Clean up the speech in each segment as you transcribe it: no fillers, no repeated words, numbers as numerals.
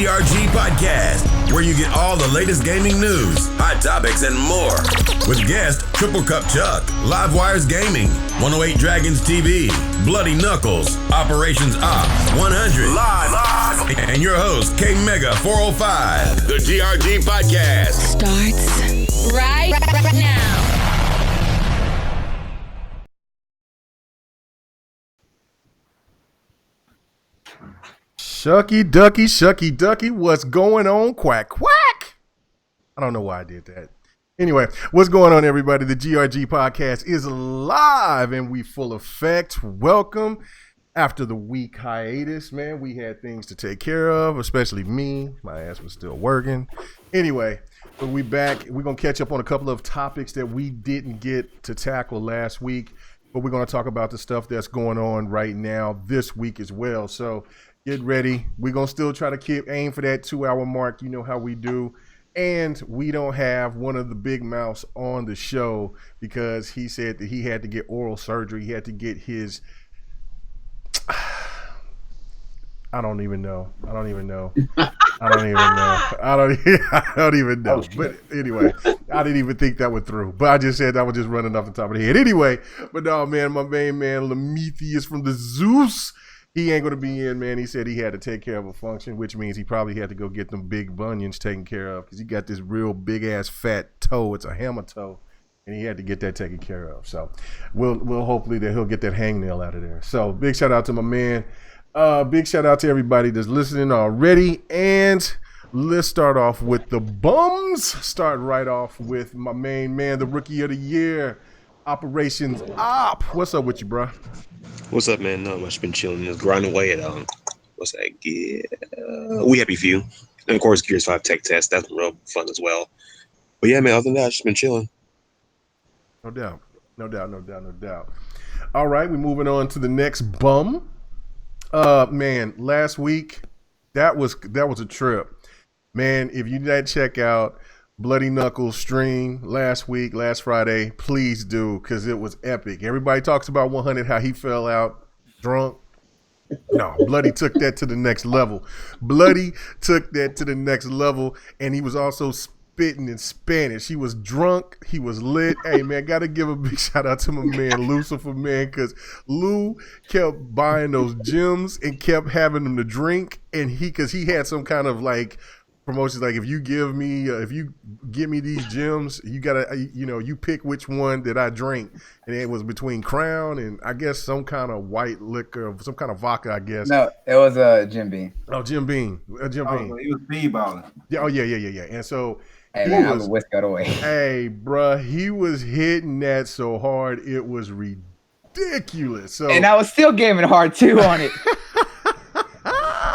GRG Podcast, where you get all the latest gaming news, hot topics, and more. With guest Triple Cup Chuck, Livewires Gaming, 108 Dragons TV, Bloody Knuckles, Operations Op, 100, Live, and your host, K Mega 405. The GRG Podcast starts right now. Shucky ducky, what's going on? Quack, quack. I don't know why I did that. Anyway, what's going on, everybody? The GRG Podcast is live and we full effect. Welcome. After the week hiatus, man, we had things to take care of, especially me. My ass was still working. Anyway, but we back. We're going to catch up on a couple of topics that we didn't get to tackle last week, but we're going to talk about the stuff that's going on right now this week as well. So get ready. We're going to still try to aim for that 2-hour mark. You know how we do. And we don't have one of the big mouths on the show because he said that he had to get oral surgery. He had to get his... I don't even know. I don't even know. But anyway, I didn't even think that one through. But I just said that was just running off the top of the head. Anyway, but no, man, my main man, Lemetheus from the Zeus, he ain't going to be in, man. He said he had to take care of a function, which means he probably had to go get them big bunions taken care of because he got this real big-ass fat toe. It's a hammer toe, and he had to get that taken care of. So we'll hopefully that he'll get that hangnail out of there. So big shout-out to my man. Big shout-out to everybody that's listening already. And let's start off with the bums. Start right off with my main man, the Rookie of the Year, Operations Op. What's up with you, bro? What's up, man? Not much. Been chilling, just grinding away at what's that? Yeah, we happy few, and of course, Gears 5 tech test. That's real fun as well. But yeah, man. Other than that, I've just been chilling. No doubt. All right, we're moving on to the next bum. Man, last week that was a trip, man. If you didn't check out Bloody Knuckles stream last Friday, please do, because it was epic. Everybody talks about 100, how he fell out drunk. No, Bloody took that to the next level. And he was also spitting in Spanish. He was drunk. He was lit. Hey, man, got to give a big shout out to my man, Lucifer, man, because Lou kept buying those gems and kept having them to drink. And because he had some kind of like promotions, like if you give me these gems, you gotta, you pick which one that I drink, and it was between Crown and I guess some kind of white liquor, some kind of vodka, I guess. No, it was Jim Beam. Oh, Jim Beam. He was speedballing. Yeah. Oh, yeah. And so hey, man, I was whisked away. Hey, bruh, he was hitting that so hard it was ridiculous. So, and I was still gaming hard too on it.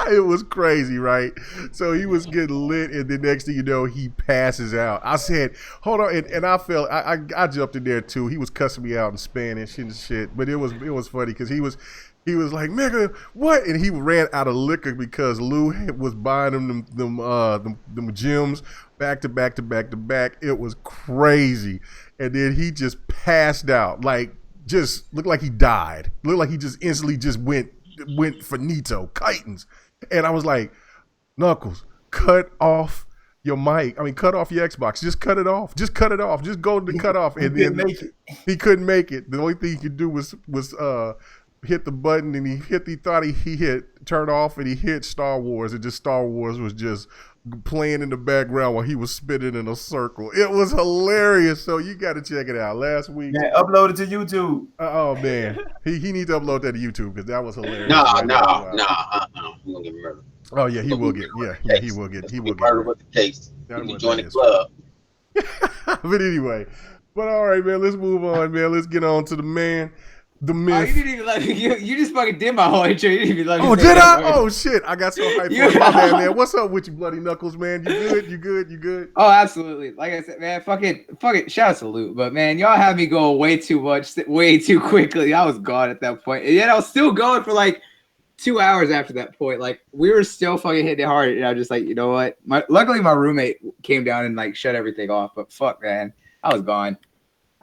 It was crazy, right? So he was getting lit, and the next thing you know, he passes out. I said, hold on, and I felt I jumped in there too. He was cussing me out in Spanish and shit, but it was funny because he was like, "Nigga, what?" And he ran out of liquor because Lou was buying him them gems back to back. It was crazy, and then he just passed out, like just looked like he died. Looked like he just instantly just went finito, chitons. And I was like, Knuckles, cut off your mic. I mean, cut off your Xbox. Just cut it off. Just go to cut off. And then he couldn't make it. The only thing he could do was hit the button, and he thought he hit turn off, and he hit Star Wars, and just Star Wars was just playing in the background while he was spinning in a circle. It was hilarious. So you got to check it out. Last week, man, upload it to YouTube. Oh man, he needs to upload that to YouTube because that was hilarious. No. We're gonna get murdered. Oh yeah, he will get. He will get murdered with the case. You can join the club. But anyway, all right, man. Let's move on, man. Let's get on to the man. The myth. Oh, you didn't even let me. You just fucking did my whole intro. You didn't even let me. Oh, did I? Oh shit! I got so hyped for it. My bad, man. What's up with you, Bloody Knuckles, man? You good? Oh, absolutely. Like I said, man, fuck it. Shout out to Luke, but man, y'all had me going way too much, way too quickly. I was gone at that point, and yet I was still going for like 2 hours after that point. Like we were still fucking hitting it hard, and I was just like, you know what? Luckily, my roommate came down and like shut everything off. But fuck, man, I was gone.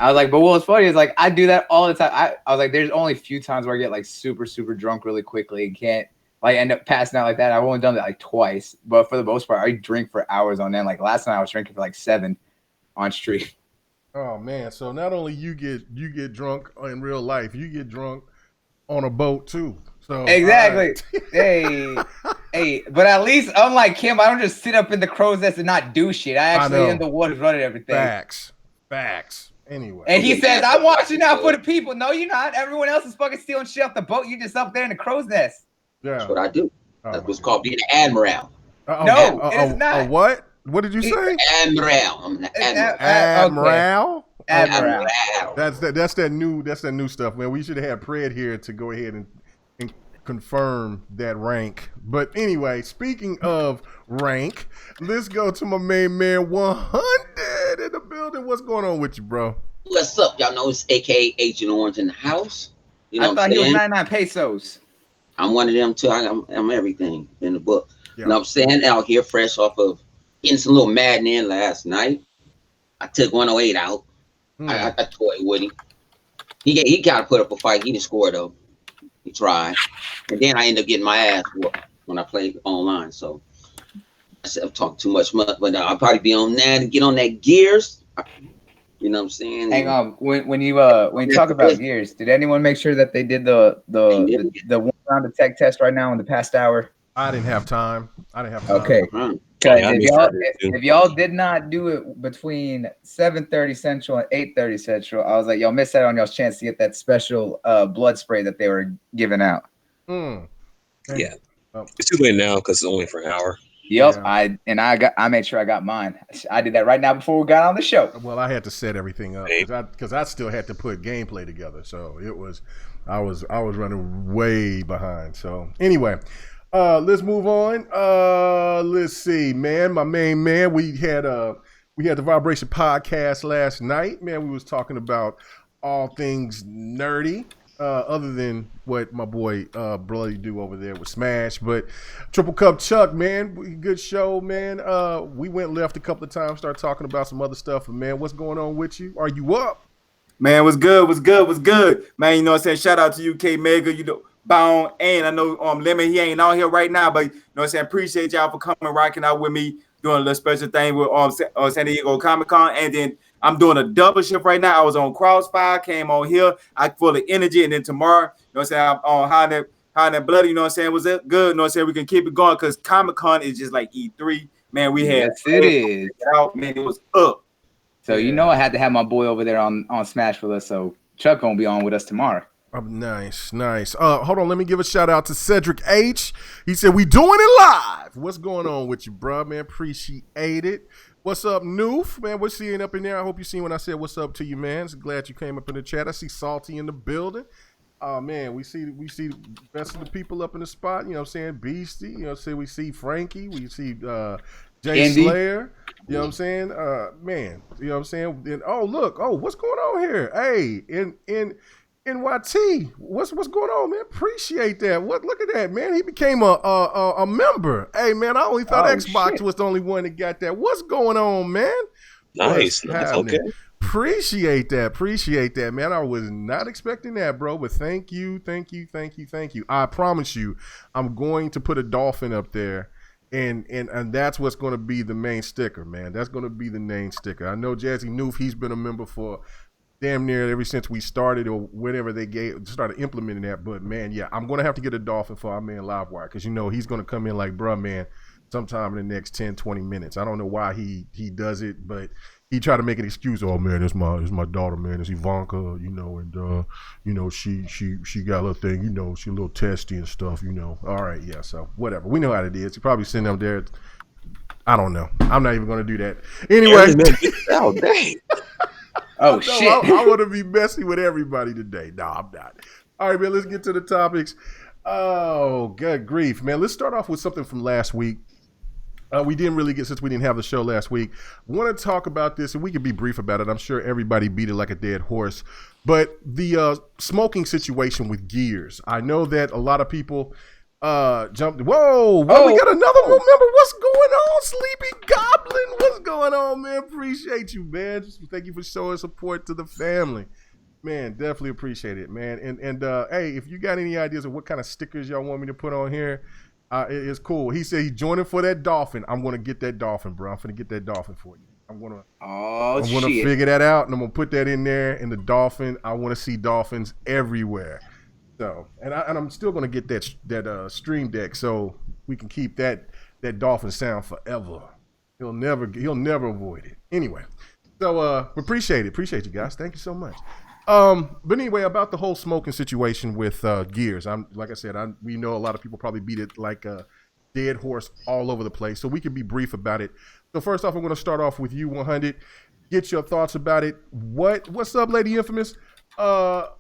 I was like, but what was funny is like I do that all the time. I was like, there's only a few times where I get like super, super drunk really quickly and can't like end up passing out like that. I've only done that like twice, but for the most part, I drink for hours on end. Like last night, I was drinking for like 7 on street. Oh man! So not only you get drunk in real life, you get drunk on a boat too. So exactly. Hey, but at least unlike him, I don't just sit up in the crow's nest and not do shit. I actually in the woods running everything. Facts. Anyway. And he says, "I'm watching out for the people." No, you're not. Everyone else is fucking stealing shit off the boat. You're just up there in the crow's nest. Yeah. That's what I do. That's what's called being an admiral. No, it is not. What? What did you say? Admiral. I'm an admiral. Admiral. That's that new stuff, man. We should have had Pred here to go ahead and confirm that rank. But anyway, speaking of rank, let's go to my main man 100 in the building. What's going on with you, bro? What's up? Y'all know it's AKA Agent Orange in the house. You know I thought he was 99 pesos. I'm one of them too. I'm everything in the book. Yeah. You know what I'm saying? Out here fresh off of getting some little maddening last night. I took 108 out. I toyed with him. He got to put up a fight. He didn't score though. He tried. And then I ended up getting my ass whooped when I played online. So I said I've talked too much, but I'll probably be on that and get on that Gears. You know what I'm saying? Hang on. When you talk about Gears, did anyone make sure that they did the 1 round of tech test right now in the past hour? I didn't have time. Okay. If y'all did not do it between 7:30 Central and 8:30 Central, I was like, y'all missed out on y'all's chance to get that special blood spray that they were giving out. Yeah, it's too late now because it's only for an hour. Yep, yeah. I made sure I got mine. I did that right now before we got on the show. Well, I had to set everything up because I still had to put gameplay together. So I was running way behind. So anyway. Let's move on. Let's see, man. My main man, we had the Vibration podcast last night. Man, we was talking about all things nerdy, other than what my boy Bloody do over there with Smash. But Triple Cup Chuck, man, good show, man. We went left a couple of times, started talking about some other stuff. But man, what's going on with you? Are you up? Man, what's good? Man, you know what I'm saying? Shout out to you, K Mega. You know. Bound, and I know Lemon, he ain't out here right now, but you know what I'm saying, appreciate y'all for coming rocking out with me, doing a little special thing with San Diego Comic-Con, and then I'm doing a double shift right now. I was on Crossfire, came on here, I full of energy, and then tomorrow, you know what I'm saying, I'm on High That Bloody, you know what I'm saying, was it good, you know what I'm saying, we can keep it going, because Comic-Con is just like E3, man, we had it is. Out, man, it was up. So you know I had to have my boy over there on Smash with us, so Chuck gonna be on with us tomorrow. Oh, nice. Hold on, let me give a shout out to Cedric H. He said, we doing it live. What's going on with you, bro, man? Appreciate it. What's up, Noof? Man, we're seeing up in there. I hope you seen when I said what's up to you, man. So glad you came up in the chat. I see Salty in the building. Oh, man, we see the best of the people up in the spot. You know what I'm saying? Beastie. You know what I'm saying? We see Frankie. We see Jay Andy. Slayer. You know what I'm saying? Man, you know what I'm saying? And, oh, look. Oh, what's going on here? Hey, in NYT, what's going on, man? Appreciate that. Look at that, man. He became a member. Hey, man, I only thought Xbox was the only one that got that. What's going on, man? Nice. Okay. Appreciate that, man. I was not expecting that, bro. But thank you. I promise you, I'm going to put a dolphin up there. And that's what's going to be the main sticker, man. That's going to be the main sticker. I know Jazzy Noof, he's been a member for damn near ever since we started or whenever they started implementing that. But, man, yeah, I'm going to have to get a dolphin for our man Livewire because, you know, he's going to come in like, bruh, man, sometime in the next 10, 20 minutes. I don't know why he does it, but he tried to make an excuse. Oh, man, it's my daughter, man. It's Ivanka, you know, and, you know, she got a little thing, you know, she a little testy and stuff, you know. All right, yeah, so whatever. We know how it is. He probably sitting up there. I don't know. I'm not even going to do that. Anyway. Oh, dang. Oh, shit. I want to be messy with everybody today. No, I'm not. All right, man, let's get to the topics. Oh, good grief, man. Let's start off with something from last week. We didn't really get, since we didn't have the show last week, want to talk about this, and we can be brief about it. I'm sure everybody beat it like a dead horse. But the smoking situation with Gears. I know that a lot of people jumped. Whoa, we got another member. What's going on, Sleepy Goblin? What's going on, man? Appreciate you, man. Thank you for showing support to the family. Man, definitely appreciate it, man. And hey, if you got any ideas of what kind of stickers y'all want me to put on here, it's cool. He said he's joining for that dolphin. I'm gonna get that dolphin, bro. I'm gonna get that dolphin for you. I'm gonna figure that out, and I'm gonna put that in there. And the dolphin, I want to see dolphins everywhere. So, and I'm still gonna get that stream deck so we can keep that dolphin sound forever. He'll never avoid it. Anyway, so we appreciate you guys. Thank you so much. But anyway, about the whole smoking situation with Gears, like I said, we know a lot of people probably beat it like a dead horse all over the place, so we can be brief about it. So first off, I'm going to start off with you, 100. Get your thoughts about it. What's up, Lady Infamous? What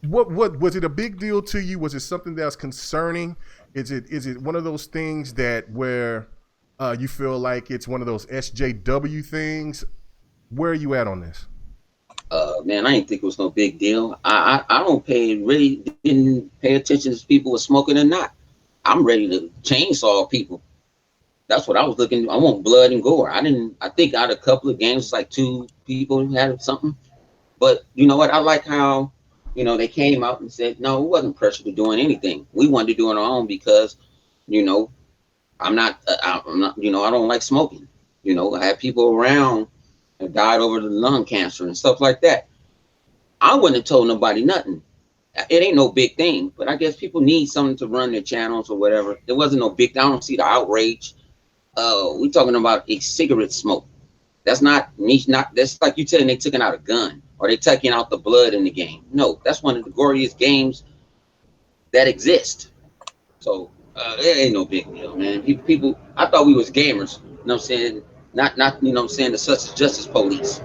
was it a big deal to you? Was it something that's concerning? Is it one of those things that where you feel like it's one of those SJW things? Where are you at on this? Man, I didn't think it was no big deal. I didn't pay attention if people were smoking or not. I'm ready to chainsaw people. That's what I was looking. I want blood and gore. I think out of a couple of games, like 2 people had something. But you know what? I like how, they came out and said, no, it wasn't pressure to doing anything. We wanted to do it on our own because, I'm not, I don't like smoking. I had people around that died over the lung cancer and stuff like that. I wouldn't have told nobody nothing. It ain't no big thing, but I guess people need something to run their channels or whatever. There wasn't no big, I don't see the outrage. We talking about a cigarette smoke. That's not niche, that's like you telling they taking out a gun or they taking out the blood in the game. No, that's one of the goriest games that exist. So it ain't no big deal, man. People, I thought we was gamers, you know what I'm saying? Not the such justice police.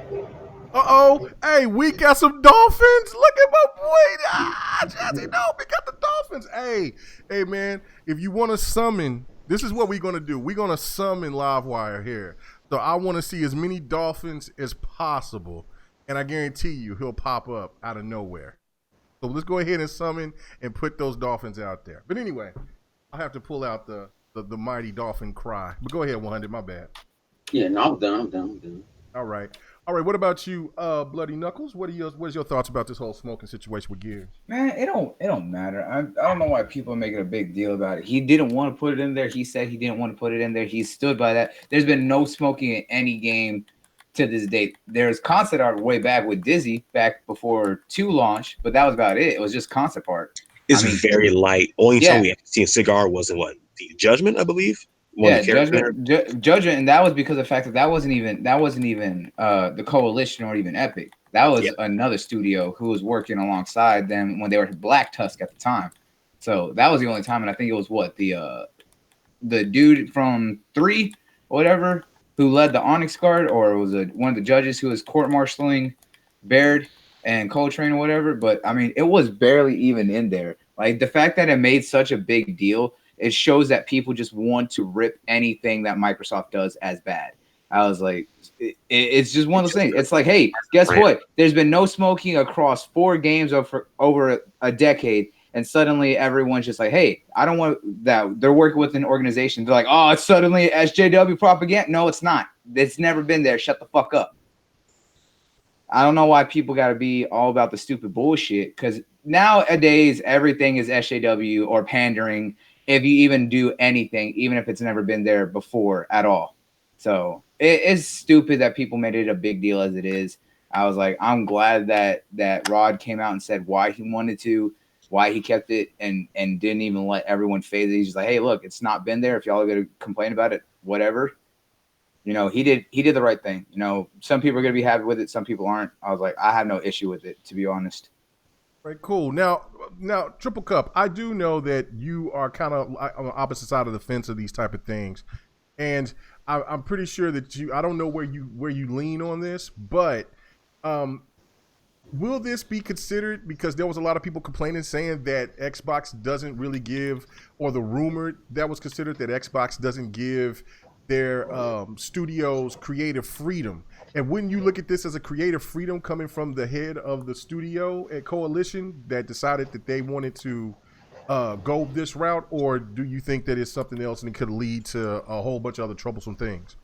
Hey, we got some dolphins. Look at my boy. Jazzy, no, we got the dolphins. Hey, man, if you want to summon, this is what we're going to do. We're going to summon Livewire here. So I want to see as many dolphins as possible. And I guarantee you he'll pop up out of nowhere. So let's go ahead and summon and put those dolphins out there. But anyway, I have to pull out the mighty dolphin cry. But go ahead, 100, my bad. Yeah, no, I'm done. All right. What about you, Bloody Knuckles? What is your thoughts about this whole smoking situation with Gears? Man, it don't matter. I don't know why people are making a big deal about it. He didn't want to put it in there. He said he didn't want to put it in there. He stood by that. There's been no smoking in any game to this date. There's concept art way back with Dizzy back before 2 launch, but that was about it. It was just concept art. It's very light. Only time we have seen a cigar was in the Judgment, I believe. Judgment, and that was because of the fact that wasn't even the Coalition or even Epic. That was another studio who was working alongside them when they were Black Tusk at the time. So that was the only time, and I think it was the dude from 3 or whatever who led the Onyx Guard, or it was one of the judges who was court-martialing Baird and Coltrane or whatever. But I mean, it was barely even in there. Like the fact that it made such a big deal. It shows that people just want to rip anything that Microsoft does as bad. I was like, it's just one of those things. It's like, hey, guess what? There's been no smoking across 4 games over a decade. And suddenly everyone's just like, hey, I don't want that. They're working with an organization. They're like, oh, it's suddenly SJW propaganda. No, it's not. It's never been there. Shut the fuck up. I don't know why people got to be all about the stupid bullshit. Because nowadays, everything is SJW or pandering. If you even do anything, even if it's never been there before at all. So it's stupid that people made it a big deal as it is. I was like, I'm glad that Rod came out and said why he wanted to, why he kept it, and didn't even let everyone phase it. He's just like, hey, look, it's not been there. If y'all are going to complain about it, whatever. He did the right thing. Some people are going to be happy with it. Some people aren't. I was like, I have no issue with it, to be honest. Right, cool. Now, Triple Cup, I do know that you are kind of on the opposite side of the fence of these type of things, and I'm pretty sure that I don't know where you lean on this, but will this be considered, because there was a lot of people complaining saying that Xbox doesn't really give, or the rumor that was considered that Xbox doesn't give their studios creative freedom. And wouldn't you look at this as a creative freedom coming from the head of the studio at Coalition that decided that they wanted to go this route? Or do you think that it's something else and it could lead to a whole bunch of other troublesome things?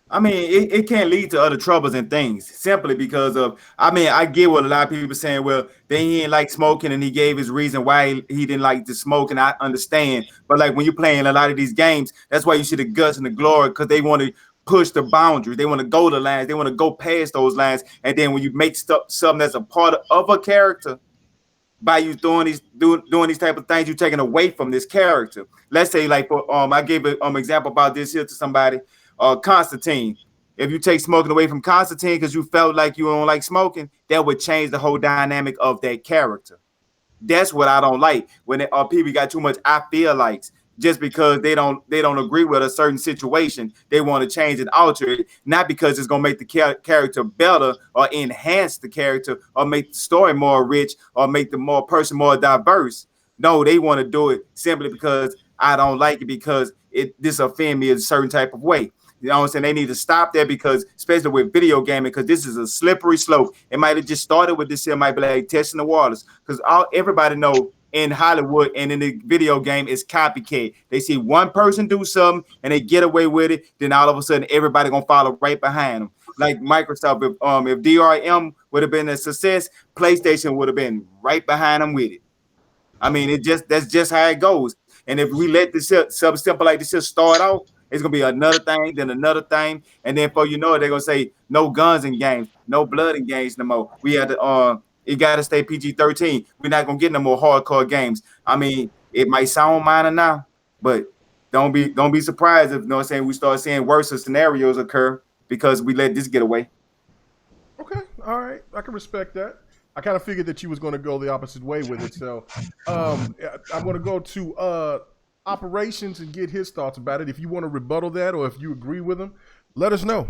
I mean, it can lead to other troubles and things simply because of, I mean, I get what a lot of people saying, well, then he didn't like smoking and he gave his reason why he didn't like to smoke, and I understand. But like when you're playing a lot of these games, that's why you see the guts and the glory, because they want to push the boundaries. They want to go the lines. They want to go past those lines. And then when you make something that's a part of a character, by you doing these type of things, you're taking away from this character. Let's say, like, for I gave an example about this here to somebody. Constantine. If you take smoking away from Constantine because you felt like you don't like smoking, that would change the whole dynamic of that character. That's what I don't like when people got too much I feel likes just because they don't agree with a certain situation. They want to change and alter it, not because it's gonna make the character better or enhance the character or make the story more rich or make the person more diverse. No, they want to do it simply because I don't like it because this offend me in a certain type of way. You know what I'm saying? They need to stop that because, especially with video gaming, because this is a slippery slope. It might have just started with this here, might be like testing the waters. Because everybody know in Hollywood and in the video game is copycat. They see one person do something and they get away with it, then all of a sudden everybody gonna follow right behind them. Like Microsoft, if DRM would have been a success, PlayStation would have been right behind them with it. I mean, that's just how it goes. And if we let this something simple like this just start out, it's gonna be another thing, then another thing, and then before you know it, they're gonna say no guns in games, no blood in games no more. We had to it gotta stay PG-13. We're not gonna get no more hardcore games. I mean, it might sound minor now, but don't be surprised if, you know what I'm saying, we start seeing worse scenarios occur because we let this get away. Okay, all right, I can respect that. I kind of figured that you was going to go the opposite way with it, so I'm going to go to Operations and get his thoughts about it. If you want to rebuttal that or if you agree with him, let us know.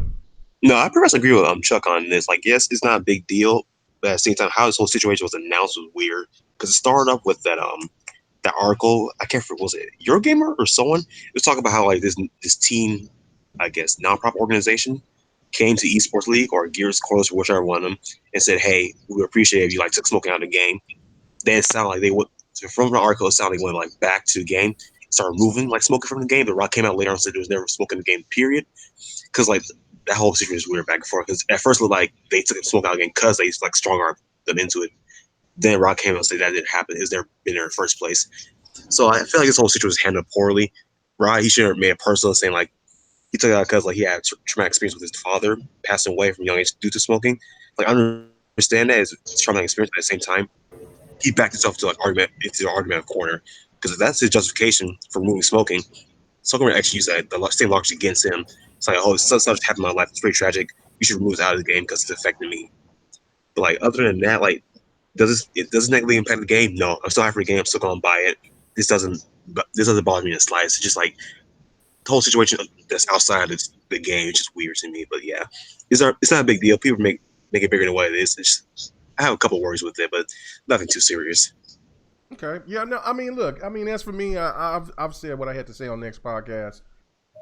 No, I pretty much agree with Chuck on this. Like, yes, it's not a big deal, but at the same time, how this whole situation was announced was weird because it started up with that article. I can't remember, was it Eurogamer or someone? It was talking about how like this team, I guess, nonprofit organization came to Esports League or Gears Close or whichever one of them and said, "Hey, we would appreciate if you like took smoking out of the game." Then it sounded like they would. So from the article, it sounded like went like back to the game. Started moving like smoking from the game. The Rock came out later and said there was never smoking in the game, period. Because like that whole situation is weird back and forth. Because at first it looked like they took smoke out of the game because they like strong armed them into it. Then Rock came out and said that didn't happen. Is there been there in the first place? So I feel like this whole situation was handled poorly. Rod, he should have made it personal, saying like he took it out because like he had traumatic experience with his father passing away from a young age due to smoking. Like I understand that it's traumatic experience, but at the same time, he backed himself to like argument corner. Because if that's his justification for removing smoking, someone would actually use that the same logic against him. It's like, oh, such happened in my life. It's very tragic. You should remove it out of the game because it's affecting me. But like, other than that, like, does it negatively impact the game? No, I'm still happy for the game. I'm still gonna buy it. This doesn't bother me in the slightest. It's just like the whole situation that's outside of the game is just weird to me. But yeah, it's not a big deal. People make it bigger than what it is. It's just, I have a couple worries with it, but nothing too serious. Okay. Yeah. No. I mean, look. I mean, as for me, I've said what I had to say on the next podcast,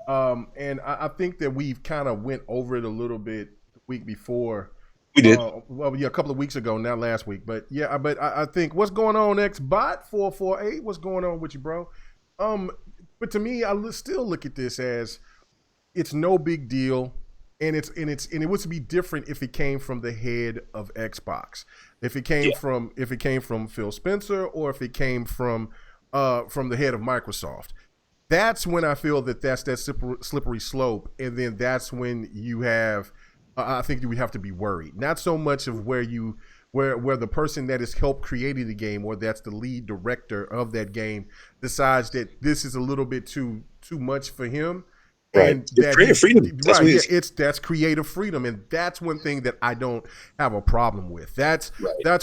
and I think that we've kind of went over it a little bit the week before. We did. Well, yeah, a couple of weeks ago, not last week, but yeah. But I think what's going on, Xbot 448? What's going on with you, bro? But to me, I still look at this as it's no big deal. And it would be different if it came from the head of Xbox, if it came from Phil Spencer, or if it came from the head of Microsoft. That's when I feel that's that slippery slope, and then that's when you have. I think you would have to be worried, not so much of where the person that has helped creating the game, or that's the lead director of that game, decides that this is a little bit too much for him. Right. And creative freedom. That's creative freedom, and that's one thing that I don't have a problem with. That's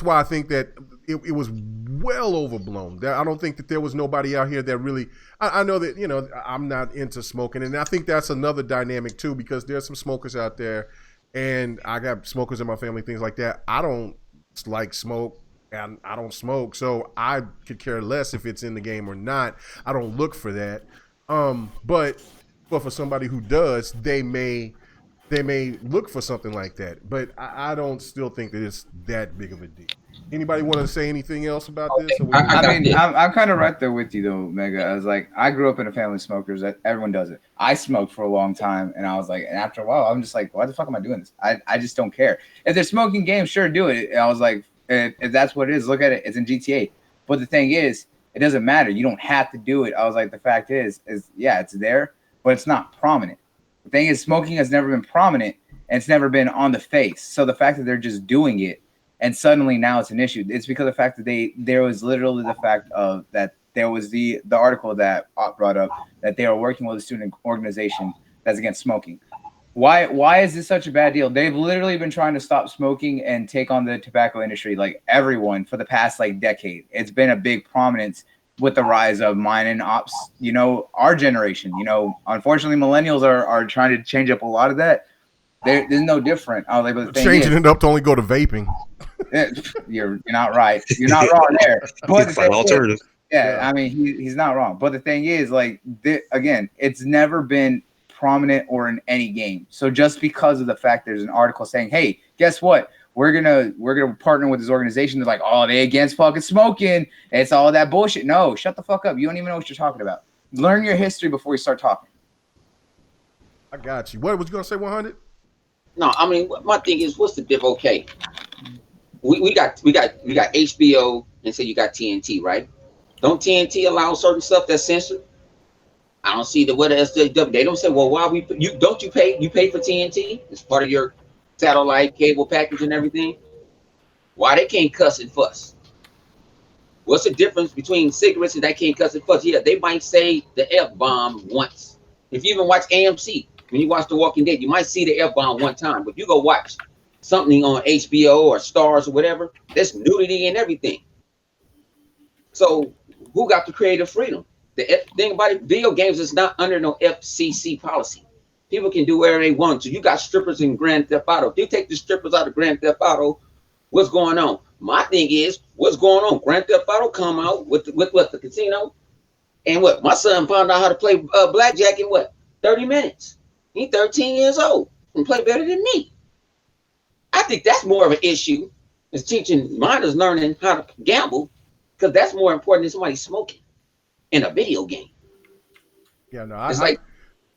why I think that it was well overblown. I don't think that there was nobody out here that really. I know that I'm not into smoking, and I think that's another dynamic too, because there's some smokers out there, and I got smokers in my family, things like that. I don't like smoke, and I don't smoke, so I could care less if it's in the game or not. I don't look for that, but for somebody who does, they may look for something like that. But I don't still think that it's that big of a deal. Anybody want to say anything else about this? I'm kind of right there with you though, Mega. I was like, I grew up in a family of smokers. Everyone does it. I smoked for a long time, and I was like, and after a while, I'm just like, why the fuck am I doing this? I just don't care. If they're smoking games, sure, do it. And I was like, if that's what it is, look at it. It's in GTA. But the thing is, it doesn't matter. You don't have to do it. I was like, the fact is yeah, it's there, but it's not prominent. The thing is, smoking has never been prominent, and it's never been on the face. So the fact that they're just doing it, and suddenly now it's an issue. It's because of the fact that there was literally the fact of that there was the article that brought up that they are working with a student organization that's against smoking. Why is this such a bad deal? They've literally been trying to stop smoking and take on the tobacco industry, like everyone, for the past like decade. It's been a big prominence with the rise of mining ops. You know, our generation. You know, unfortunately, millennials are trying to change up a lot of that. There's no different. Oh, but the thing changing is, it up to only go to vaping. You're not right. You're not wrong there. But find alternative. Yeah, I mean he's not wrong. But the thing is, like again, it's never been prominent or in any game. So just because of the fact there's an article saying, hey, guess what? We're gonna partner with this organization. They're like, oh, they against fucking smoking. It's all that bullshit. No, shut the fuck up. You don't even know what you're talking about. Learn your history before you start talking. I got you. What was you gonna say? 100? No, I mean, my thing is, what's the diff? Okay, we got HBO, and so you got TNT, right? Don't TNT allow certain stuff that's censored? I don't see what SJW. They don't say, well, why don't you pay? You pay for TNT? It's part of your satellite cable package and everything. Why they can't cuss and fuss? What's the difference between cigarettes and they can't cuss and fuss? Yeah, they might say the F-bomb once. If you even watch AMC. When you watch The Walking Dead, you might see the F-bomb one time, but you go watch something on HBO or Stars or whatever, there's nudity and everything. So who got the creative freedom? The thing about it, video games is not under no FCC policy. People can do whatever they want to. You got strippers in Grand Theft Auto. If you take the strippers out of Grand Theft Auto, what's going on? My thing is, what's going on? Grand Theft Auto come out with what, the casino? And what? My son found out how to play blackjack in what? 30 minutes. He's 13 years old and play better than me. I think that's more of an issue is teaching minors learning how to gamble, because that's more important than somebody smoking in a video game. Yeah, no,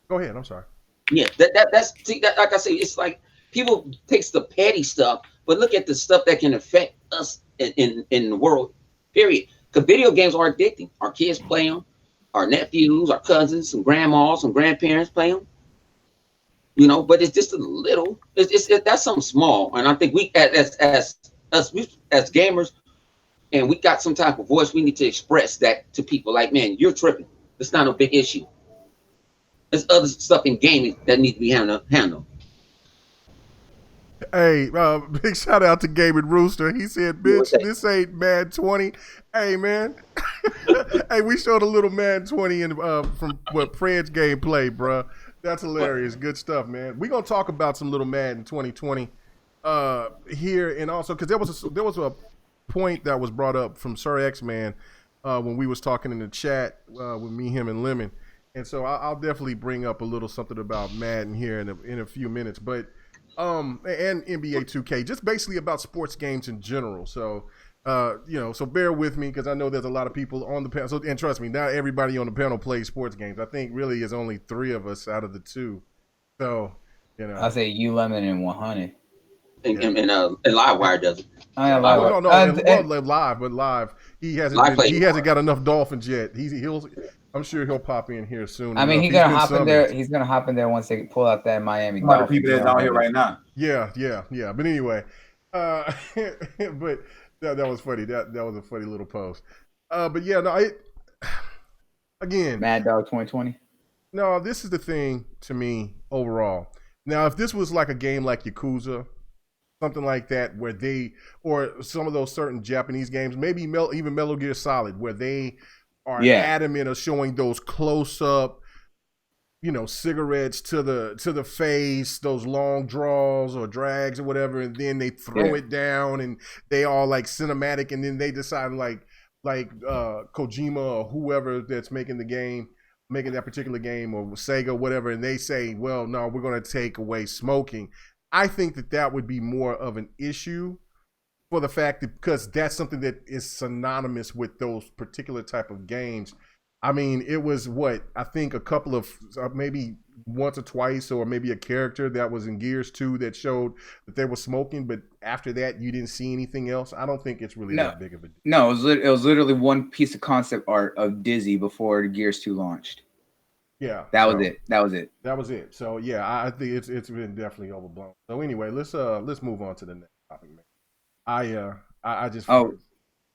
go ahead. I'm sorry. Yeah, that's like I say, it's like people takes the petty stuff, but look at the stuff that can affect us in the world. Period. Because video games are addicting. Our kids play them. Our nephews, our cousins, some grandmas, some grandparents play them. You know, but it's just a little. That's something small, and I think we as gamers, and we got some type of voice. We need to express that to people. Like, man, you're tripping. It's not a big issue. There's other stuff in gaming that needs to be handled. Hey, big shout out to Gaiden Rooster. He said, "Bitch, this ain't Mad 20." Hey, man. Hey, we showed a little Mad 20 in from Fred's gameplay, bro. That's hilarious. Good stuff, man. We're gonna talk about some little Madden 2020 here, and also because there was a point that was brought up from Sir X-Man when we was talking in the chat with me, him, and Lemon, and so I'll definitely bring up a little something about Madden here in a few minutes, but and NBA 2K, just basically about sports games in general. So so bear with me because I know there's a lot of people on the panel. So, and trust me, not everybody on the panel plays sports games. I think really is only 3 of us out of the 2. So, I say you, Lemon, and 100. And Livewire does it. No, live. He hasn't got enough Dolphins yet. I'm sure he'll pop in here soon. I mean, he's gonna hop in there. He's gonna hop in there once they pull out that Miami. A lot of people that's out here right now. Yeah. But anyway, but. That was funny. That was a funny little post. But yeah, no, again, Mad Dog 2020. No, this is the thing to me overall. Now, if this was like a game like Yakuza, something like that, where or some of those certain Japanese games, maybe even Metal Gear Solid, where they are adamant of showing those close up, cigarettes to the face, those long draws or drags or whatever, and then they throw it down and they all like cinematic, and then they decide like Kojima or whoever that's making that particular game, or Sega, whatever, and they say, well, no, we're going to take away smoking. I think that would be more of an issue for the fact that because that's something that is synonymous with those particular type of games. I mean, it was I think a couple of maybe once or twice, or maybe a character that was in Gears 2 that showed that they were smoking, but after that you didn't see anything else. I don't think it's really that big of a deal. No, it was literally one piece of concept art of Dizzy before Gears 2 launched. Yeah, that was it. So yeah, I think it's been definitely overblown. So anyway, let's move on to the next topic, man. I just but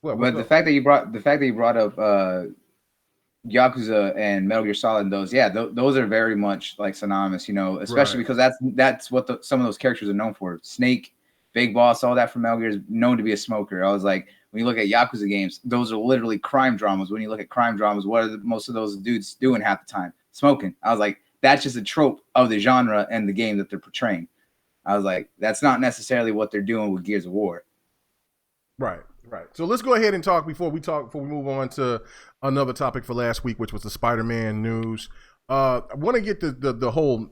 the fact that you brought up Yakuza and Metal Gear Solid, those are very much like synonymous, especially because that's what some of those characters are known for. Snake, Big Boss, all that from Metal Gear is known to be a smoker. I was like, when you look at Yakuza games, those are literally crime dramas. When you look at crime dramas, what are most of those dudes doing half the time? Smoking. I was like, that's just a trope of the genre and the game that they're portraying. I was like, that's not necessarily what they're doing with Gears of War. Right. So let's go ahead and talk before we move on to another topic for last week, which was the SpiderMan news. I want to get the whole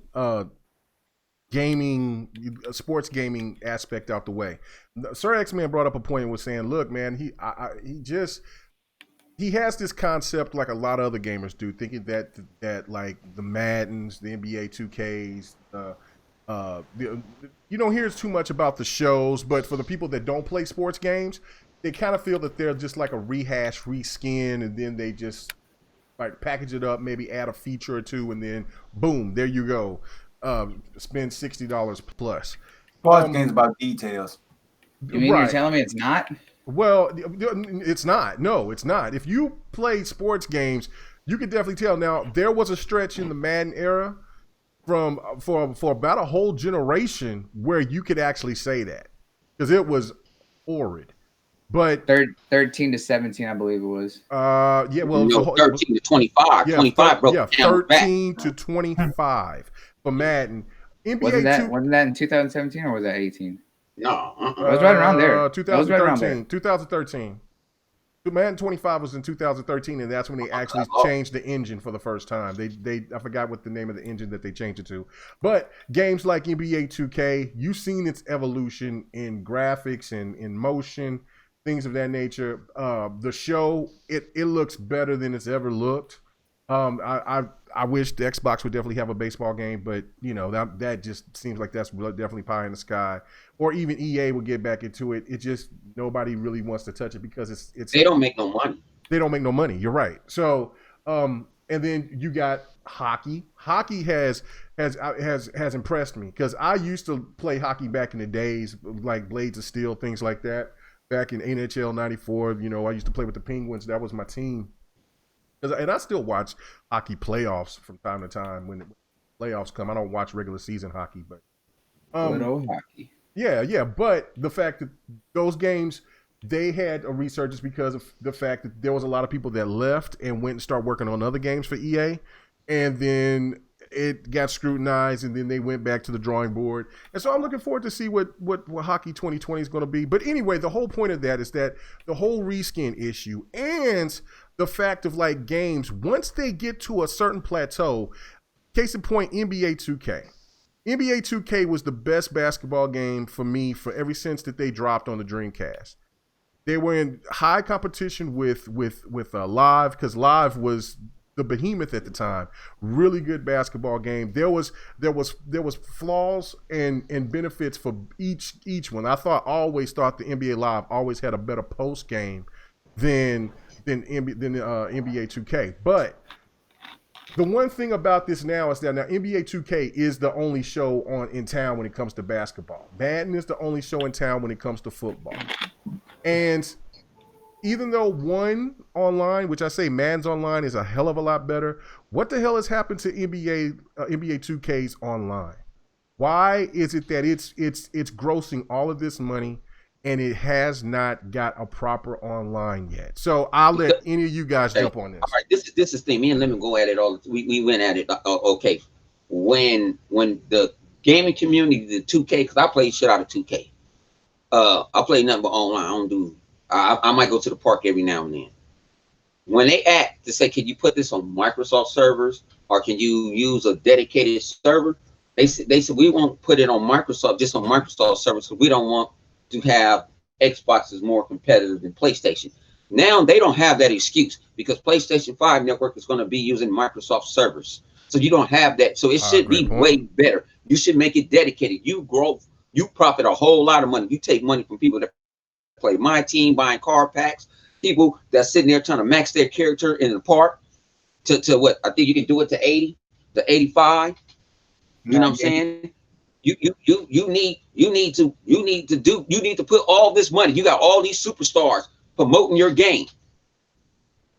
sports gaming aspect out the way. Sir X-Man brought up a point and was saying, look, man, he has this concept like a lot of other gamers do, thinking that like the Maddens, the NBA 2Ks, you don't hear too much about the shows, but for the people that don't play sports games, they kind of feel that they're just like a rehash, reskin, and then they just like package it up, maybe add a feature or two, and then boom, there you go. Spend $60 plus. Sports games about details. You mean you're telling me it's not? Well, it's not. No, it's not. If you play sports games, you can definitely tell. Now, there was a stretch in the Madden era for about a whole generation where you could actually say that because it was horrid. But 13 to 17, I believe it was. 13 to 25. Yeah, 25 broke down. 13 to 25 for Madden. Wasn't that in 2017 or was that 18? No, it was right around there. 2013. Madden 25 was in 2013, and that's when they actually changed the engine for the first time. I forgot what the name of the engine that they changed it to. But games like NBA 2K, you've seen its evolution in graphics and in motion, things of that nature. The show, it looks better than it's ever looked. I wish the Xbox would definitely have a baseball game, but that just seems like that's definitely pie in the sky. Or even EA will get back into it. It just nobody really wants to touch it because it's they don't make no money. They don't make no money. You're right. So and then you got hockey. Hockey has impressed me because I used to play hockey back in the days like Blades of Steel, things like that. Back in NHL '94, I used to play with the Penguins. That was my team. And I still watch hockey playoffs from time to time when playoffs come. I don't watch regular season hockey, but good old hockey. Yeah. But the fact that those games, they had a resurgence because of the fact that there was a lot of people that left and went and started working on other games for EA, and then it got scrutinized, and then they went back to the drawing board. And so I'm looking forward to see what Hockey 2020 is going to be. But anyway, the whole point of that is that the whole reskin issue and the fact of like games, once they get to a certain plateau, case in point, NBA 2K. NBA 2K was the best basketball game for me for ever since that they dropped on the Dreamcast. They were in high competition with Live because Live was the behemoth at the time. Really good basketball game. There was flaws and benefits for each one. I always thought the NBA Live always had a better post game than NBA 2K. But the one thing about this now is that now NBA 2K is the only show in town when it comes to basketball. Madden is the only show in town when it comes to football. And even though one online, which I say Madden's online is a hell of a lot better, what the hell has happened to NBA 2K's online? Why is it that it's grossing all of this money and it has not got a proper online yet? So I'll let any of you guys jump on this. All right, this is the thing. Me and Lemon go at it all. We went at it. Okay, when the gaming community, the 2K, because I play shit out of 2K. I play nothing but online. I don't do. I might go to the park every now and then. When they act to say, can you put this on Microsoft servers or can you use a dedicated server? They said we won't put it on Microsoft, just on Microsoft servers, because we don't want to have Xbox is more competitive than PlayStation. Now they don't have that excuse because PlayStation 5 network is going to be using Microsoft servers. So you don't have that. So it should be way better. You should make it dedicated. You profit a whole lot of money. You take money from people that play my team, buying card packs, people that's sitting there trying to max their character in the park to what I think you can do it to 80, to 85. You know what I'm saying? You need to put all this money. You got all these superstars promoting your game.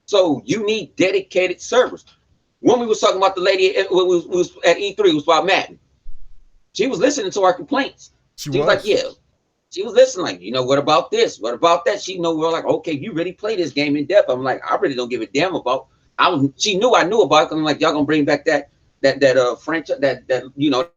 So you need dedicated servers. When we was talking about the lady was at E3, it was about Madden. She was listening to our complaints. She was like, yeah. She was listening, like, you know, what about this? What about that? She know we're like, okay, you really play this game in depth. I'm like, I really don't give a damn about. She knew I knew about it. I'm like, y'all gonna bring back that franchise, that you know,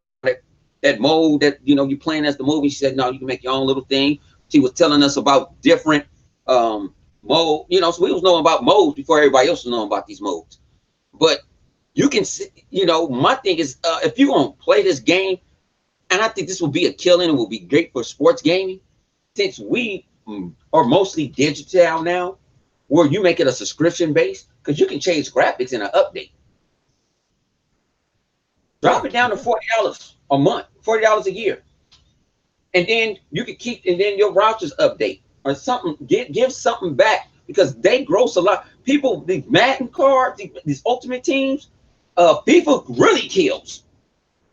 that mode that you know you playing as the movie. She said, no, you can make your own little thing. She was telling us about different mode, you know, so we was knowing about modes before everybody else was knowing about these modes. But you can see, you know, my thing is if you're gonna play this game, and I think this will be a killing and will be great for sports gaming, since we are mostly digital now, where you make it a subscription base, because you can change graphics in an update. Drop it down to $40 a month, $40 a year. And then you can keep, and then your routers update or something, give something back because they gross a lot. People, these Madden cards, these ultimate teams, FIFA really kills.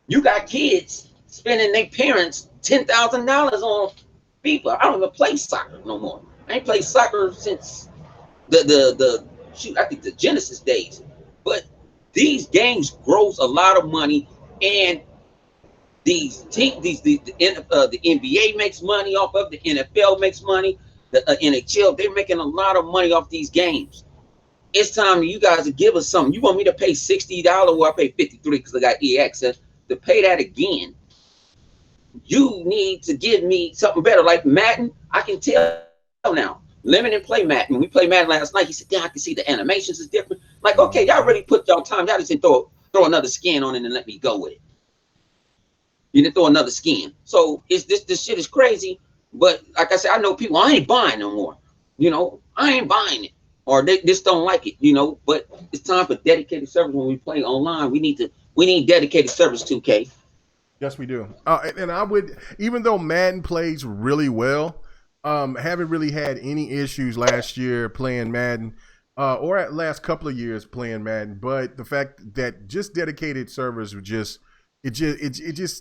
You got kids spending their parents $10,000 on FIFA. I don't even play soccer no more. I ain't played soccer since I think the Genesis days. But these games gross a lot of money, and the NBA makes money off of, the NFL makes money, the NHL, they're making a lot of money off these games. It's time for you guys to give us something. You want me to pay $60, well, I pay $53 because I got EA access, to pay that again. You need to give me something better. Like Madden, I can tell now. Lemon and play Madden. When we played Madden last night, he said, yeah, I can see the animations is different. Like, okay, y'all really put y'all time. Y'all just didn't throw another skin on it and let me go with it. You didn't throw another skin. So this shit is crazy. But like I said, I know people, I ain't buying no more. You know, I ain't buying it. Or they just don't like it, you know. But it's time for dedicated servers when we play online. We need dedicated servers, 2K. Yes, we do. And I would, even though Madden plays really well, haven't really had any issues last year playing Madden, or at last couple of years playing Madden. But the fact that just dedicated servers would just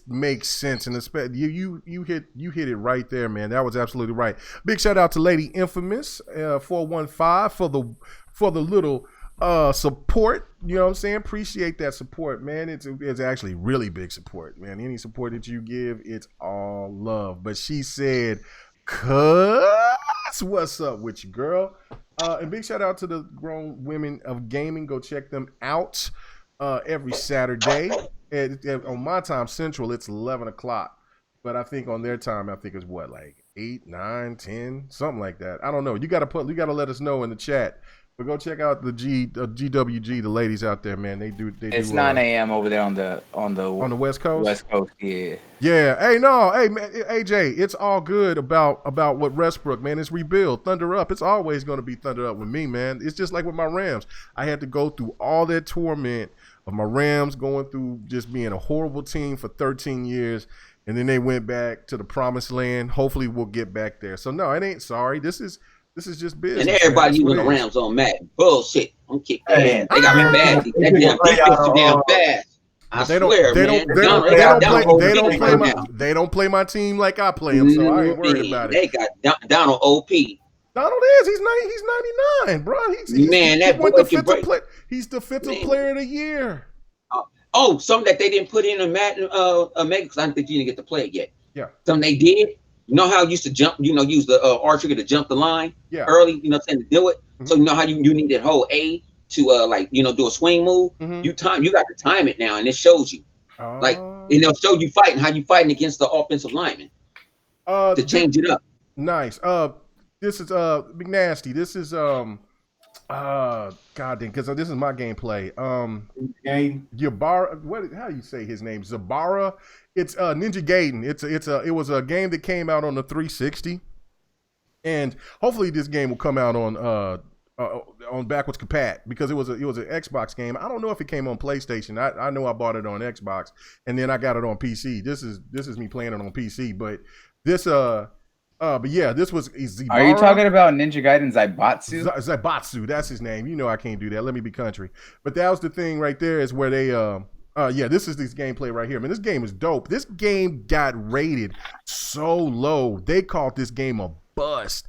makes sense. And you hit it right there, man. That was absolutely right. Big shout out to Lady Infamous 415 for the little support. You know what I'm saying? Appreciate that support, man. It's actually really big support, man. Any support that you give, it's all love. But she said, what's up with you, girl? And big shout out to the Grown Women of Gaming. Go check them out every Saturday. On my time central, it's 11 o'clock. But I think on their time, I think it's what, like 8, 9, 10, something like that. I don't know. You gotta let us know in the chat. But go check out the GWG, the ladies out there, man. They do. It's 9 a.m. over there on the West Coast. West Coast, yeah. Yeah. Hey, man, AJ, it's all good about what Westbrook, man. It's rebuild, thunder up. It's always going to be thunder up with me, man. It's just like with my Rams. I had to go through all that torment of my Rams going through just being a horrible team for 13 years, and then they went back to the promised land. Hopefully, we'll get back there. So no, it ain't sorry. This is just business. And everybody using the Rams on Madden. Bullshit. I'm kicking their ass. They got me bad. That damn defense too damn fast. I swear, man. They don't play my team like I play them, so I ain't worried about it. They got Donald OP. Donald is. He's 99, bro. He's defensive player of the year. Something that they didn't put in a Madden Omega because I don't think you didn't get to play it yet. Yeah. Something they did. You know how I used to jump, use the R trigger to jump the line early, to do it. Mm-hmm. So you know how you need that whole A to do a swing move. Mm-hmm. You got to time it now, and it shows you. And it'll show you how you fighting against the offensive lineman to change it up. Nice. This is Big Nasty. This is God damn, because this is my gameplay. Yabara, how do you say his name? Zabara. It's Ninja Gaiden. It was a game that came out on the 360. And hopefully this game will come out on backwards compat because it was an Xbox game. I don't know if it came on PlayStation. I know I bought it on Xbox and then I got it on PC. This is me playing it on PC, but this but yeah, this was Zibara. Are you talking about Ninja Gaiden Zaibatsu? Zaibatsu, that's his name. You know I can't do that. Let me be country. But that was the thing right there is where they this is this gameplay right here. Man, this game is dope. This game got rated so low. They called this game a bust.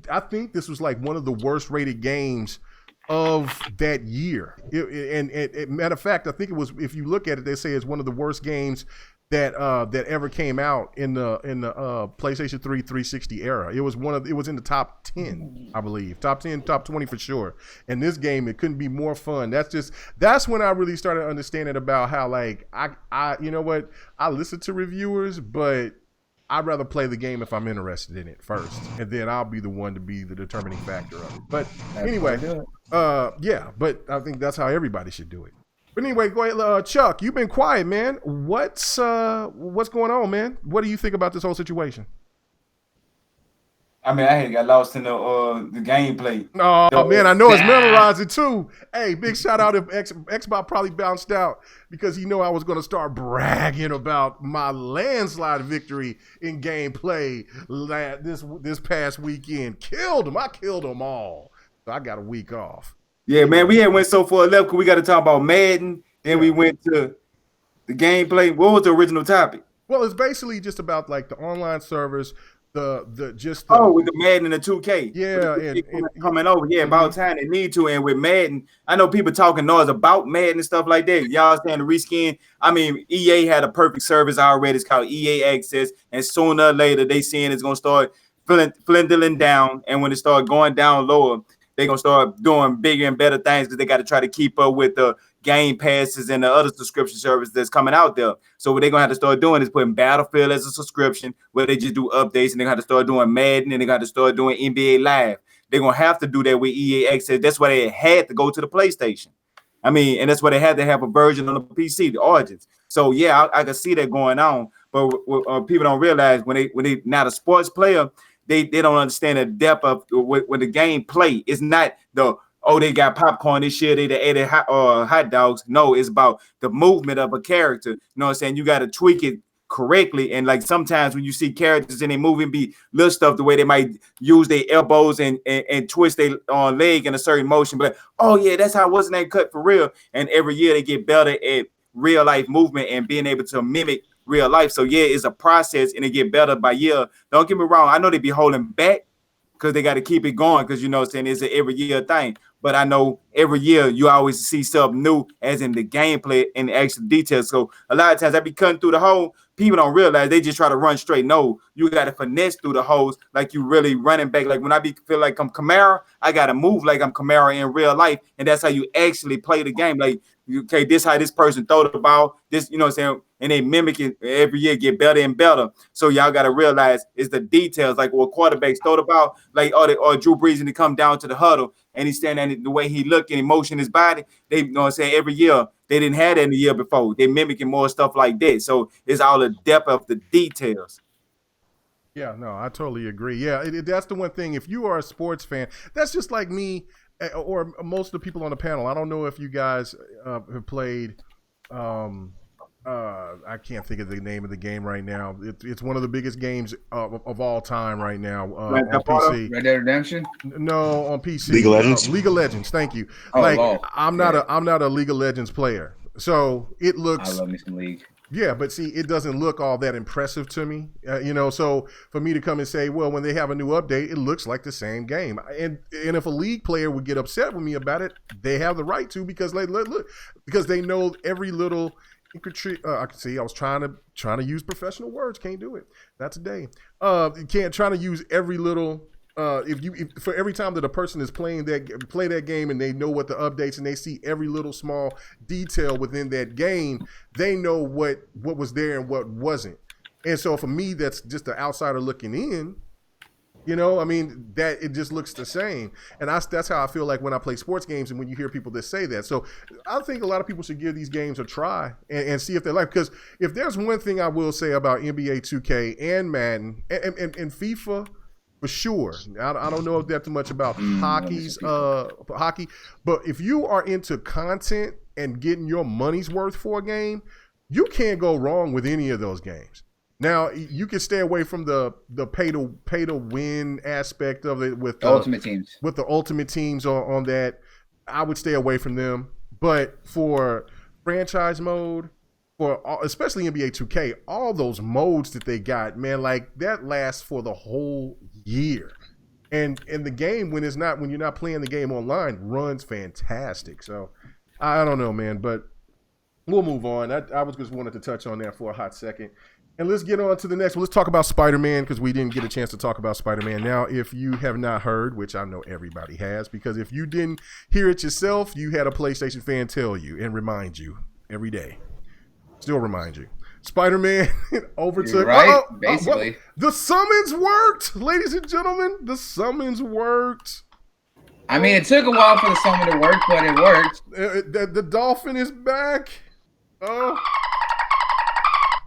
I think this was like one of the worst rated games of that year. Matter of fact, I think it was. If you look at it, they say it's one of the worst games that ever came out in the PlayStation 3 360 era. It was in the top 10, I believe. Top 10, top 20 for sure. And this game, it couldn't be more fun. That's when I really started understanding about how like I you know what? I listen to reviewers, but I'd rather play the game if I'm interested in it first, and then I'll be the one to be the determining factor of it. But anyway, yeah, but I think that's how everybody should do it. But anyway, go ahead, Chuck. You've been quiet, man. What's going on, man? What do you think about this whole situation? I mean, I had got lost in the gameplay. Oh man, I know it's memorizing too. Hey, big shout out if Xbox probably bounced out because he know I was going to start bragging about my landslide victory in gameplay this past weekend. Killed him. I killed them all. So I got a week off. Yeah, man, we had went so far left because we got to talk about Madden. Then we went to the gameplay. What was the original topic? Well, it's basically just about like the online servers. With the Madden and the 2K. Yeah, and coming over. Yeah, about time they need to. And with Madden, I know people talking noise about Madden and stuff like that. Y'all saying the reskin. I mean, EA had a perfect service already. It's called EA Access, and sooner or later they seeing it's gonna start dwindling down. And when it start going down lower, they're gonna start doing bigger and better things because they got to try to keep up with the Game Passes and the other subscription service that's coming out there. So what they're gonna have to start doing is putting Battlefield as a subscription where they just do updates, and they're gonna have to start doing Madden, and they got to start doing NBA Live. They're gonna have to do that with EA Access. That's why they had to go to the PlayStation. I mean, and that's why they had to have a version on the PC, the Origins. So yeah, I can see that going on. But people don't realize when they not a sports player, they don't understand the depth of when the game play. It's not they got popcorn this year, they added hot dogs. No, it's about the movement of a character. You know what I'm saying? You got to tweak it correctly. And like sometimes when you see characters in a movie be little stuff, the way they might use their elbows and twist their leg in a certain motion, but oh yeah, that's how it wasn't that cut for real. And every year they get better at real life movement and being able to mimic real life. So yeah, it's a process and it get better by year. Don't get me wrong. I know they be holding back because they got to keep it going because, you know what I'm saying, it's an every year thing. But I know every year you always see something new as in the gameplay and the actual details. So a lot of times I be cutting through the hole. People don't realize they just try to run straight. No, you got to finesse through the holes like you really running back. Like when I feel like I'm Kamara, I got to move like I'm Kamara in real life. And that's how you actually play the game. Like, okay, this how this person throw the ball. This, you know what I'm saying? And they mimic it every year, get better and better. So y'all got to realize it's the details. Like what quarterbacks throw the ball, like or Drew Brees and he come down to the huddle and he's standing the way he look and he motion his body. They, you know what I'm saying? Every year they didn't have that in the year before. They mimicking more stuff like that. So it's all the depth of the details. Yeah, no, I totally agree. Yeah, that's the one thing. If you are a sports fan, that's just like me or most of the people on the panel. I don't know if you guys have played. I can't think of the name of the game right now. It's one of the biggest games of all time right now on PC. Red Dead Redemption? No, on PC. League of Legends. League of Legends. Thank you. Oh, I'm not a League of Legends player, so it looks. I love me some League. Yeah, but see, it doesn't look all that impressive to me, So for me to come and say, well, when they have a new update, it looks like the same game. And if a League player would get upset with me about it, they have the right to because because they know every little. I can see. I was trying to use professional words. Can't do it. Not today. You can't try to use every little. For every time that a person is play that game and they know what the updates and they see every little small detail within that game, they know what was there and what wasn't. And so for me, that's just the outsider looking in. I mean, that it just looks the same. And that's how I feel like when I play sports games and when you hear people that say that. So I think a lot of people should give these games a try and see if they like. Because if there's one thing I will say about NBA 2K and Madden and FIFA, for sure. I don't know that much about hockey, but if you are into content and getting your money's worth for a game, you can't go wrong with any of those games. Now you can stay away from the pay to win aspect of it with the Ultimate Teams. With the Ultimate Teams on that, I would stay away from them. But for franchise mode, especially NBA 2K, all those modes that they got, man, like that lasts for the whole year. And the game, when you're not playing the game online, runs fantastic. So I don't know, man, but we'll move on. I was just wanted to touch on that for a hot second. And let's get on to the next one. Let's talk about SpiderMan, because we didn't get a chance to talk about SpiderMan. Now, if you have not heard, which I know everybody has, because if you didn't hear it yourself, you had a PlayStation fan tell you and remind you every day. Still remind you. SpiderMan overtook. You're right, basically. The summons worked, ladies and gentlemen. The summons worked. I mean, it took a while for the summon to work, but it worked. The dolphin is back.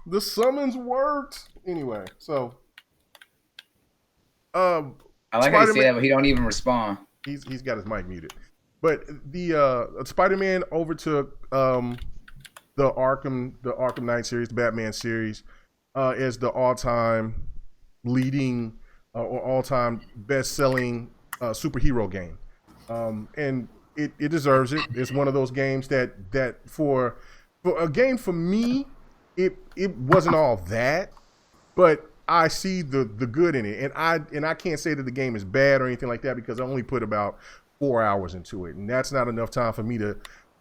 The summons worked. Anyway, so I like how you say that, but he don't even respond. He's got his mic muted. But the SpiderMan overtook the Arkham Knight series, the Batman series, as the all-time leading or all-time best-selling superhero game, and it deserves it. It's one of those games that for a game for me, it wasn't all that, but I see the good in it, and I can't say that the game is bad or anything like that because I only put about 4 hours into it, and that's not enough time for me to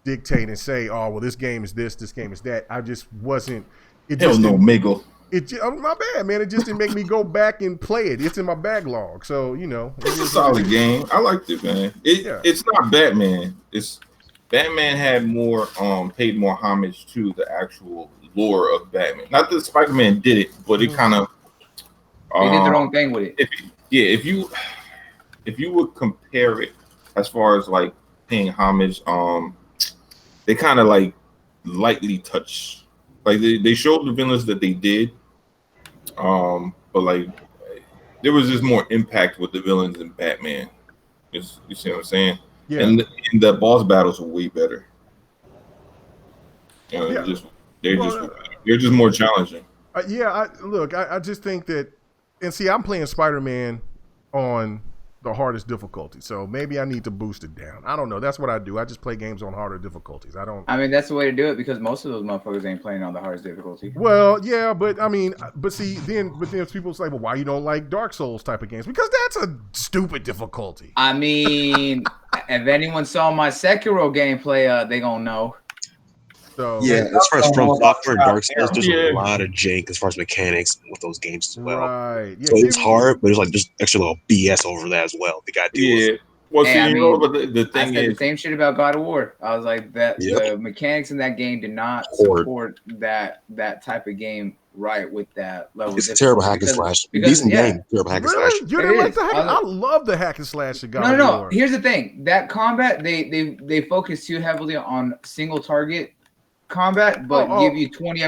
dictate and say, oh well, this game is this game is that. I just wasn't. It just Miggle. My bad, man. It just didn't make me go back and play it. It's in my backlog, so you know. It's a solid game. I liked it, man. It's not Batman. Batman had more paid more homage to the actual lore of Batman. Not that Spider-Man did it, but it kind of they did their own thing with it. If you would compare it as far as like paying homage, they kind of like lightly touch, like they showed the villains that they did, but like there was just more impact with the villains in Batman. You see what I'm saying? Yeah. And the boss battles were way better. You know, they're just more challenging. I just think that, and see, I'm playing Spider-Man on the hardest difficulty, so maybe I need to boost it down. I don't know. That's what I do. I just play games on harder difficulties. I mean, that's the way to do it because most of those motherfuckers ain't playing on the hardest difficulty. Well, yeah, but I mean, then people say, well, why you don't like Dark Souls type of games? Because that's a stupid difficulty. I mean, if anyone saw my Sekiro gameplay, they gonna know. So, yeah, as far as From Software and Dark Souls, there's a lot of jank as far as mechanics with those games as well. Right. Yeah, so it's hard, but there's extra little BS over that as well. They got to deal with. Well, but the thing is, the same shit about God of War. I was like the mechanics in that game did not support that type of game right with that level. It's a terrible hack and slash. Decent game, terrible hack and slash. You didn't like the hack? I love the hack and slash of God of War. No. Here's the thing: that combat they focus too heavily on single target combat, but give you 20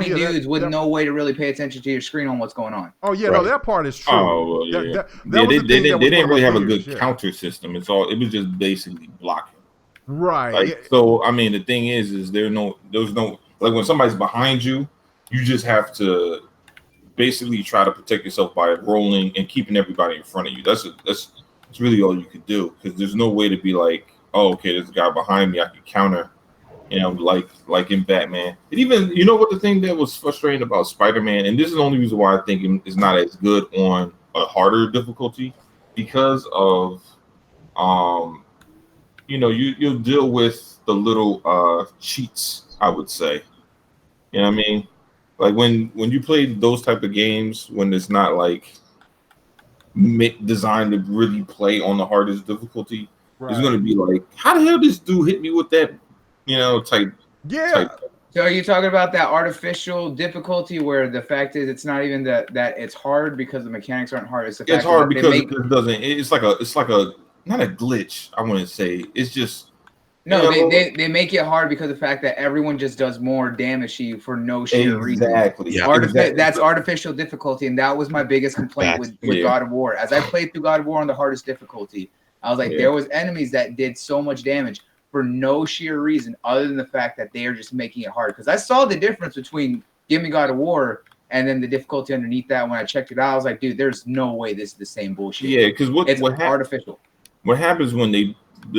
dudes with no way to really pay attention to your screen on what's going on. Oh yeah, no, that part is true. Oh well, yeah. They didn't really have a good counter system. It was just basically blocking. Right. Like, so I mean, the thing is there's no like when somebody's behind you, you just have to basically try to protect yourself by rolling and keeping everybody in front of you. That's really all you could do because there's no way to be like, oh, okay, there's a guy behind me, I can counter. You know, like in Batman. And even, you know what the thing that was frustrating about Spider-Man, and this is the only reason why I think it's not as good on a harder difficulty, because of, you know, you'll deal with the little cheats, I would say. You know what I mean? Like when you play those type of games, when it's not like designed to really play on the hardest difficulty, it's going to be like, how the hell this dude hit me with that? You know, type. Yeah. So are you talking about that artificial difficulty where the fact is it's not even that it's hard because the mechanics aren't hard. It's hard because it doesn't. It's like a not a glitch. I wouldn't say. It's just No, they make it hard because of the fact that everyone just does more damage to you for no sheer reason. Exactly. That's artificial difficulty, and that was my biggest complaint with God of War. As I played through God of War on the hardest difficulty, I was like, there was enemies that did so much damage for no sheer reason other than the fact that they are just making it hard. Because I saw the difference between Give Me God of War and then the difficulty underneath that. When I checked it out, I was like, dude, there's no way this is the same bullshit. Yeah, because it's artificial. What happens when they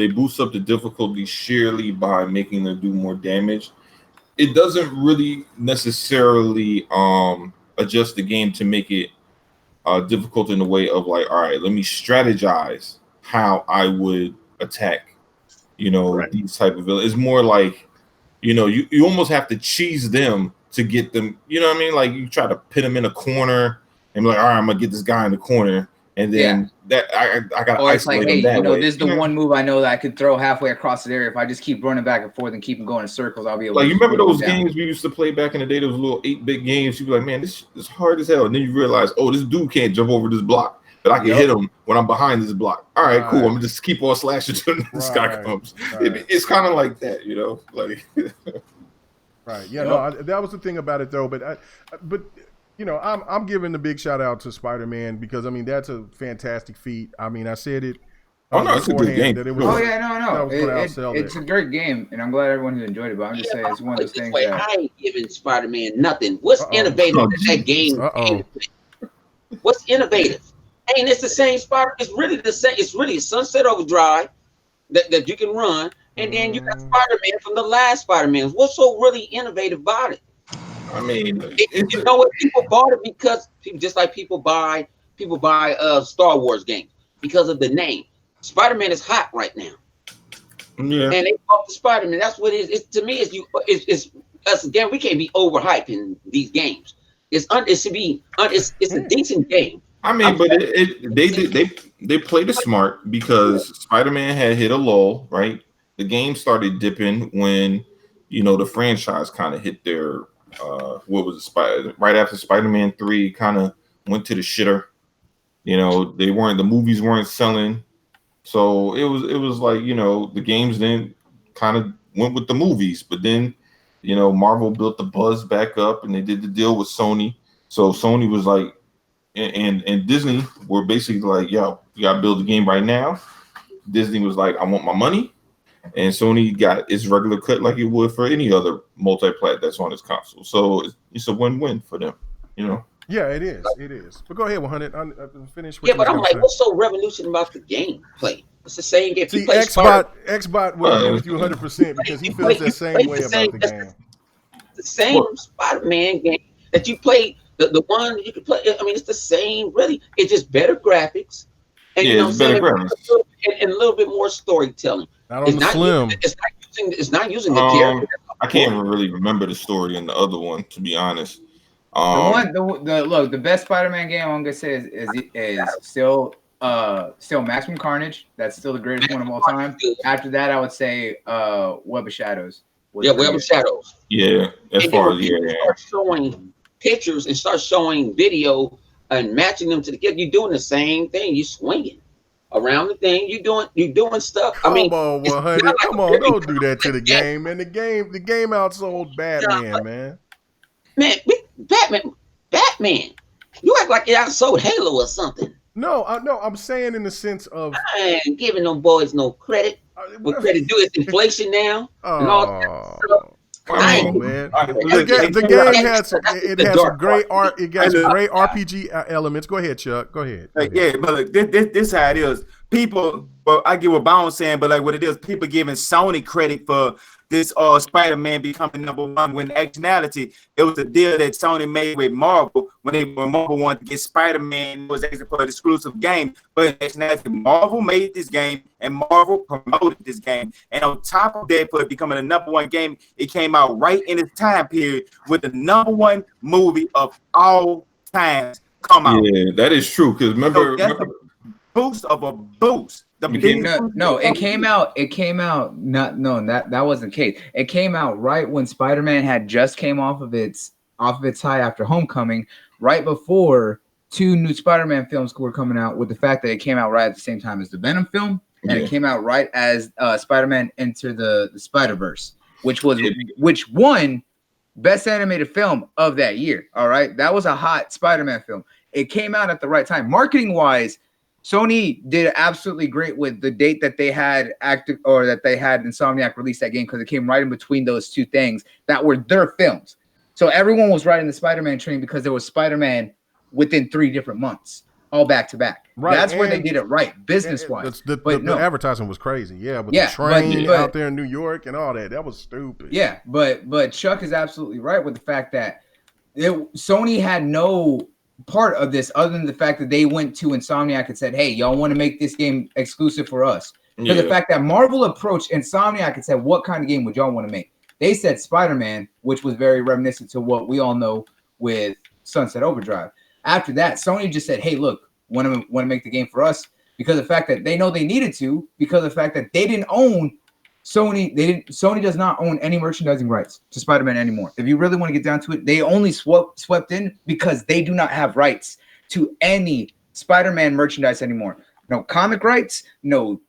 boost up the difficulty sheerly by making them do more damage? It doesn't really necessarily adjust the game to make it difficult in the way of like, all right, let me strategize how I would attack, these type of villains. It's more like, you almost have to cheese them to get them, you know what I mean? Like you try to pit them in a corner and be like, all right, I'm gonna get this guy in the corner. And then that I got to isolate like, hey, them that way. This is the one move I know that I could throw halfway across the area. If I just keep running back and forth and keep them going in circles, I'll be able to. Like, you remember those games we used to play back in the day? Those little 8-bit games. You'd be like, man, this is hard as hell. And then you realize, oh, this dude can't jump over this block, but I can hit him when I'm behind this block. All right, cool. I'm going to just keep on slashing until this guy comes. It's kind of like that, Like, right. Yeah, no, that was the thing about it, though. But I'm giving the big shout out to Spider-Man because that's a fantastic feat. I said it. It's a good game. It's a great game, and I'm glad everyone who enjoyed it. But I'm just saying, it's one of those things. I ain't giving Spider-Man nothing. What's innovative in that game? What's innovative? Ain't it's the same Spider? It's really the same. It's really Sunset Overdrive that you can run, and then you got Spider-Man from the last Spider-Man. What's so really innovative about it? What? People bought it because just like people buy Star Wars games because of the name. Spider-Man is hot right now. Yeah. And they bought the Spider-Man. That's what it is. To me, it's us again. We can't be overhyping these games. It's a decent game. But they played it smart because Spider-Man had hit a lull, right? The game started dipping when the franchise kind of hit their right after Spider-Man 3 kind of went to the shitter. The movies weren't selling. So it was like, the games then kind of went with the movies, but then, Marvel built the buzz back up and they did the deal with Sony. So Sony was like, and Disney were basically like, yo, you got to build the game right now. Disney was like, I want my money. And Sony got its regular cut like it would for any other multi-plat that's on its console. So it's a win-win for them, Yeah, it is. It is. But go ahead, 100. I'm finished. But I'm like, what's so revolutionary about the gameplay? It's the same game. See, Xbot will agree with you 100% because he feels the same way about the game. The same Spider-Man game that you played, the one that you could play. It's the same, really. It's just better graphics. And it's better graphics. And a little bit more storytelling. Not on the Slim. It's not using the character. I can't really remember the story in the other one, to be honest. The best Spider-Man game I'm gonna say is still Maximum Carnage. That's still the greatest one of all time. After that, I would say Web of Shadows. Web of Shadows. Yeah, as far as start showing pictures and start showing video and matching them together. You're doing the same thing. You swinging around the thing. You're doing stuff. Come on, 100. Come on, don't do that to the game, man. The game outsold Batman, man. Man, Batman. You act like you outsold Halo or something. No, I'm saying in the sense of I ain't giving them boys no credit. What credit do? It's inflation now. And all that stuff. Man. The game has some great art. It got some great RPG elements. Go ahead, Chuck. Go ahead. Yeah, but look, this how it is. People, I get what Bound's saying, but like what it is, people giving Sony credit for this Spider-Man becoming #1 when in actuality it was a deal that Sony made with Marvel when Marvel wanted to get Spider-Man. It was actually for an exclusive game, but in actuality Marvel made this game and Marvel promoted this game, and on top of that, for it becoming a #1 game, it came out right in its time period with the #1 movie of all times come out. Yeah, that is true because remember boost of a boost. It came out. That wasn't the case. It came out right when Spider-Man had just came off of its high after Homecoming, right before 2 new Spider-Man films were coming out. With the fact that it came out right at the same time as the Venom film, and it came out right as Spider-Man Enter the Spider-Verse, which won Best Animated Film of that year. All right, that was a hot Spider-Man film. It came out at the right time. Marketing-wise, Sony did absolutely great with the date that they had that they had Insomniac release that game, because it came right in between those two things that were their films. So everyone was riding the Spider-Man train because there was Spider-Man within 3 different months, all back to back. Right, that's where they did it right, business-wise. The advertising was crazy, but the train out there in New York and all that was stupid. Yeah, but Chuck is absolutely right with the fact that Sony had no part of this other than the fact that they went to Insomniac and said, hey, y'all want to make this game exclusive for us? Because the fact that Marvel approached Insomniac and said, what kind of game would y'all want to make? They said Spider-Man, which was very reminiscent to what we all know with Sunset Overdrive. After that, Sony just said, hey, look, want to make the game for us, because of the fact that they know they needed to, because of the fact that they didn't own Sony does not own any merchandising rights to Spider-Man anymore. If you really want to get down to it, they only swept in because they do not have rights to any Spider-Man merchandise anymore. No comic rights, no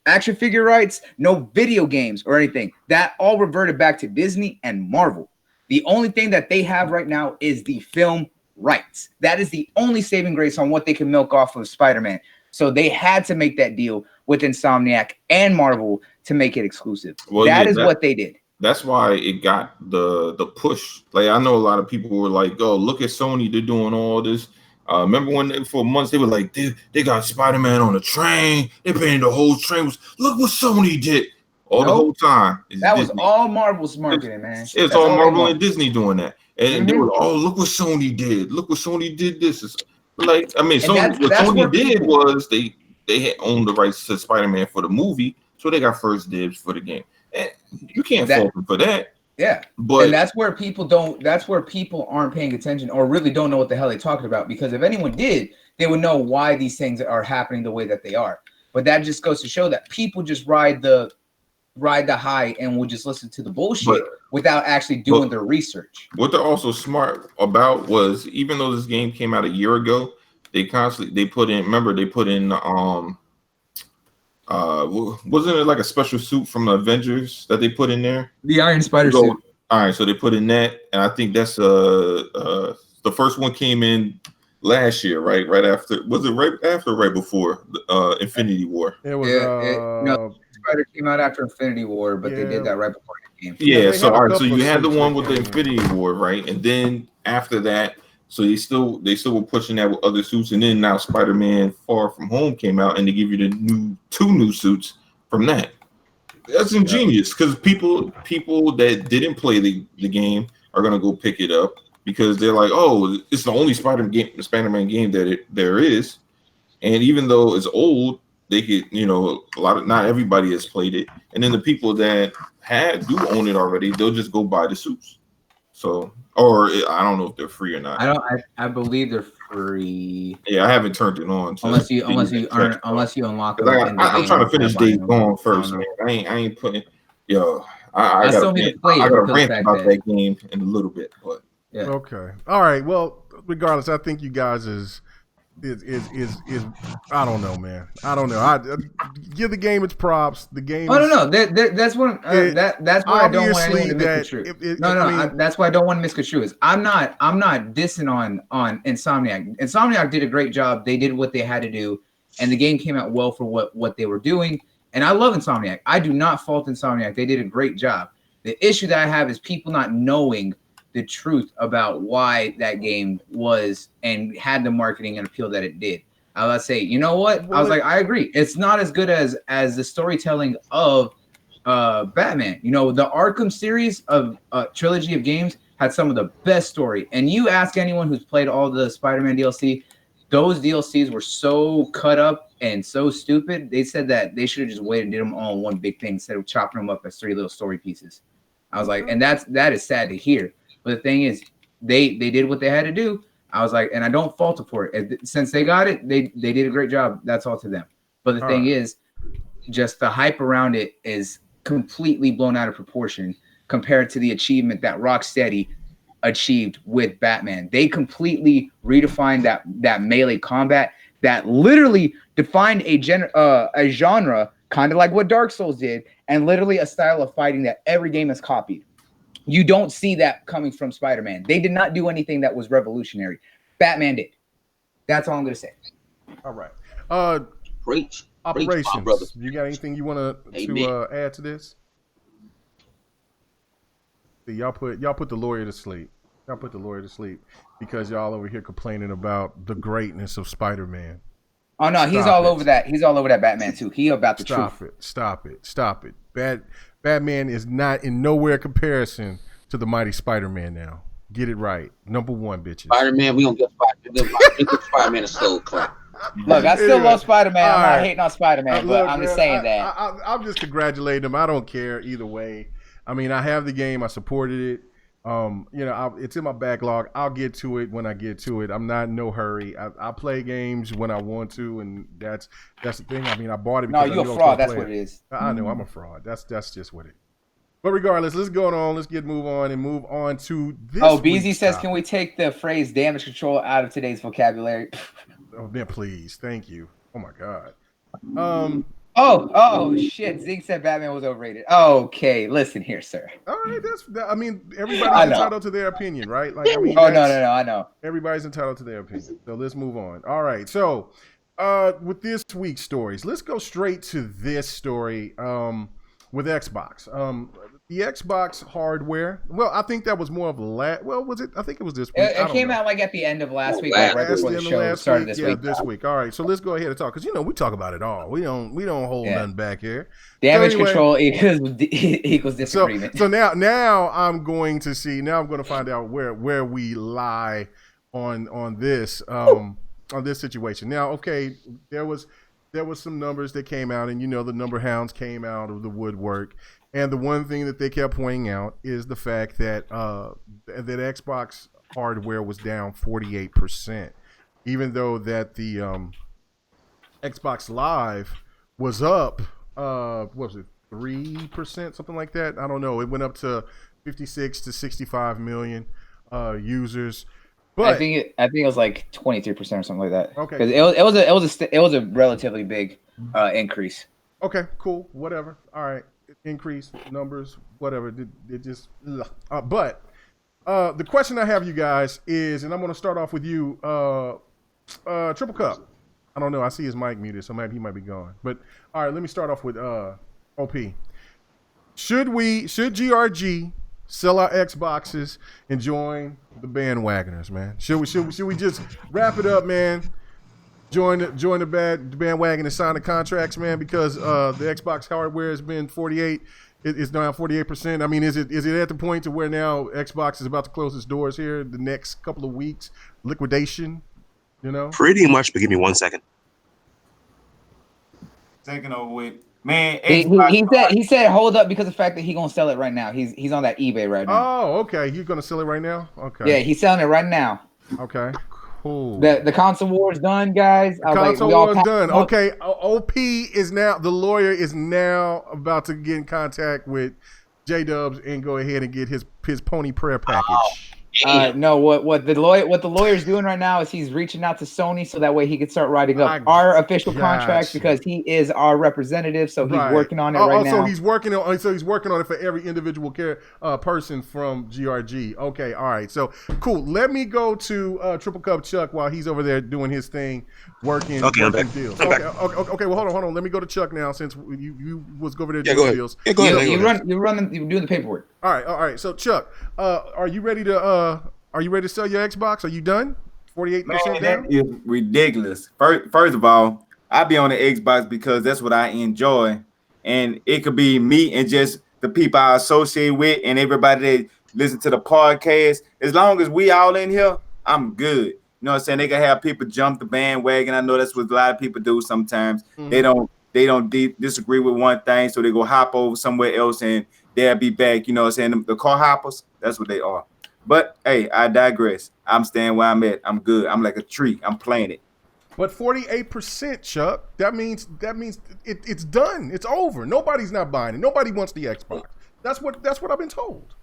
action figure rights, no video games or anything. That all reverted back to Disney and Marvel. The only thing that they have right now is the film rights. That is the only saving grace on what they can milk off of Spider-Man. So they had to make that deal with Insomniac and Marvel to make it exclusive. Well, that is what they did. That's why it got the push. Like, I know a lot of people were like, "Oh, look at Sony, they're doing all this." Remember when for months they were like, they got Spider-Man on the train. They painted the whole train. Look what Sony did the whole time. That Disney. Was all Marvel's marketing, man. It's all Marvel and Disney doing that. And they were, oh, look what Sony did. Look what Sony did this. It's like, I mean, what Sony did was they had owned the rights to Spider-Man for the movie, so they got first dibs for the game. And you can't fault them for that. Yeah, and that's where people aren't paying attention or really don't know what the hell they're talking about, because if anyone did, they would know why these things are happening the way that they are. But that just goes to show that people just ride the high and will just listen to the bullshit without actually doing their research. What they're also smart about was, even though this game came out a year ago, they put in wasn't it like a special suit from the Avengers that they put in there? The Iron Spider suit. All right, so they put in that, and I think that's the first one came in last year, right? Right after, was it right after or right before Infinity War? It was no, Spider came out after Infinity War, but they did that right before the game. Yeah, so all right, so you had the one with the Infinity War, right? And then after that, so they still were pushing that with other suits, and then now Spider-Man Far From Home came out, and they give you the two new suits from that. That's ingenious, because people that didn't play the game are gonna go pick it up because they're like, oh, it's the only Spider-Man game that there is, and even though it's old, they could, not everybody has played it, and then the people that do own it already, they'll just go buy the suits. So, or I don't know if they're free or not. I believe they're free. Yeah, I haven't turned it on. Unless you unlock it. I'm trying to finish Days Gone first, man. I ain't putting. I gotta rant about that game in a little bit, but yeah. Okay. All right. Well, regardless, I think you guys is I don't know, man. I don't know. I give the game its props. The game. Oh no. That's what that's why I don't want anyone to misconstrue. That's why I don't want to misconstrue. Is I'm not dissing on Insomniac. Insomniac did a great job. They did what they had to do, and the game came out well for what they were doing. And I love Insomniac. I do not fault Insomniac. They did a great job. The issue that I have is people not knowing the truth about why that game was and had the marketing and appeal that it did. I was say, you know what? I was like, I agree. It's not as good as the storytelling of Batman. The Arkham series of trilogy of games had some of the best story. And you ask anyone who's played all the Spider-Man DLC, those DLCs were so cut up and so stupid. They said that they should have just waited and did them all in one big thing instead of chopping them up as 3 little story pieces. I was like, and that is sad to hear. But the thing is, they did what they had to do. I was like, and I don't fault them for it. Since they got it, they did a great job. That's all to them. But the thing is, just the hype around it is completely blown out of proportion compared to the achievement that Rocksteady achieved with Batman. They completely redefined that melee combat. that literally defined a genre, kind of like what Dark Souls did, and literally a style of fighting that every game has copied. You don't see that coming from Spider-Man. They did not do anything that was revolutionary. Batman did. That's all I'm going to say. All right. Preach. Operations. Preach, brother. You got anything you want to add to this? See, y'all put the lawyer to sleep. Y'all put the lawyer to sleep because y'all over here complaining about the greatness of Spider-Man. Oh no, he's all over that. He's all over that Batman too. He about the truth. Stop it. Batman is not in nowhere comparison to the mighty Spider-Man now. Get it right. Number one, bitches. Spider-Man, we gonna give Spider-Man a soul clap. Look, I still love Spider-Man. I'm not hating on Spider-Man, but I'm just saying that. I'm just congratulating him. I don't care either way. I mean, I have the game. I supported it. It's in my backlog. I'll get to it when I get to it. I'm not in no hurry. I play games when I want to, and that's the thing. I mean, I bought it because you're a fraud. That's what it is. I know I'm a fraud. That's just what it is. But regardless, let's go on. Let's move on to this. Oh, BZ says, can we take the phrase damage control out of today's vocabulary? Oh, man, please. Thank you. Oh my God. Oh shit! Zeke said Batman was overrated. Okay, listen here, sir. All right, I mean, everybody's entitled to their opinion, right? Like, I mean, no, I know. Everybody's entitled to their opinion. So let's move on. All right, so with this week's stories, let's go straight to this story with Xbox. The Xbox hardware. Well, I think that was more of was it? I think it was this week. It came out like at the end of last week, like right before the show started this week. This week. All right, so let's go ahead and talk because we talk about it all. We don't hold nothing back here. Damage control equals disagreement. So now I'm going to see. Now I'm going to find out where we lie on this situation. Now, okay, there was some numbers that came out, and the number hounds came out of the woodwork. And the one thing that they kept pointing out is the fact that that Xbox hardware was down 48%, even though that the Xbox Live was up, what was it, 3%, something like that? I don't know. It went up to 56 to 65 million users. But I think it was like 23% or something like that. Okay, because it was a relatively big increase. Okay, cool, whatever. All right. Increase numbers, whatever. It just, but the question I have, you guys, is, and I'm going to start off with you, Triple Cup. I don't know. I see his mic muted, so maybe he might be gone. But all right, let me start off with OP. Should GRG sell our Xboxes and join the bandwagoners, man? Should we just wrap it up, man? Join the bandwagon and sign the contracts, man, because the Xbox hardware has been 48. It's down 48%. I mean, is it at the point to where now Xbox is about to close its doors here the next couple of weeks? Liquidation, Pretty much, but give me 1 second. Taking over with. Man, he said hold up because of the fact that he's gonna sell it right now. He's on that eBay right now. Oh, okay. He's gonna sell it right now? Okay. Yeah, he's selling it right now. Okay. Cool. The console war is done, guys. Console war is done. Okay, OP is now, the lawyer is now about to get in contact with J-Dubs and go ahead and get his pony prayer package. No, what the lawyer's doing right now is he's reaching out to Sony so that way he can start writing up our official contracts because he is our representative. So he's working on it right now. So he's working on it for every individual person from GRG. Okay, all right. So cool. Let me go to Triple Cup Chuck while he's over there doing his thing, working deals. Okay. Well, hold on. Let me go to Chuck now since you was over there doing deals. Yeah, go ahead. You're doing the paperwork. All right. So Chuck, are you ready to sell your Xbox? Are you done? 48% down? That is ridiculous. First of all, I be on the Xbox because that's what I enjoy. And it could be me and just the people I associate with and everybody that listen to the podcast. As long as we all in here, I'm good. You know what I'm saying? They can have people jump the bandwagon. I know that's what a lot of people do sometimes. Mm-hmm. They don't disagree with one thing, so they go hop over somewhere else and they'll be back. You know what I'm saying? The car hoppers, that's what they are. But hey, I digress. I'm staying where I'm at. I'm good. I'm like a tree. I'm planted. But 48%, Chuck. That means it's done. It's over. Nobody's not buying it. Nobody wants the Xbox. That's what I've been told.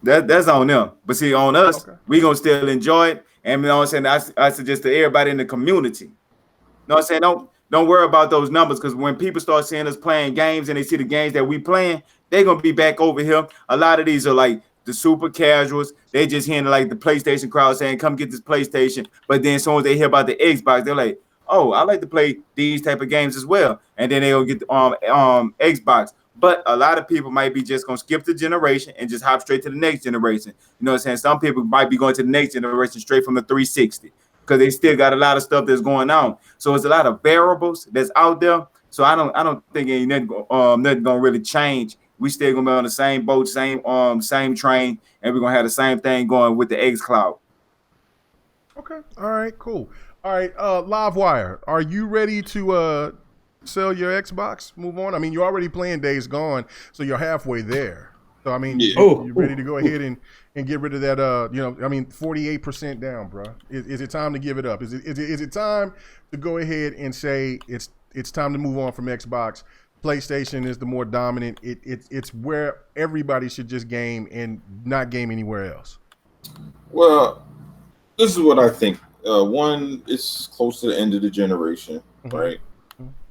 That's on them. But see, on us, we gonna still enjoy it. And you know what I'm saying? I suggest to everybody in the community. You know what I'm saying? Don't worry about those numbers, because when people start seeing us playing games and they see the games that we playing, they're gonna be back over here. A lot of these are like the super casuals. They just hearing like the PlayStation crowd saying, "Come get this PlayStation." But then as soon as they hear about the Xbox, they're like, "Oh, I like to play these type of games as well." And then they'll get the Xbox. But a lot of people might be just gonna skip the generation and just hop straight to the next generation. You know what I'm saying? Some people might be going to the next generation straight from the 360 because they still got a lot of stuff that's going on. So it's a lot of variables that's out there. So I don't think ain't nothing gonna really change. We still gonna be on the same boat, same train, and we're gonna have the same thing going with the X Cloud. Okay. All right. Cool. All right. Livewire, are you ready to sell your Xbox? Move on. I mean, you're already playing Days Gone, so you're halfway there. So I mean, you're ready to go ahead and get rid of that. 48% down, bro. Is it time to give it up? Is it time to go ahead and say it's time to move on from Xbox? PlayStation is the more dominant. It's where everybody should just game and not game anywhere else. Well, this is what I think. One, it's close to the end of the generation, right?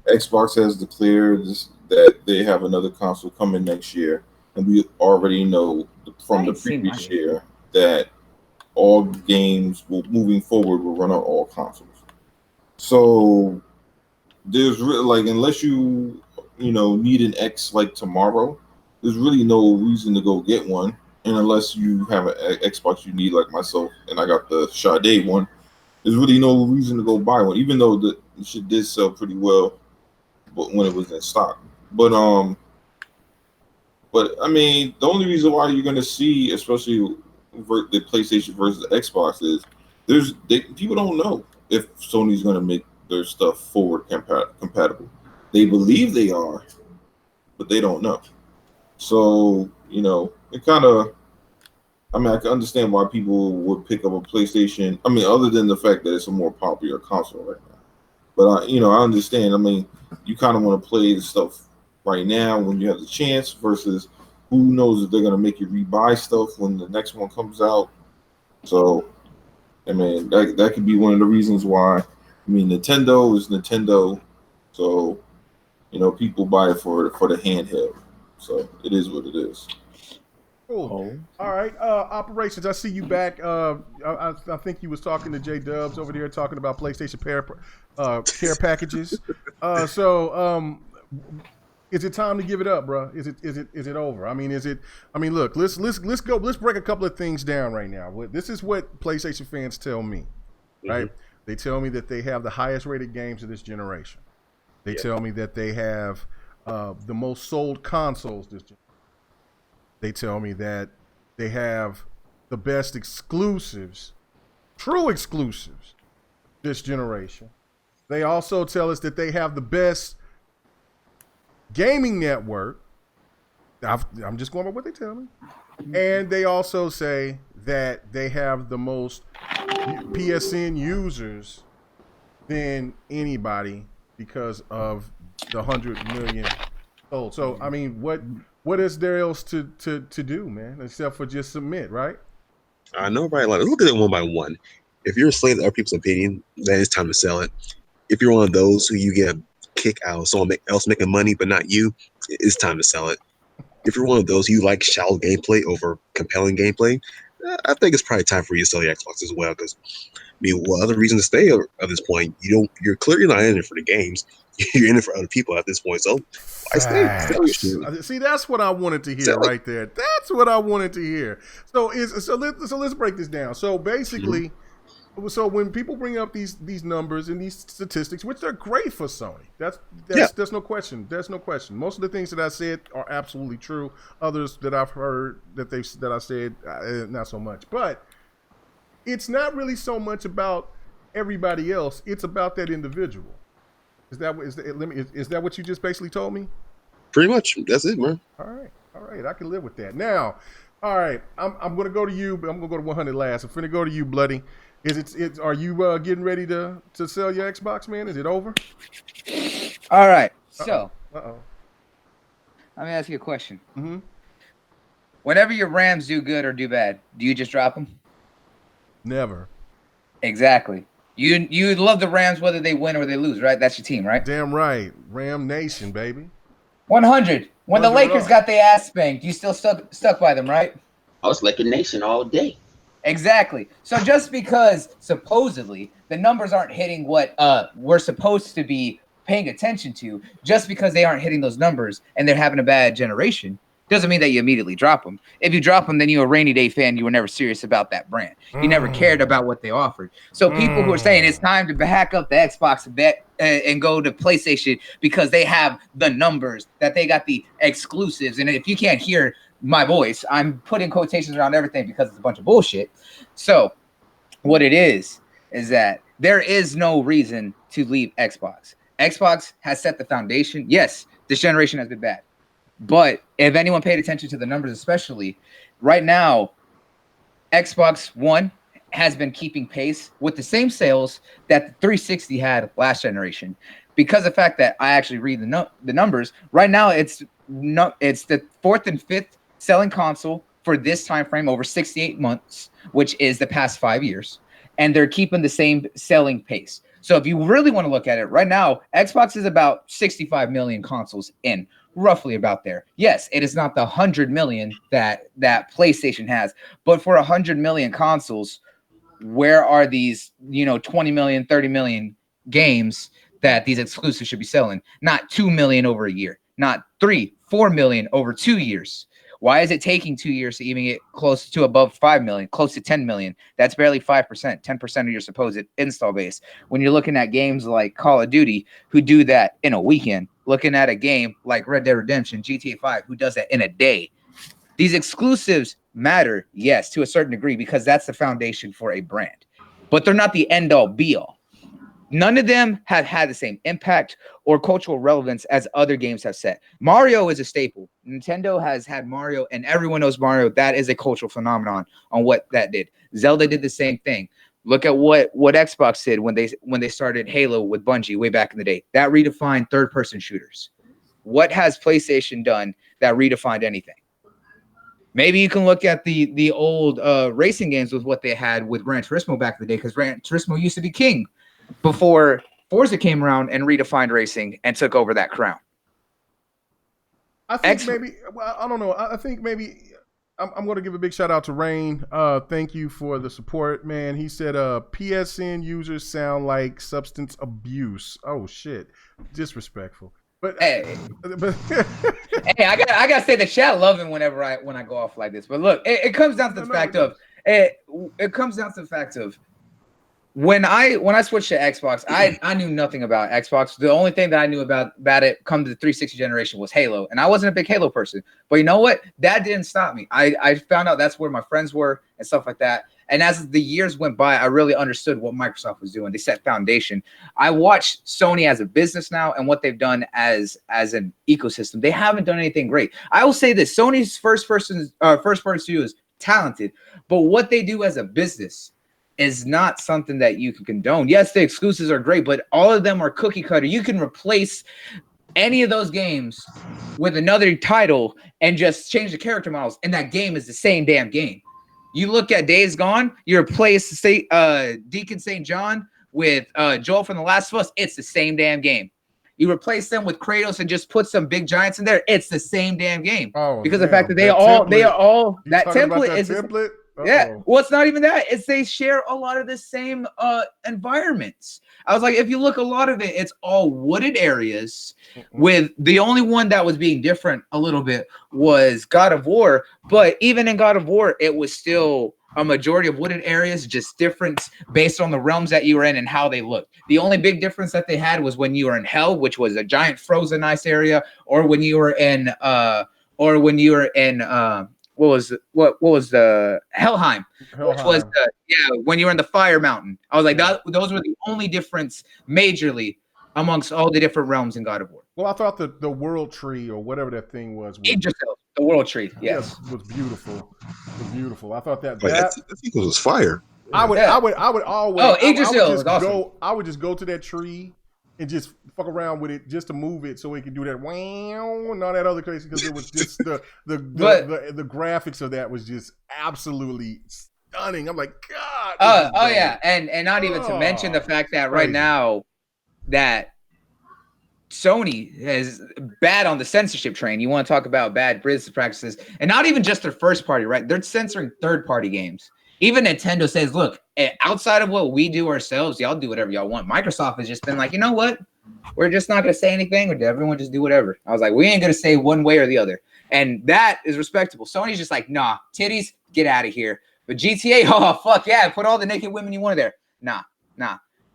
Xbox has declared that they have another console coming next year, and we already know from the previous year that all games moving forward will run on all consoles. So there's really, unless you need an X like tomorrow, there's really no reason to go get one. And unless you have an Xbox you need, like myself, and I got the Sade one, there's really no reason to go buy one, even though the shit did sell pretty well, but when it was in stock. But I mean, the only reason why you're gonna see, especially the PlayStation versus the Xbox, is people don't know if Sony's gonna make their stuff forward compatible. They believe they are, but they don't know. So it kind of. I mean, I can understand why people would pick up a PlayStation. I mean, other than the fact that it's a more popular console right now. But I understand. I mean, you kind of want to play the stuff right now when you have the chance, versus who knows if they're going to make you rebuy stuff when the next one comes out. So, I mean, that could be one of the reasons why. I mean, Nintendo is Nintendo, so people buy it for the handheld. So it is what it is. Cool. All right. Operations, I see you back. I think you was talking to J Dubs over there, talking about PlayStation care packages. So is it time to give it up, bro? Is it over? I mean, look, let's go. Let's break a couple of things down right now. This is what PlayStation fans tell me, right? Mm-hmm. They tell me that they have the highest rated games of this generation. They tell me that they have the most sold consoles this generation. They tell me that they have the best exclusives, true exclusives, this generation. They also tell us that they have the best gaming network. I'm just going by what they tell me. And they also say that they have the most PSN users than anybody because of the 100 million sold. So, I mean, what is there else to do, man, except for just submit, right? I know, right? Let's look at it one by one. If you're a slave to other people's opinion, then it's time to sell it. If you're one of those who you get a kick out of someone else making money but not you, it's time to sell it. If you're one of those who like shallow gameplay over compelling gameplay, I think it's probably time for you to sell your Xbox as well. Because I mean, what other reason to stay at this point? You're clearly not in it for the games. You're in it for other people at this point. So I stay. See, that's what I wanted to hear right there. That's what I wanted to hear. So let's break this down. So basically, so when people bring up these numbers and these statistics, which are great for Sony, there's no question. There's no question. Most of the things that I said are absolutely true. Others that I've heard that I said not so much. But it's not really so much about everybody else. It's about that individual. Is that what you just basically told me? Pretty much. That's it, man. All right. I can live with that. Now, all right. I'm going to go to you, but I'm going to go to 100 last. I'm finna go to you, Bloody. Are you getting ready to sell your Xbox, man? Is it over? All right. So, let me ask you a question. Mm-hmm. Whenever your Rams do good or do bad, do you just drop them? Never. Exactly. You love the Rams whether they win or they lose, right? That's your team, right? Damn right. Ram Nation, baby. 100. When the Lakers got their ass spanked, you still stuck by them, right? I was Laker Nation all day. Exactly. So just because supposedly the numbers aren't hitting what we're supposed to be paying attention to, just because they aren't hitting those numbers and they're having a bad generation, doesn't mean that you immediately drop them. If you drop them, then you're a rainy day fan. You were never serious about that brand. You never cared about what they offered. So people who are saying it's time to hack up the Xbox and go to PlayStation because they have the numbers, that they got the exclusives. And if you can't hear my voice, I'm putting quotations around everything because it's a bunch of bullshit. So what it is that there is no reason to leave Xbox. Xbox has set the foundation. Yes, this generation has been bad. But if anyone paid attention to the numbers, especially right now, Xbox One has been keeping pace with the same sales that the 360 had last generation. Because of the fact that I actually read the numbers, right now it's the fourth and fifth selling console for this time frame over 68 months, which is the past 5 years. And they're keeping the same selling pace. So if you really want to look at it right now, Xbox is about 65 million consoles in. Roughly about there. Yes, it is not the 100 million that PlayStation has, but for 100 million consoles, where are these 20 million, 30 million games that these exclusives should be selling? Not 2 million over a year, not 3-4 million over 2 years. Why is it taking 2 years to even get close to above 5 million, close to 10 million? That's barely 5%, 10% of your supposed install base. When you're looking at games like Call of Duty, who do that in a weekend, looking at a game like Red Dead Redemption, GTA 5, who does that in a day. These exclusives matter, yes, to a certain degree, because that's the foundation for a brand. But they're not the end-all, be-all. None of them have had the same impact or cultural relevance as other games have set. Mario is a staple. Nintendo has had Mario, and everyone knows Mario. That is a cultural phenomenon on what that did. Zelda did the same thing. Look at what Xbox did when they started Halo with Bungie way back in the day. That redefined third-person shooters. What has PlayStation done that redefined anything? Maybe you can look at the old racing games with what they had with Gran Turismo back in the day, because Gran Turismo used to be king before Forza came around and redefined racing and took over that crown. I think I don't know. I think maybe I'm going to give a big shout out to Rain. Thank you for the support, man. He said PSN users sound like substance abuse. Oh, shit. Disrespectful. But hey, I gotta say the chat love him when I go off like this. But look, it comes down to the fact of when I switched to Xbox, I knew nothing about Xbox. The only thing that I knew about it come to the 360 generation was Halo, and I wasn't a big Halo person. But you know what? That didn't stop me. I found out that's where my friends were and stuff like that. And as the years went by, I really understood what Microsoft was doing. They set foundation. I watched Sony as a business now and what they've done as an ecosystem. They haven't done anything great. I will say this: Sony's first party studio is talented, but what they do as a business is not something that you can condone. Yes, the exclusives are great, but all of them are cookie cutter. You can replace any of those games with another title and just change the character models, and that game is the same damn game. You look at Days Gone, you replace Deacon St. John with Joel from The Last of Us, it's the same damn game. You replace them with Kratos and just put some big giants in there, it's the same damn game. Oh, because of the fact that that template is template. Yeah, well, it's not even that. It's they share a lot of the same environments. I was like, if you look, a lot of it, it's all wooded areas. With the only one that was being different a little bit was God of War. But even in God of War, it was still a majority of wooded areas, just different based on the realms that you were in and how they looked. The only big difference that they had was when you were in Hell, which was a giant frozen ice area, or when you were in what was the Helheim, which was when you were in the Fire Mountain. I was like, those were the only difference majorly amongst all the different realms in God of War. Well, I thought the world tree or whatever that thing was the world tree, yes, was beautiful. It was beautiful. I thought that I think it was fire. I would always I would just go to that tree and just fuck around with it just to move it so it can do that wow and all that other crazy, because it was just the graphics of that was just absolutely stunning. I'm like, God. Oh yeah, and not even to mention the fact that right now that Sony is bad on the censorship train. You want to talk about bad business practices, and not even just their first party, right? They're censoring third party games. Even Nintendo says, look, outside of what we do ourselves, y'all do whatever y'all want. Microsoft has just been like, you know what? We're just not going to say anything, or everyone just do whatever. I was like, we ain't going to say one way or the other. And that is respectable. Sony's just like, nah, titties, get out of here. But GTA, oh, fuck yeah, put all the naked women you want there. Nah.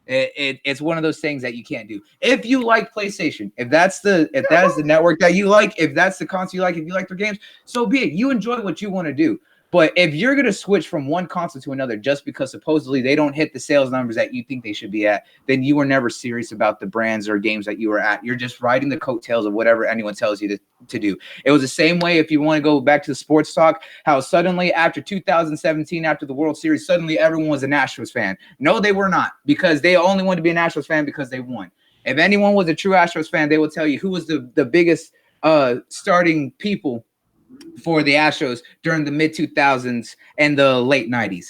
It's one of those things that you can't do. If you like PlayStation, if that is the network that you like, if that's the console you like, if you like their games, so be it. You enjoy what you want to do. But if you're going to switch from one console to another just because supposedly they don't hit the sales numbers that you think they should be at, then you were never serious about the brands or games that you were at. You're just riding the coattails of whatever anyone tells you to do. It was the same way if you want to go back to the sports talk, how suddenly after 2017, after the World Series, suddenly everyone was a Astros fan. No, they were not, because they only wanted to be an Astros fan because they won. If anyone was a true Astros fan, they will tell you who was the biggest starting people for the Astros during the mid-2000s and the late 90s.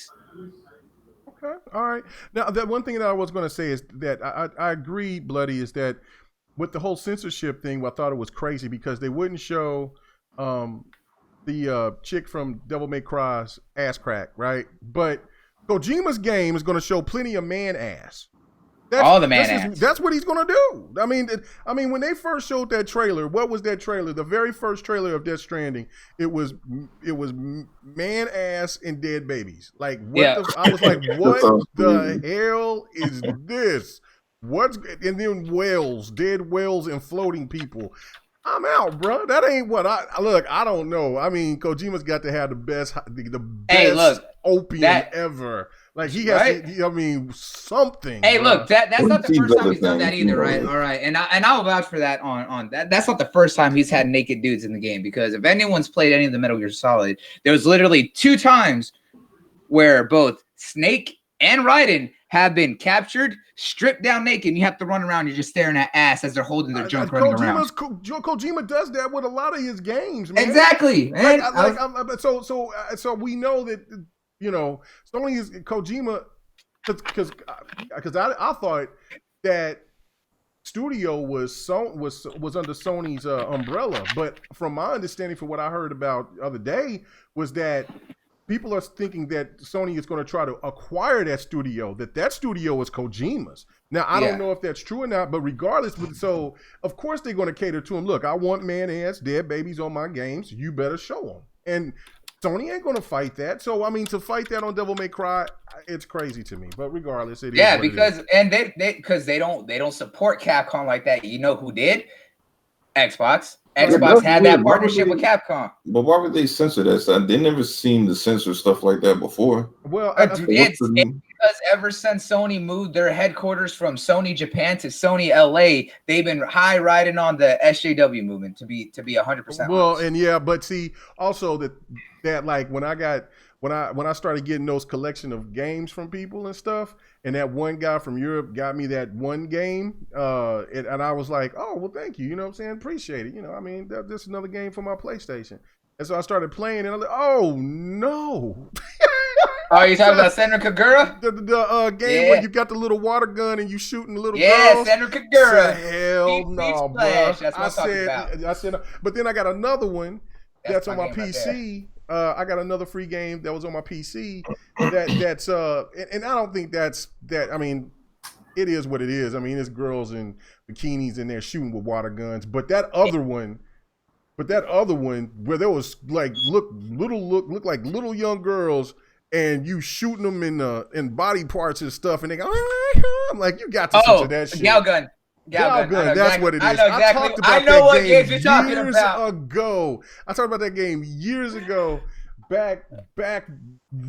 Okay, all right. Now, that one thing that I was going to say is that I agree, Bloody, is that with the whole censorship thing, I thought it was crazy because they wouldn't show the chick from Devil May Cry's ass crack, right? But Kojima's game is going to show plenty of man ass. All the man ass. That's what he's gonna do. I mean, when they first showed that trailer, what was that trailer? The very first trailer of Death Stranding, it was man ass and dead babies. Like, I was like, what the hell is this? And then whales, dead whales, and floating people. I'm out, bro. That ain't what I don't know. I mean, Kojima's got to have the best opium ever. Like, he has to, something. Hey, look, that's not the first time he's done that either, right? All right. And I'll vouch for that on that. That's not the first time he's had naked dudes in the game, because if anyone's played any of the Metal Gear Solid, there was literally 2 times where both Snake and Raiden have been captured, stripped down naked, and you have to run around. You're just staring at ass as they're holding their junk running around. Kojima does that with a lot of his games, man. Exactly. Man. So we know that, Sony is Kojima, because I thought that studio was under Sony's umbrella, but from my understanding, from what I heard about the other day, was that people are thinking that Sony is going to try to acquire that studio is Kojima's. Now, I don't know if that's true or not, but regardless, so of course they're going to cater to him. Look, I want man-ass dead babies on my games. You better show them. And Sony ain't going to fight that. So, I mean, to fight that on Devil May Cry, it's crazy to me. But regardless, it is. Yeah, because they don't support Capcom like that. You know who did? Xbox. Xbox had that partnership with Capcom. But why would they censor that? They never seemed to censor stuff like that before. Well, it's because ever since Sony moved their headquarters from Sony Japan to Sony LA, they've been high riding on the SJW movement, to be 100%. Well, honest. and yeah, but see, also that like when I started getting those collection of games from people and stuff, and that one guy from Europe got me that one game, and I was like, oh, well, thank you. You know what I'm saying? Appreciate it. I mean, that's another game for my PlayStation. And so I started playing, and I'm like, oh, no. Oh, you talking about Senra Kagura? The game where you got the little water gun and you shooting the little girls? Yeah, Senra Kagura. Hell no, bro. That's what I'm talking about. I said, but then I got another one that's on my PC. I got another free game that was on my PC that's and I don't think that's that. I mean, it is what it is. I mean, it's girls in bikinis and they're shooting with water guns. But that other one where there was like look like little young girls and you shooting them in body parts and stuff, and they go, I'm like, you got to censor that shit. Gal gun. That's what it is. I know what games you're talking about. I talked about that game years ago, back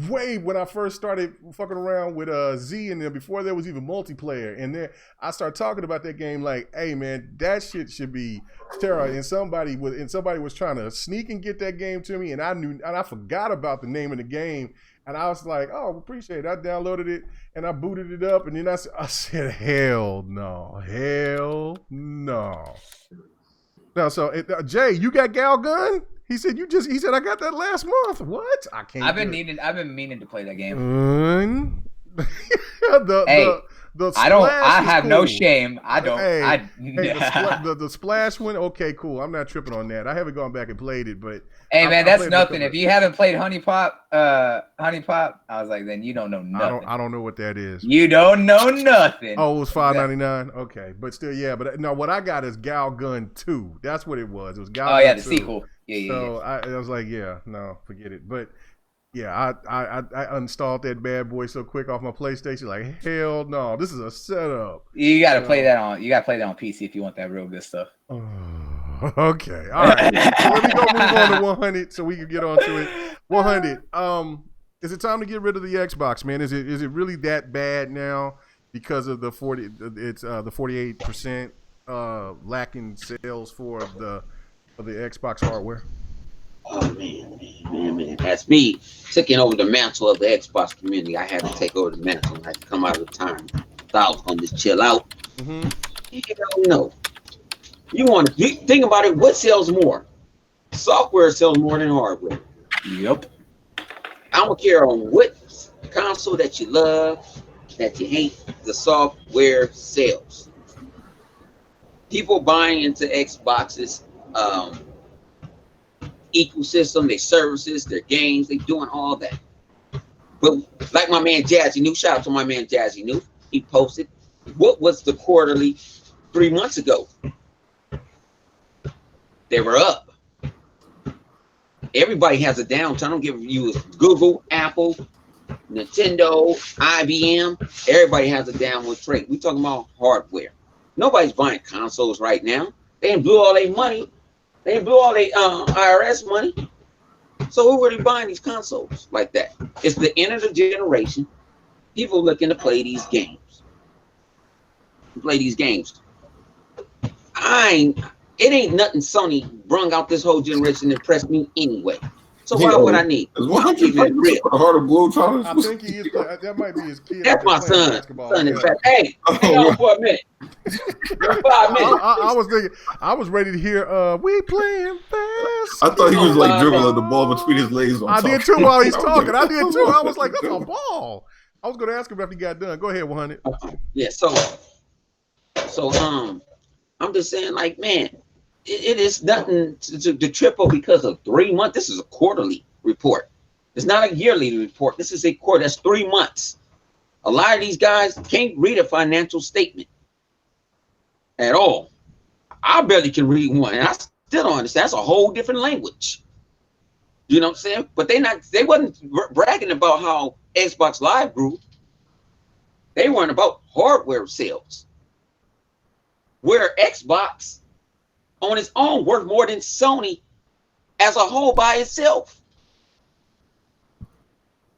way when I first started fucking around with Z and them, before there was even multiplayer. And then I started talking about that game like, hey man, that shit should be sterile. And somebody was trying to sneak and get that game to me, and I forgot about the name of the game. And I was like, oh, appreciate it. I downloaded it and I booted it up. And then I said, hell no. Now, so Jay, you got Gal Gun? He said I got that last month. What? I can't. I've been meaning to play that game. I have cool. no shame. I don't. The splash one. Okay, cool. I'm not tripping on that. I haven't gone back and played it, but man, that's nothing. If you haven't played Honey Pop, I was like, then you don't know nothing. I don't know what that is. You don't know nothing. Oh, it was $5.99. Okay, but still, yeah. But no, what I got is Gal Gun 2. That's what it was. It was Gal Gun 2. The sequel. Yeah. So I was like, yeah, no, forget it. But yeah, I installed that bad boy so quick off my PlayStation. Like, hell no, this is a setup. You got to play that on. You got to play that on PC if you want that real good stuff. Okay, all right. So let me go move on to 100 so we can get on to it. 100. Is it time to get rid of the Xbox, man? Is it really that bad now because of the 48% lacking sales for the Xbox hardware? Oh man. That's me taking over the mantle of the Xbox community. I had to take over the mantle. I had to come out of the time. Thought I was gonna just chill out. Mm-hmm. You don't know. You think about it. What sells more? Software sells more than hardware. Yep. I don't care on what console that you love, that you hate. The software sells. People buying into Xboxes. Ecosystem, their services, their games, they doing all that. But like my man Jazzy New, shout out to my man Jazzy New, he posted, what was the quarterly 3 months ago? They were up. Everybody has a downturn. I don't give you Google, Apple, Nintendo, IBM. Everybody has a downward trend. We're talking about hardware. Nobody's buying consoles right now. They ain't blew all their money. They blew all their IRS money. So who really buying these consoles like that? It's the end of the generation. People looking to play these games. It ain't nothing Sony brung out this whole generation that impressed me anyway. So why would I need? I think he is. That might be his kid. That's my son. In fact, hey, hang on for a minute. 5 minutes. I was thinking. I was ready to hear. We playing fast. I thought he was like dribbling the ball between his legs. I did too while he's talking. I did too. I was like, that's a ball. I was going to ask him after he got done. Go ahead, 100. Yeah. So I'm just saying, like, man. It is nothing to triple because of 3 months. This is a quarterly report. It's not a yearly report. This is a quarter. That's 3 months. A lot of these guys can't read a financial statement at all. I barely can read one, and I still don't understand. That's a whole different language. You know what I'm saying? But they wasn't bragging about how Xbox Live grew. They weren't about hardware sales. Where Xbox on its own worth more than Sony as a whole by itself.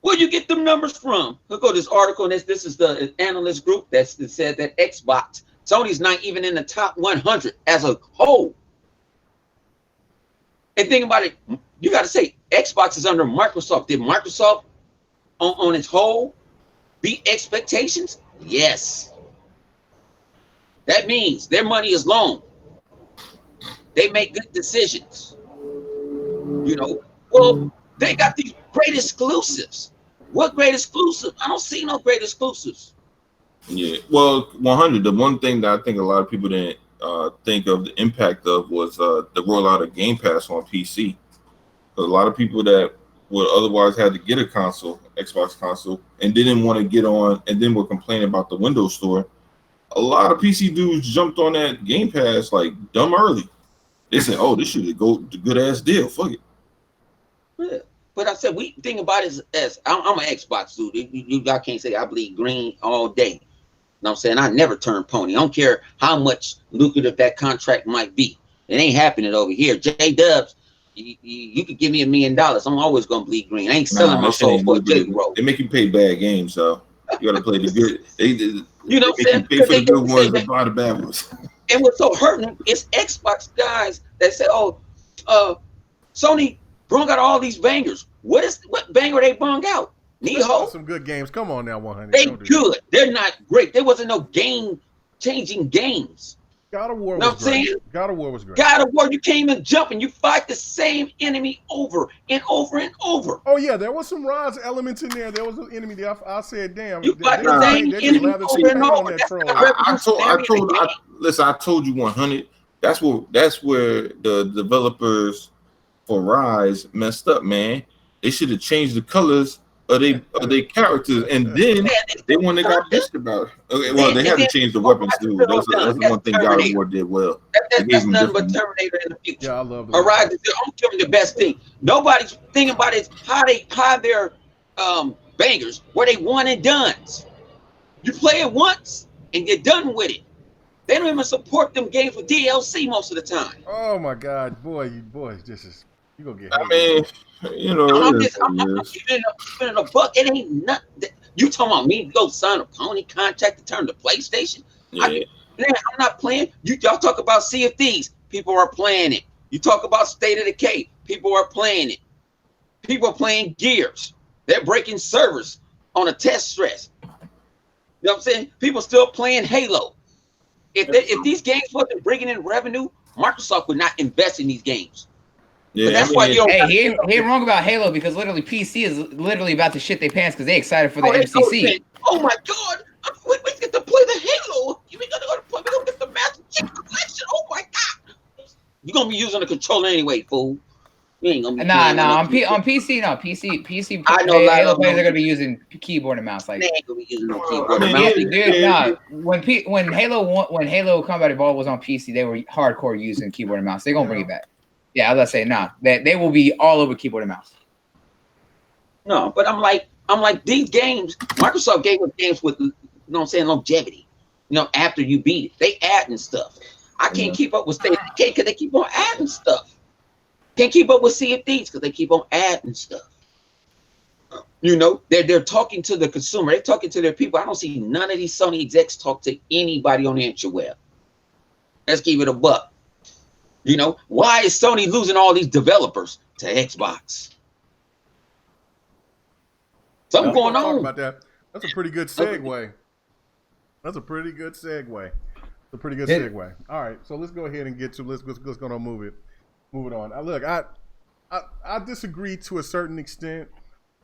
Where you get them numbers from? Look at this article, and this is the analyst group that said that Sony's not even in the top 100 as a whole. And think about it, you got to say Xbox is under Microsoft. Did Microsoft on its whole beat expectations? Yes. That means their money is long. They make good decisions. You know, well, they got these great exclusives. What great exclusive? I don't see no great exclusives. Yeah, well, 100. The one thing that I think a lot of people didn't think of the impact of was the rollout of Game Pass on PC. A lot of people that would otherwise had to get a console, Xbox console, and didn't want to get on, and then were complaining about the Windows Store. A lot of PC dudes jumped on that Game Pass like dumb early. They said, "Oh, this should go the good ass deal. Fuck it." Yeah. But I said we think about it as I'm an Xbox dude. I can't say I bleed green all day. You know what I'm saying? I never turn pony. I don't care how much lucrative that contract might be. It ain't happening over here. J-Dubs, you could give me $1 million. I'm always gonna bleed green. I ain't selling my soul for a J roll. They make you pay bad games, so you gotta play the good. You know what I'm saying? Pay for the good ones and buy the bad ones. And what's so hurting is Xbox guys that say, "Oh, Sony brung out all these bangers." What banger they brung out? Neho? Some good games. Come on now, 100. They good. They're not great. There wasn't no game-changing games. God of War Know was what I'm great. saying? God of War was great. God of War, you can't even jump and you fight the same enemy over and over and over. Oh yeah, there was some Rise elements in there. There was an enemy there. I said, damn. You fight the same enemy over and over. That's not revolutionary. Listen, I told you 100. That's where the developers for Rise messed up, man. They should have changed the colors of they characters, and then they got bitched about it. Okay, well, they had to change the weapons too. That's the one thing God of War did well. That's nothing but Terminator in the future. Yeah, I love it. Arise, I'm giving the best thing. Nobody's thinking about is how they hide their bangers where they one and dones. You play it once and you're done with it. They don't even support them games with DLC most of the time. Oh my God, boy, this is you gonna get. I mean, you know, I'm keeping it a buck. It ain't nothing. You talking about me go sign a pony contract to turn to PlayStation? Yeah. I'm not playing. Y'all talk about Sea of Thieves. People are playing it. You talk about State of Decay. People are playing it. People are playing Gears. They're breaking servers on a test stress. You know what I'm saying? People still playing Halo. If these games wasn't bringing in revenue, Microsoft would not invest in these games. Yeah, that's why you don't. Hey, he ain't wrong about Halo because literally PC is literally about to shit their pants because they excited for the MCC. Oh my God! We get to play the Halo. We gonna get the Master Chief Collection. Oh my God! You gonna be using the controller anyway, fool. You ain't gonna be. Nah. On PC, no PC. I know Halo players are gonna be using keyboard and mouse. Like they ain't gonna be using no keyboard and mouse. Dude, when Halo Combat Evolved was on PC, they were hardcore using keyboard and mouse. They're gonna bring it back. Yeah, I was gonna say they will be all over keyboard and mouse. No, but I'm like these games. Microsoft gave us games with, you know what I'm saying, longevity. You know, after you beat it, they adding stuff. I can't keep up with State of Decay because they keep on adding stuff. Can't keep up with Sea of Thieves because they keep on adding stuff. You know, they're talking to the consumer. They're talking to their people. I don't see none of these Sony execs talk to anybody on the interweb. Let's keep it a buck. You know, why is Sony losing all these developers to Xbox? Something going on. About that. That's a pretty good segue. That's a pretty good segue. All right, so let's go ahead and get to let's go on move it on. Look, I disagree to a certain extent,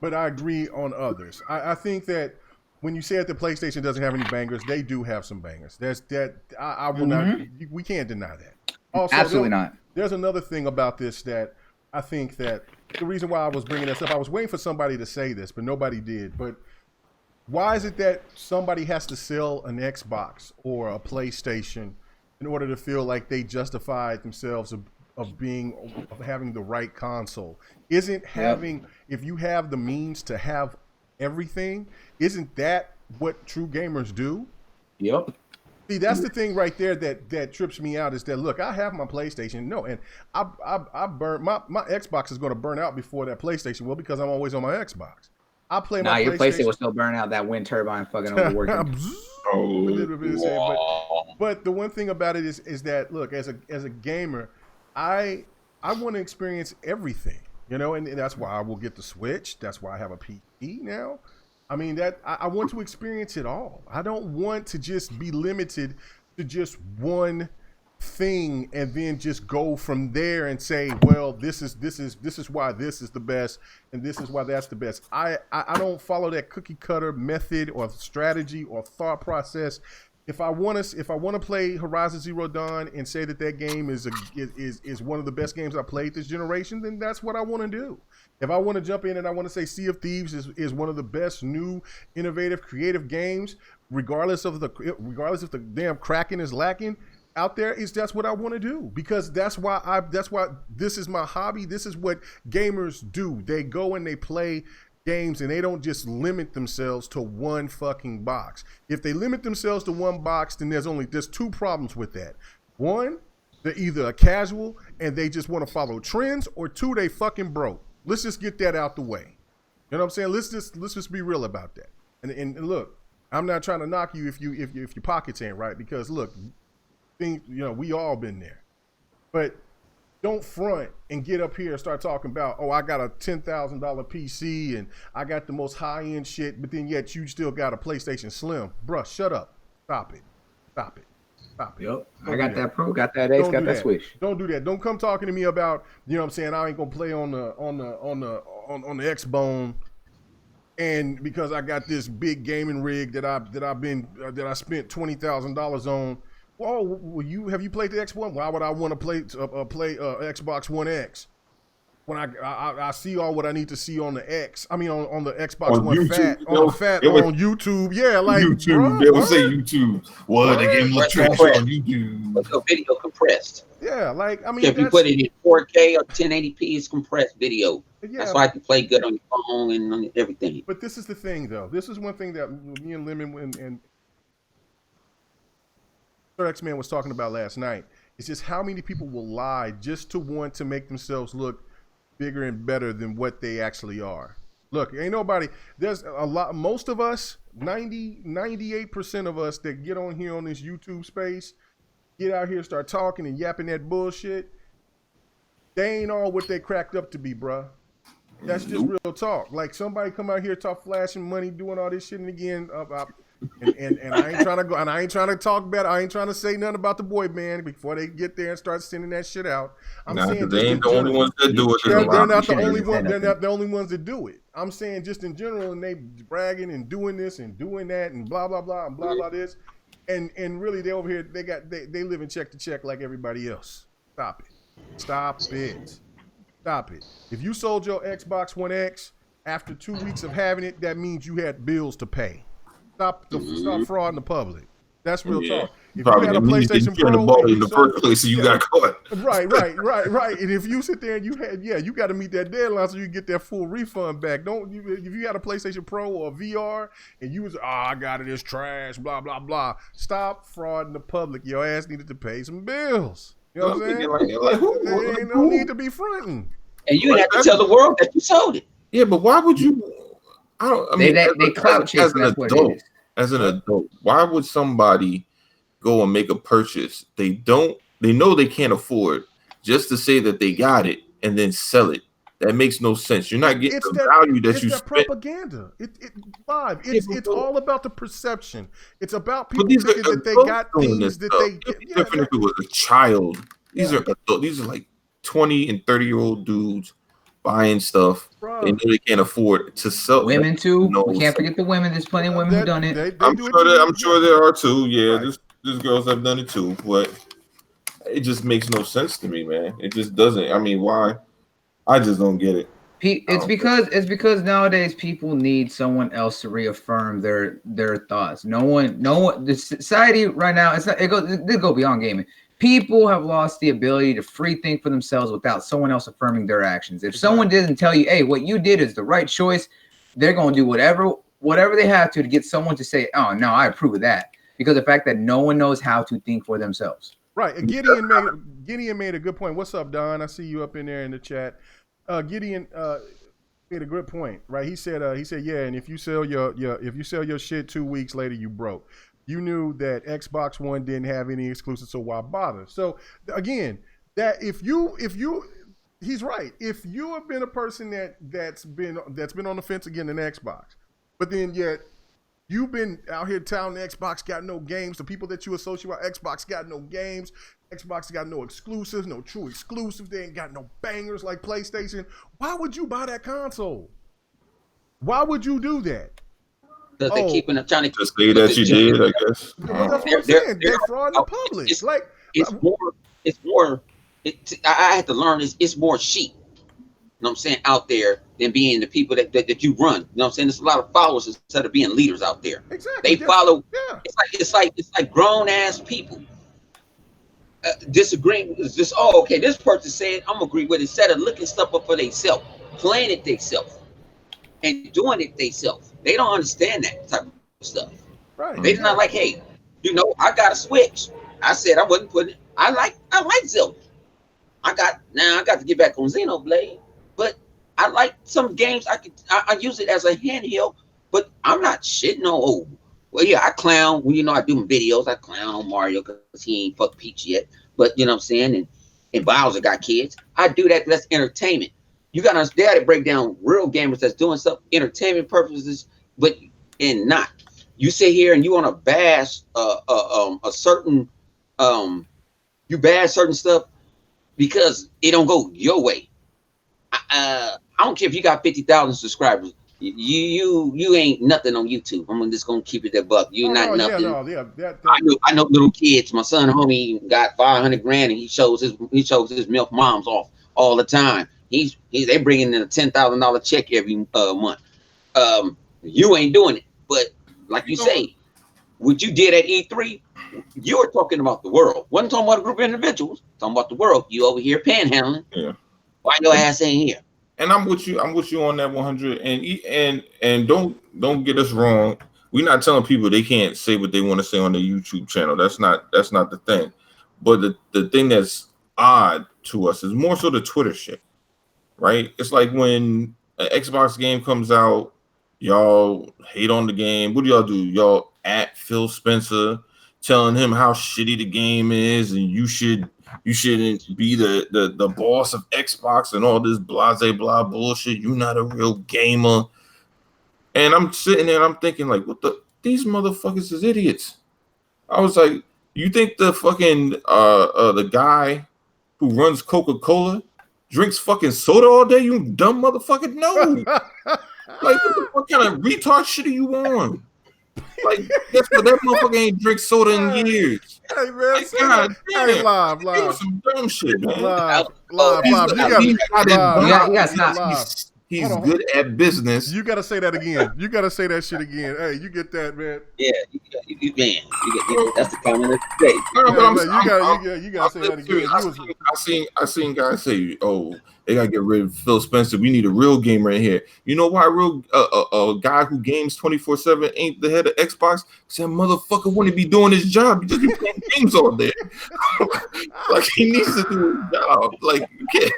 but I agree on others. I think that when you said the PlayStation doesn't have any bangers, they do have some bangers. I will not. We can't deny that. Also, absolutely not. There's another thing about this that I think that the reason why I was bringing this up, I was waiting for somebody to say this, but nobody did. But why is it that somebody has to sell an Xbox or a PlayStation in order to feel like they justified themselves of having the right console? Isn't having, if you have the means to have everything, isn't that what true gamers do? Yep. See, that's the thing right there that trips me out is that, look, I have my PlayStation. No, and I burn my Xbox is going to burn out before that PlayStation will because I'm always on my Xbox. I play my your PlayStation will still burn out. That wind turbine fucking overworking. But the one thing about it is that, look, as a gamer, I want to experience everything, you know, and that's why I will get the Switch. That's why I have a PC now. I mean, that I want to experience it all. I don't want to just be limited to just one thing and then just go from there and say, well, this is why this is the best and this is why that's the best. I don't follow that cookie cutter method or strategy or thought process. If I want to play Horizon Zero Dawn and say that game is one of the best games I played this generation, then that's what I want to do. If I want to jump in and I want to say Sea of Thieves is one of the best new, innovative, creative games, regardless if the damn Kraken is lacking out there, that's what I want to do, because that's why this is my hobby. This is what gamers do. They go and they play games and they don't just limit themselves to one fucking box. If they limit themselves to one box, then there's two problems with that. One, they're either a casual and they just want to follow trends, or two, they fucking broke. Let's just get that out the way. You know what I'm saying? Let's just be real about that. And look, I'm not trying to knock you if your pockets ain't right, because look, we all been there. But don't front and get up here and start talking about, oh, I got a $10,000 PC and I got the most high-end shit, but then yet you still got a PlayStation Slim. Bruh, shut up. Stop it. Stop it. Yep. I got that Pro, got that X, got that Switch. Don't do that. Don't come talking to me about, you know what I'm saying, I ain't gonna play on the X-Bone, and because I got this big gaming rig that I spent $20,000 on. Well, have you played the X1? Why would I want to play Xbox One X when I see all what I need to see on the X? I mean, on the Xbox One YouTube, on YouTube. Yeah, like YouTube. They would say YouTube. What? They give you a trash on YouTube. But the video compressed. Yeah, like I mean, if you put it in 4K or 1080p, it's compressed video. Yeah. That's why I can play good on your phone and on everything. But this is the thing, though. This is one thing that me and Lemon and X-Man was talking about last night. It's just how many people will lie just to want to make themselves look bigger and better than what they actually are. Look, ain't nobody, there's a lot, most of us, 98% of us that get on here on this YouTube space, get out here, start talking and yapping that bullshit, they ain't all what they cracked up to be, bruh. That's just real talk. Like somebody come out here, talk flashing money, doing all this shit, and again, and I ain't trying to go, and I ain't trying to talk bad. I ain't trying to say nothing about the boy band before they get there and start sending that shit out. I'm saying they ain't the only ones that do it. They're not the only one. They're not the only ones that do it. I'm saying just in general, and they bragging and doing this and doing that and blah blah blah and blah blah this, and really they over here they live in check to check like everybody else. Stop it. Stop it. Stop it. If you sold your Xbox One X after 2 weeks of having it, that means you had bills to pay. Stop frauding the public. That's real talk. If you had a PlayStation Pro in the first place, so you got caught. Right. And if you sit there and you got to meet that deadline so you get that full refund back. If you got a PlayStation Pro or a VR and you was I got it, it's trash, blah blah blah. Stop frauding the public. Your ass needed to pay some bills. You know what I'm saying? There ain't no need to be fronting. And you have to tell the world that you sold it. Yeah, but why would you? They clout chase. As an adult, why would somebody go and make a purchase they know they can't afford just to say that they got it and then sell it? That makes no sense. You're not getting the value that you spent. Propaganda. It's all about the perception. It's about people thinking that they got things that they. It'd be different if it was a child. These are adult. These are like 20 and 30-year-old dudes buying stuff they know they can't afford to sell. Women too. We can't forget the women. There's plenty of women who done it. I'm sure there are too. Yeah, right. There's girls that have done it too, but it just makes no sense to me, man. It just doesn't. I mean, why? I just don't get it. It's because nowadays people need someone else to reaffirm their thoughts. No one. The society right now, it goes beyond gaming. People have lost the ability to free think for themselves without someone else affirming their actions. If someone doesn't tell you, hey, what you did is the right choice, they're going to do whatever they have to get someone to say, oh, no, I approve of that. Because of the fact that no one knows how to think for themselves. Right. Gideon made a good point. What's up, Don? I see you up in there in the chat. Gideon made a good point, right? He said, yeah, and if you sell your shit 2 weeks later, you broke. You knew that Xbox One didn't have any exclusives, so why bother? So again, that if you he's right. If you have been a person that's been on the fence against an Xbox, but then yet you've been out here touting Xbox got no games, the people that you associate with Xbox got no games, Xbox got no exclusives, no true exclusives, they ain't got no bangers like PlayStation. Why would you buy that console? Why would you do that? Because they're keeping trying to say that you did, I guess. That's what I'm saying. They're frauding the public. I had to learn it's more sheep. You know what I'm saying, out there than being the people that you run. You know what I'm saying? There's a lot of followers instead of being leaders out there. Exactly. They follow. Yeah. It's like grown ass people disagreeing. It's just okay. This person said I'm gonna agree with it. Instead of looking stuff up for themselves, playing it themselves, and doing it themselves. They don't understand that type of stuff. Right. They're not like, hey, I got a Switch. I said I wasn't putting it. I like Zelda. I got to get back on Xenoblade, but I like some games. I use it as a handheld, but I'm not shitting on. Well, yeah, I clown when I do my videos. I clown on Mario because he ain't fucked Peach yet. But you know what I'm saying, and Bowser got kids. I do that. That's entertainment. You got to understand how to break down real gamers that's doing stuff entertainment purposes, but not. You sit here and you want to bash a certain you bad certain stuff because it don't go your way. I don't care if you got 50,000 subscribers. You ain't nothing on YouTube. I'm just gonna keep it that buck. You're not nothing. I know little kids. My son, homie, got 500 grand, and he shows his milk moms off all the time. They bringing in a $10,000 check every month. You ain't doing it, but like you say, what you did at E3, you were talking about the world. Wasn't talking about a group of individuals. Talking about the world. You over here panhandling. Yeah. Why your ass ain't here? And I'm with you on that 100. And don't get us wrong. We're not telling people they can't say what they want to say on their YouTube channel. That's not the thing. But the thing that's odd to us is more so the Twitter shit, right? It's like when an Xbox game comes out, y'all hate on the game. What do y'all do? Y'all at Phil Spencer, telling him how shitty the game is, and you shouldn't be the boss of Xbox and all this blase blah bullshit. You're not a real gamer. And I'm sitting there and I'm thinking, like, these motherfuckers is idiots. I was like, you think the fucking the guy who runs Coca-Cola drinks fucking soda all day, you dumb motherfucker? No. Like, what kind of retard shit are you on? Like, that's what that motherfucker ain't drink soda in years. Hey man, like, God damn. Hey, live. Some dumb shit, man. Live. You gotta stop. He's good at business. You gotta say that again. You gotta say that shit again. Hey, you get that, man? Yeah, that's the comment of the day. You gotta say that again. I seen guys say, "Oh, they gotta get rid of Phil Spencer. We need a real gamer in here." You know why a guy who games 24/7 ain't the head of Xbox? Because that motherfucker wouldn't be doing his job. He just be playing games all day. Like, he needs to do his job. Like, you can't.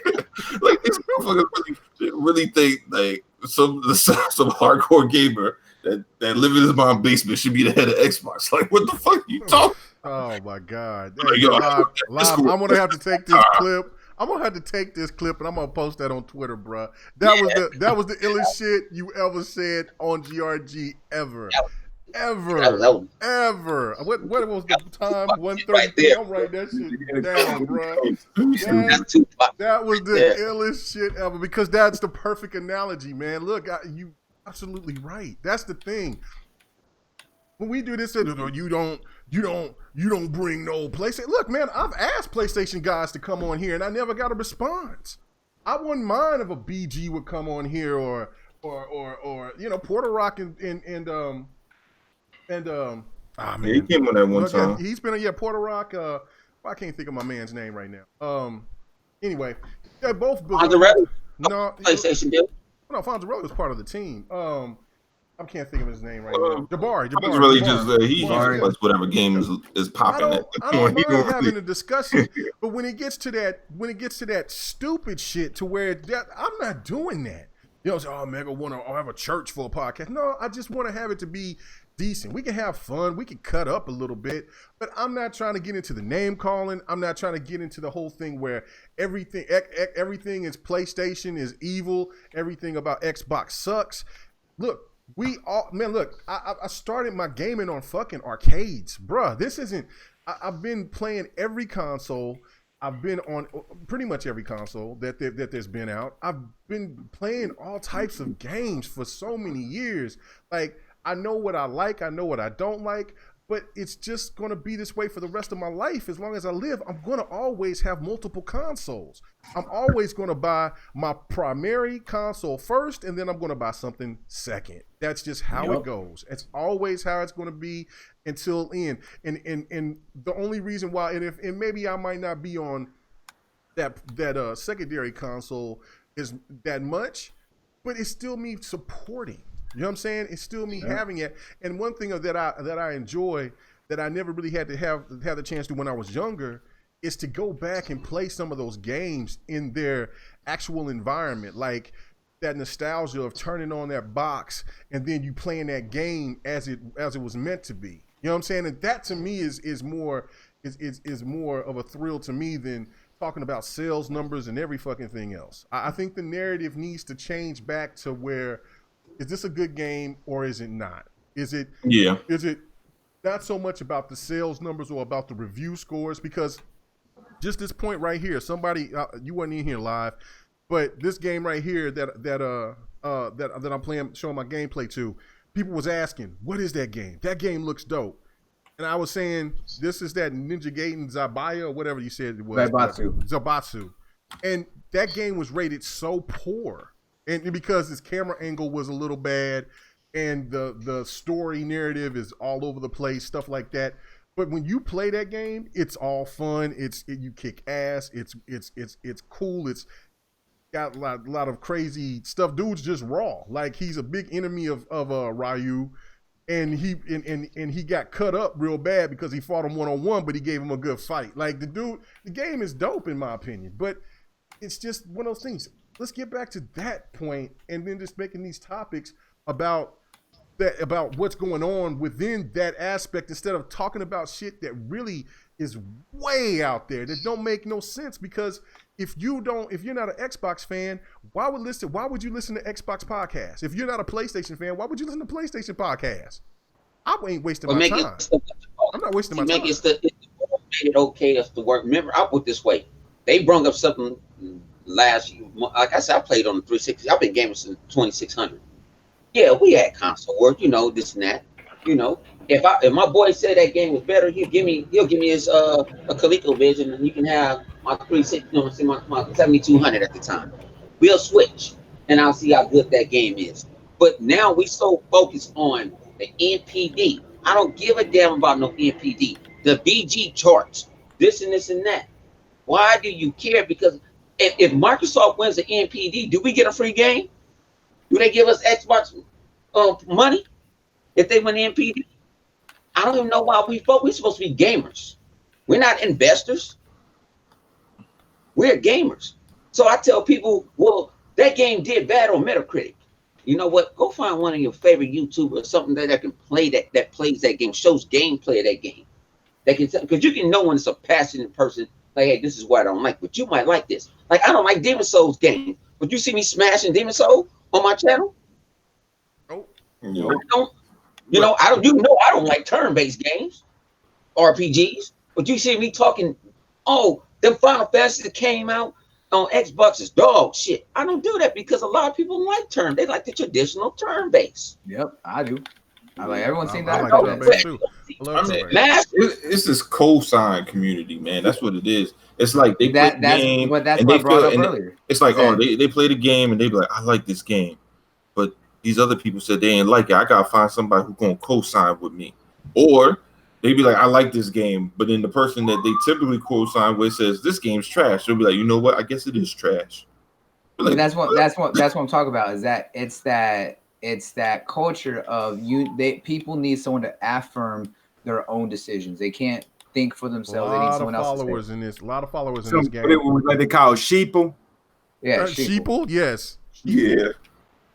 Like, these motherfuckers really think like some hardcore gamer that live in his mom's basement should be the head of Xbox. Like, what the fuck are you talking? Oh my God! Hey, live, I'm gonna have to take this clip. I'm gonna have to take this clip and I'm gonna post that on Twitter, bro. That was the illest shit you ever said on GRG ever. Ever. What was the time? 1:30. I'm writing that shit down, bro. That was the illest shit ever, because that's the perfect analogy, man. Look, you absolutely right. That's the thing. When we do this, you don't bring no PlayStation. Look, man, I've asked PlayStation guys to come on here, and I never got a response. I wouldn't mind if a BG would come on here, or Porter Rock and he came on that one time. He's been Porter Rock. I can't think of my man's name right now. Anyway, they're both Fonzarelli. No, PlayStation deal. No, Fonzarelli was part of the team. I can't think of his name right now. Jabari. Really just he plays whatever game is popping. I don't mind having a discussion, but when it gets to that stupid shit to where I'm not doing that. You know, say, oh, man, I want to have a church for a podcast. No, I just want to have it to be decent. We can have fun. We can cut up a little bit, but I'm not trying to get into the name calling. I'm not trying to get into the whole thing where everything is PlayStation is evil. Everything about Xbox sucks. Look, I started my gaming on fucking arcades, bruh. This isn't. I've been playing every console. I've been on pretty much every console that there's been out. I've been playing all types of games for so many years. Like, I know what I like, I know what I don't like, but it's just going to be this way for the rest of my life. As long as I live, I'm going to always have multiple consoles. I'm always going to buy my primary console first, and then I'm going to buy something second. That's just how it goes. It's always how it's going to be until end. And the only reason why, and maybe I might not be on that secondary console is that much, but it's still me supporting. You know what I'm saying? It's still me having it. And one thing that I enjoy that I never really had to have the chance to when I was younger is to go back and play some of those games in their actual environment, like that nostalgia of turning on that box and then you playing that game as it was meant to be. You know what I'm saying? And that to me is more of a thrill to me than talking about sales numbers and every fucking thing else. I think the narrative needs to change back to where, is this a good game or is it not? Is it not so much about the sales numbers or about the review scores, because just this point right here, somebody you weren't in here live, but this game right here that I'm playing, showing my gameplay to, people was asking, what is that game? That game looks dope. And I was saying, this is that Ninja Gaiden Zabaya or whatever you said it was. Zabatsu. And that game was rated so poor. And because its camera angle was a little bad and the story narrative is all over the place, stuff like that. But when you play that game, it's all fun. You kick ass. It's cool. It's got a lot of crazy stuff. Dude's just raw. Like, he's a big enemy of Ryu. And he got cut up real bad because he fought him one-on-one, but he gave him a good fight. Like, the game is dope in my opinion, but it's just one of those things. Let's get back to that point and then just making these topics about what's going on within that aspect instead of talking about shit that really is way out there that don't make no sense. Because if you're not an Xbox fan, why would you listen to Xbox podcasts? If you're not a PlayStation fan, why would you listen to PlayStation podcasts? I ain't wasting my time. I'm not wasting my time. It's made it okay us to work. Remember, I'll put it this way. They brought up something last year. Like I said, I played on the 360. I've been gaming since 2600. Yeah, we had console work, this and that. If my boy said that game was better, he'll give me his a ColecoVision, and you can have my 360, my 7200 at the time. We'll switch, and I'll see how good that game is. But now we so focused on the NPD. I don't give a damn about no NPD. The BG charts, this and this and that. Why do you care? Because if Microsoft wins the NPD, do we get a free game? Do they give us Xbox money if they win the NPD? I don't even know why we're supposed to be gamers. We're not investors. We're gamers. So I tell people, well, that game did bad on Metacritic. You know what? Go find one of your favorite YouTubers, something that can play that plays that game, shows gameplay of that game. Because you can know when it's a passionate person, like, hey, this is what I don't like, but you might like this. Like, I don't like Demon Souls games, but you see me smashing Demon Souls on my channel? Oh, no. I don't like turn-based games, RPGs, but you see me talking, them Final Fantasy that came out on Xbox is dog shit. I don't do that because a lot of people like turn. They like the traditional turn-based. Yep, I do. I like everyone seen that. I like turn-based too. It's this co-sign community, man. That's what it is. It's like they play the game, that's what I brought up earlier. It's like, they play the game and they be like, I like this game, but these other people said they ain't like it. I gotta find somebody who's gonna co-sign with me. Or they be like, I like this game, but then the person that they typically co-sign with says this game's trash. They'll be like, you know what? I guess it is trash. Like, that's what I'm talking about. Is that it's that culture of people need someone to affirm their own decisions. They can't think for themselves. They need someone else. A lot of followers in this game. What they call sheeple. Yeah, sheeple. Yes. Yeah.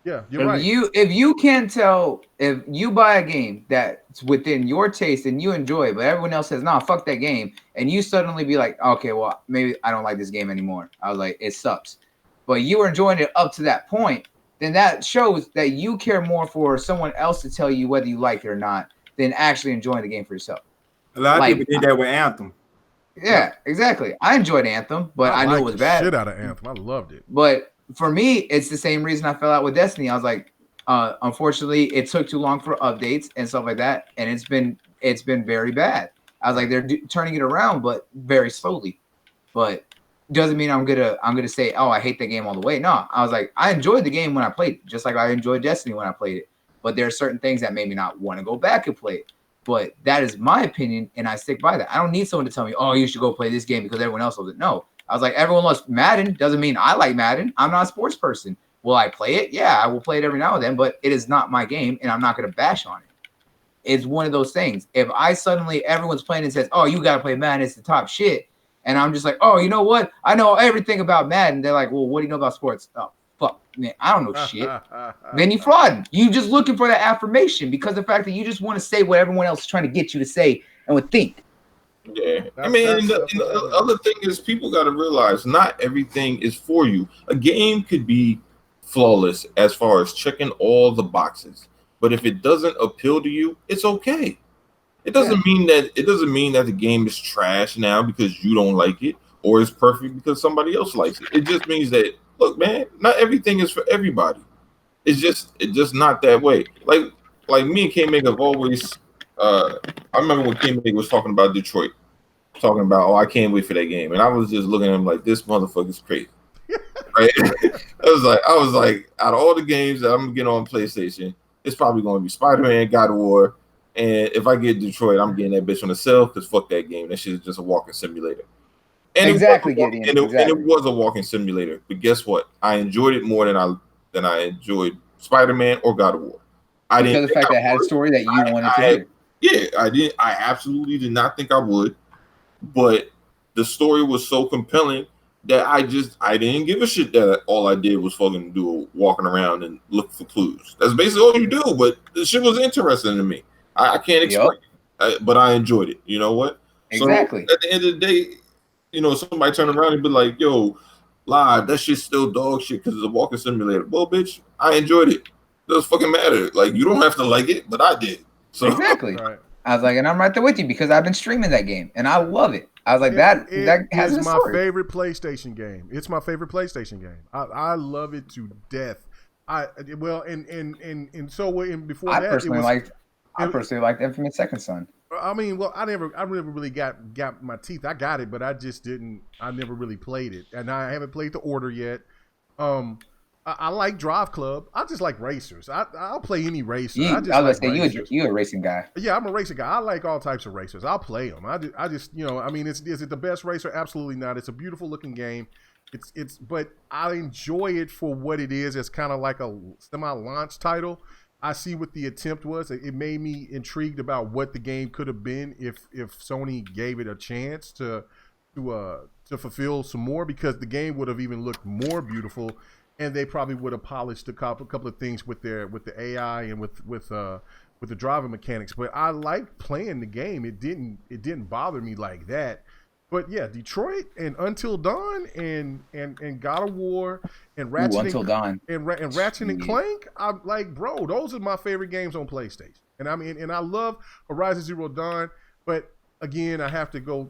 Yeah, you're right. If you can't tell, if you buy a game that's within your taste and you enjoy it, but everyone else says, nah, fuck that game, and you suddenly be like, okay, well, maybe I don't like this game anymore. I was like, it sucks. But you were enjoying it up to that point, then that shows that you care more for someone else to tell you whether you like it or not than actually enjoying the game for yourself. A lot of people did that with Anthem. Yeah, exactly. I enjoyed Anthem, but I knew it was bad. Shit out of Anthem. I loved it. But for me, it's the same reason I fell out with Destiny. I was like, unfortunately, it took too long for updates and stuff like that, and it's been very bad. I was like, they're turning it around, but very slowly. But doesn't mean I'm gonna say, oh, I hate the game all the way. No, I was like, I enjoyed the game when I played it, just like I enjoyed Destiny when I played it. But there are certain things that made me not want to go back and play it. But that is my opinion, and I stick by that. I don't need someone to tell me, oh, you should go play this game because everyone else loves it. No. I was like, everyone loves Madden. Doesn't mean I like Madden. I'm not a sports person. Will I play it? Yeah, I will play it every now and then, but it is not my game, and I'm not going to bash on it. It's one of those things. If I suddenly, everyone's playing and says, oh, you got to play Madden, it's the top shit, and I'm just like, oh, you know what? I know everything about Madden. They're like, well, what do you know about sports? Oh, fuck, man, I don't know shit. Then you fraud. You just looking for that affirmation because the fact that you just want to say what everyone else is trying to get you to say and would think. Yeah, I mean, the other thing is people got to realize not everything is for you. A game could be flawless as far as checking all the boxes, but if it doesn't appeal to you, it's okay. It doesn't mean that the game is trash now because you don't like it, or it's perfect because somebody else likes it. It just means that, look, man, not everything is for everybody. It's just not that way. Like me and K-Meg have always. I remember when K-Meg was talking about Detroit, talking about, oh, I can't wait for that game, and I was just looking at him like, this motherfucker's crazy. Right? I was like, out of all the games that I'm gonna get on PlayStation, it's probably gonna be SpiderMan, God of War, and if I get Detroit, I'm getting that bitch on the sale because fuck that game. That shit is just a walking simulator. And exactly, it was a walking simulator. But guess what? I enjoyed it more than I enjoyed SpiderMan or God of War. Because of the fact that it had a story that you wanted to hear. Yeah, I did. I absolutely did not think I would, but the story was so compelling that I didn't give a shit that all I did was fucking do walking around and look for clues. That's basically all you do. But the shit was interesting to me. I can't explain it, but I enjoyed it. You know what? Exactly. So at the end of the day, somebody turn around and be like, "Yo, live, that shit's still dog shit because it's a walking simulator." Well, bitch, I enjoyed it. It doesn't fucking matter. Like, you don't have to like it, but I did. So exactly. Right. I was like, and I'm right there with you because I've been streaming that game and I love it. I was like, that has my favorite PlayStation game. It's my favorite PlayStation game. I love it to death. I personally liked Infamous Second Son. I mean, well, I never really got my teeth. I got it, but I just didn't. I never really played it, and I haven't played The Order yet. I like Drive Club. I just like racers. I'll play any racer. I was gonna say you a racing guy. Yeah, I'm a racing guy. I like all types of racers. I'll play them. I just is it the best racer? Absolutely not. It's a beautiful looking game. But I enjoy it for what it is. It's kind of like a semi-launch title. I see what the attempt was. It made me intrigued about what the game could have been if Sony gave it a chance to fulfill some more, because the game would have even looked more beautiful. And they probably would have polished a couple of things with the AI and with the driving mechanics. But I liked playing the game. It didn't bother me like that. But yeah, Detroit and Until Dawn and God of War and Ratchet Until Dawn and Ratchet and Clank. I'm like, bro, those are my favorite games on PlayStation. And I mean, and I love Horizon Zero Dawn, but again, I have to go.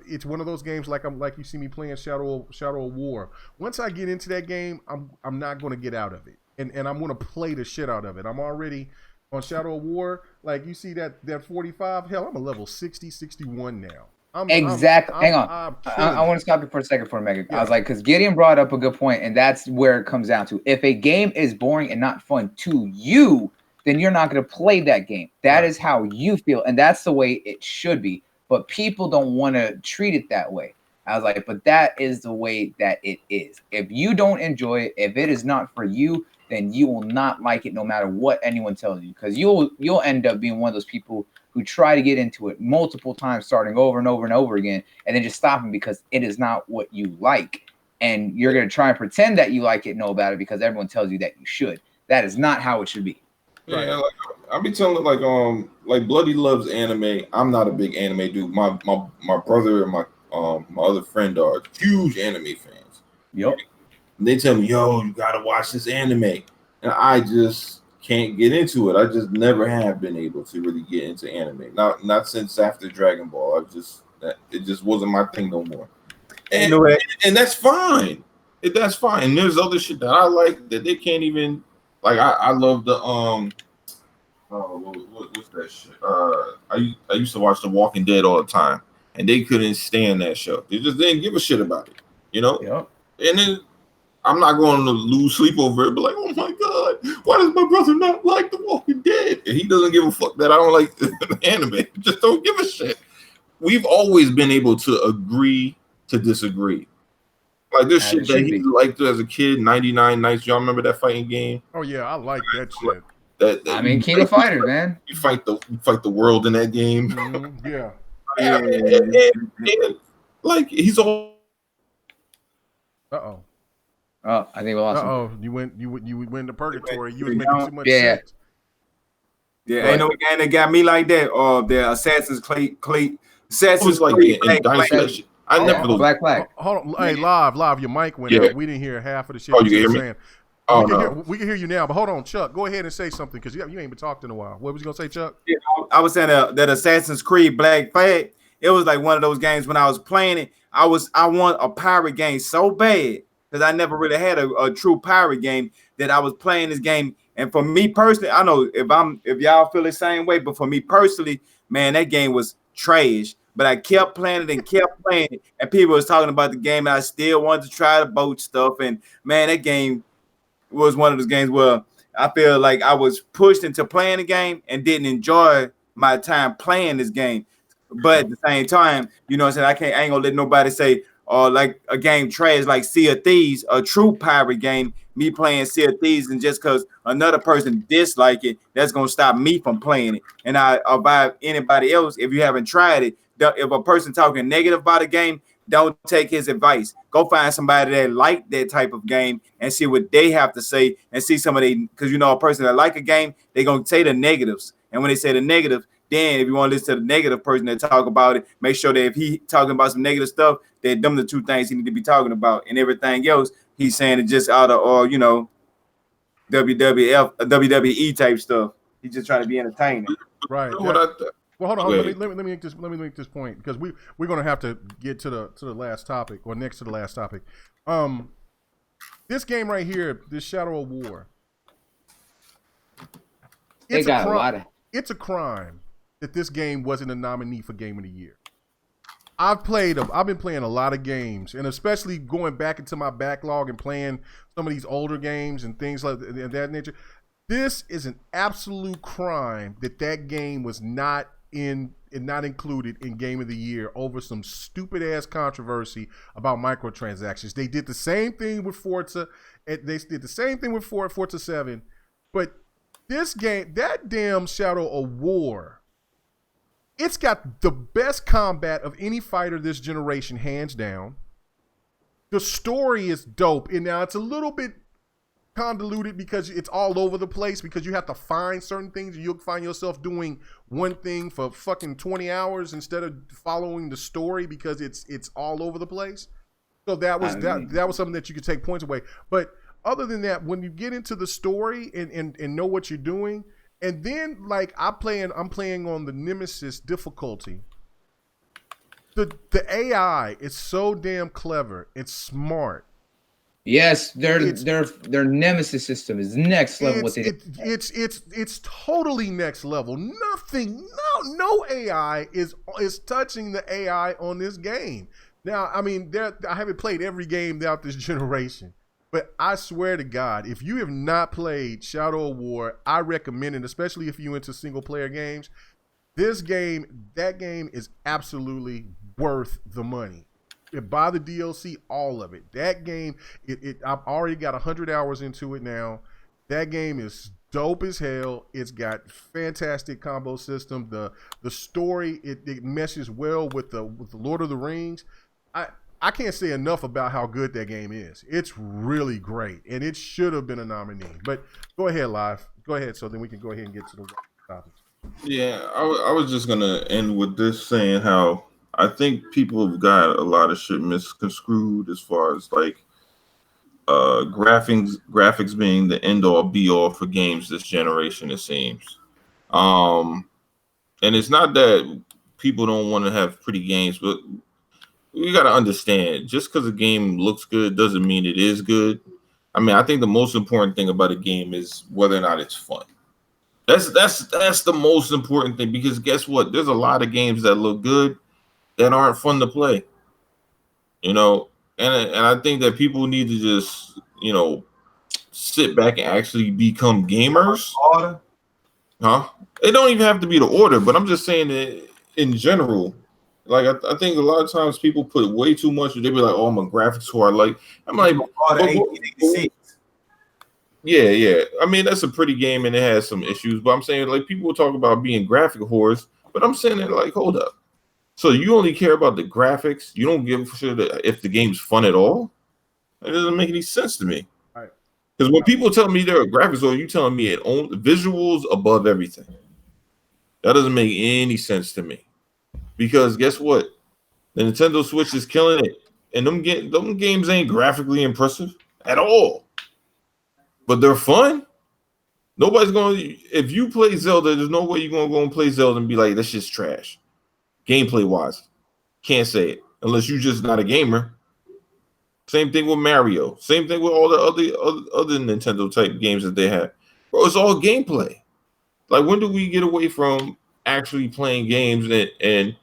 It's one of those games like you see me playing Shadow of War. Once I get into that game, I'm not going to get out of it, and I'm going to play the shit out of it. I'm already on Shadow of War. Like you see that 45. Hell, I'm a level 60, 61 now. Exactly. Hang on. I want to stop you for a second for Mega. Yeah. I was like, because Gideon brought up a good point, and that's where it comes down to. If a game is boring and not fun to you, then you're not going to play that game. That is how you feel, and that's the way it should be. But people don't want to treat it that way. I was like, but that is the way that it is. If you don't enjoy it, if it is not for you, then you will not like it no matter what anyone tells you, because you'll end up being one of those people who try to get into it multiple times, starting over and over and over again, and then just stopping because it is not what you like. And you're going to try and pretend that you like it and know about it because everyone tells you that you should. That is not how it should be. Yeah, like, I be telling like Bloody loves anime. I'm not a big anime dude. My brother and my other friend are huge anime fans. Yep. And they tell me, yo, you gotta watch this anime, and I just can't get into it. I just never have been able to really get into anime. Not since after Dragon Ball. It just wasn't my thing no more. And that's fine. That's fine. And there's other shit that I like that they can't even. Like I love the what's that shit? I used to watch The Walking Dead all the time, and they couldn't stand that show. They just didn't give a shit about it, you know. Yep. And then I'm not going to lose sleep over it, but like, oh my god, why does my brother not like The Walking Dead? And he doesn't give a fuck that I don't like the anime. Just don't give a shit. We've always been able to agree to disagree. Like this shit that he liked as a kid, 99 Nights. Y'all remember that fighting game? Oh yeah, I like that shit. King of Fighters, man. You fight the world in that game. Mm-hmm. Yeah. And like he's all. Oh, I think we lost. You went to purgatory. You was making too much sense. Yeah, ain't no game that got me like that. The Assassin's Creed. Assassin's Creed. I never Black Flag. Hold on, hey, live. Your mic went out. We didn't hear half of the shit you you were hear saying. Oh, we can hear you now, but hold on, Chuck. Go ahead and say something because you ain't been talking in a while. What was you gonna say, Chuck? Yeah, I was saying that Assassin's Creed Black Flag. It was like one of those games when I was playing it. I want a pirate game so bad because I never really had a true pirate game that I was playing this game. And for me personally, I know if y'all feel the same way, but for me personally, man, that game was trash. But I kept playing it, and people was talking about the game, and I still wanted to try the boat stuff. And man, that game was one of those games where I feel like I was pushed into playing the game and didn't enjoy my time playing this game. But at the same time, you know what I'm saying? I ain't gonna let nobody say, like a game trash like Sea of Thieves, a true pirate game, me playing Sea of Thieves, and just because another person dislike it, that's gonna stop me from playing it. And I advise anybody else, if you haven't tried it, if a person talking negative about a game, don't take his advice. Go find somebody that like that type of game and see what they have to say and see some of because you know a person that like a game, they're gonna say the negatives. And when they say the negative, then if you want to listen to the negative person that talk about it, make sure that if he talking about some negative stuff, that them the two things he need to be talking about, and everything else he's saying it just out of WWE type stuff. He's just trying to be entertaining. Right. Yeah. Well, hold on. Let me make this point because we're gonna have to get to the last topic or next to the last topic. This game right here, this Shadow of War. It's a crime that this game wasn't a nominee for Game of the Year. I've been playing a lot of games, and especially going back into my backlog and playing some of these older games and things like that nature. This is an absolute crime that game was not included in Game of the Year over some stupid ass controversy about microtransactions. They did the same thing with Forza, and they did the same thing with Forza 7, but this game, that damn Shadow of War, it's got the best combat of any fighter this generation, hands down. The story is dope, and now it's a little bit convoluted because it's all over the place because you have to find certain things and you'll find yourself doing one thing for fucking 20 hours instead of following the story because it's all over the place. So that was something that you could take points away. But other than that, when you get into the story and know what you're doing, and then like I'm playing on the Nemesis difficulty. The AI is so damn clever. It's smart. Yes, their Nemesis system is next level. It's totally next level. No AI is touching the AI on this game. Now, I mean, I haven't played every game out this generation, but I swear to God, if you have not played Shadow of War, I recommend it, especially if you're into single player games. That game is absolutely worth the money. Buy the DLC, all of it. That game, I've already got 100 hours into it now. That game is dope as hell. It's got fantastic combo system. The story, it meshes well with the Lord of the Rings. I can't say enough about how good that game is. It's really great, and it should have been a nominee. But go ahead, Live. Go ahead, so then we can go ahead and get to the topic. Yeah, I was just gonna end with this saying how I think people have got a lot of shit misconstrued as far as like graphics being the end all be all for games this generation, it seems. And it's not that people don't want to have pretty games, but you got to understand, just because a game looks good doesn't mean it is good. I mean, I think the most important thing about a game is whether or not it's fun. That's the most important thing, because guess what? There's a lot of games that look good that aren't fun to play, and I think that people need to just, sit back and actually become gamers. Order? Huh? It don't even have to be the order, but I'm just saying that in general, like I think a lot of times people put way too much. They be like, "Oh, I'm a graphics whore." I'm like, yeah. I mean, that's a pretty game and it has some issues, but I'm saying like people talk about being graphic whores, but I'm saying that like, hold up. So you only care about the graphics? You don't give a shit if the game's fun at all? That doesn't make any sense to me. Right. Because when people tell me they're a graphics, or you telling me it owns visuals above everything, that doesn't make any sense to me. Because guess what? The Nintendo Switch is killing it, and them games ain't graphically impressive at all. but they're fun. Nobody's going to, if you play Zelda, there's no way you're going to go and play Zelda and be like, that's just trash. Gameplay wise. Can't say it unless you're just not a gamer. Same thing with Mario. Same thing with all the other Nintendo type games that they have. Bro, it's all gameplay. Like, when do we get away from actually playing games and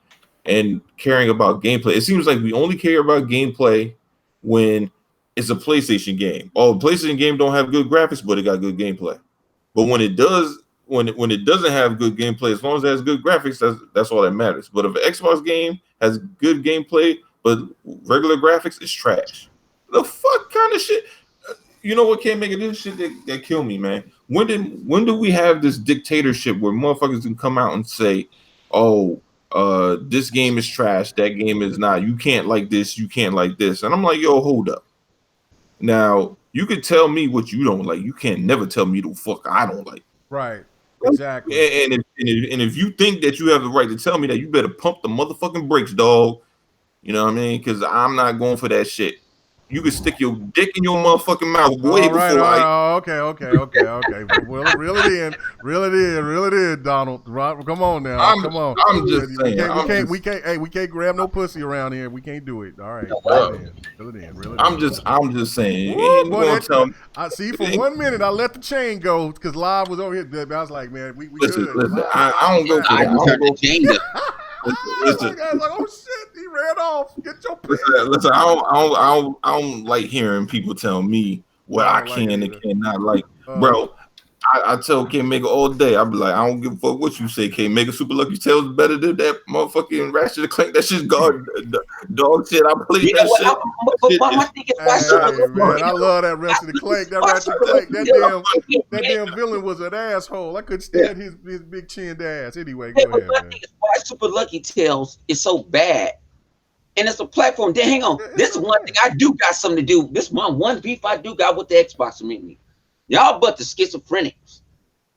caring about gameplay? It seems like we only care about gameplay when it's a PlayStation game. Oh, PlayStation game don't have good graphics, but it got good gameplay. But when it does, when it doesn't have good gameplay, as long as it has good graphics, that's all that matters. But if an Xbox game has good gameplay but regular graphics, it's trash. The fuck kind of shit? You know what can't make it? This shit that kill me, man. When do we have this dictatorship where motherfuckers can come out and say, "Oh, this game is trash, that game is not. You can't like this, you can't like this." And I'm like, yo, hold up. Now, you can tell me what you don't like. You can't never tell me the fuck I don't like. Right. Exactly. And if you think that you have the right to tell me that, you better pump the motherfucking brakes, dog. You know what I mean? Because I'm not going for that shit. You can stick your dick in your motherfucking mouth way before I. Okay. Well, reel it in, Donald. Right, come on now. Come on. I'm just saying. We can't grab no pussy around here. We can't do it. All right. Reel it in. I'm just saying. I see. For 1 minute, I let the chain go because Live was over here. I was like, man, we listen. good. I don't go for that. Listen. I was like, oh shit, he ran off. Get your listen. I don't like hearing people tell me what I can and cannot like, bro. I tell K Mega all day. I be like, I don't give a fuck what you say. K Mega Super Lucky Tales is better than that motherfucking Ratchet & Clank. That shit's dog shit. I played that shit. My thing is why Super man, I love that Ratchet & Clank. That Ratchet & Clank. That damn villain was an asshole. I couldn't stand his big chinned ass. Anyway, go ahead. My thing is why Super Lucky Tales is so bad. And it's a platform. Then hang on. This is one thing I do got something to do. This one beef I do got with the Xbox community. Y'all but the schizophrenics.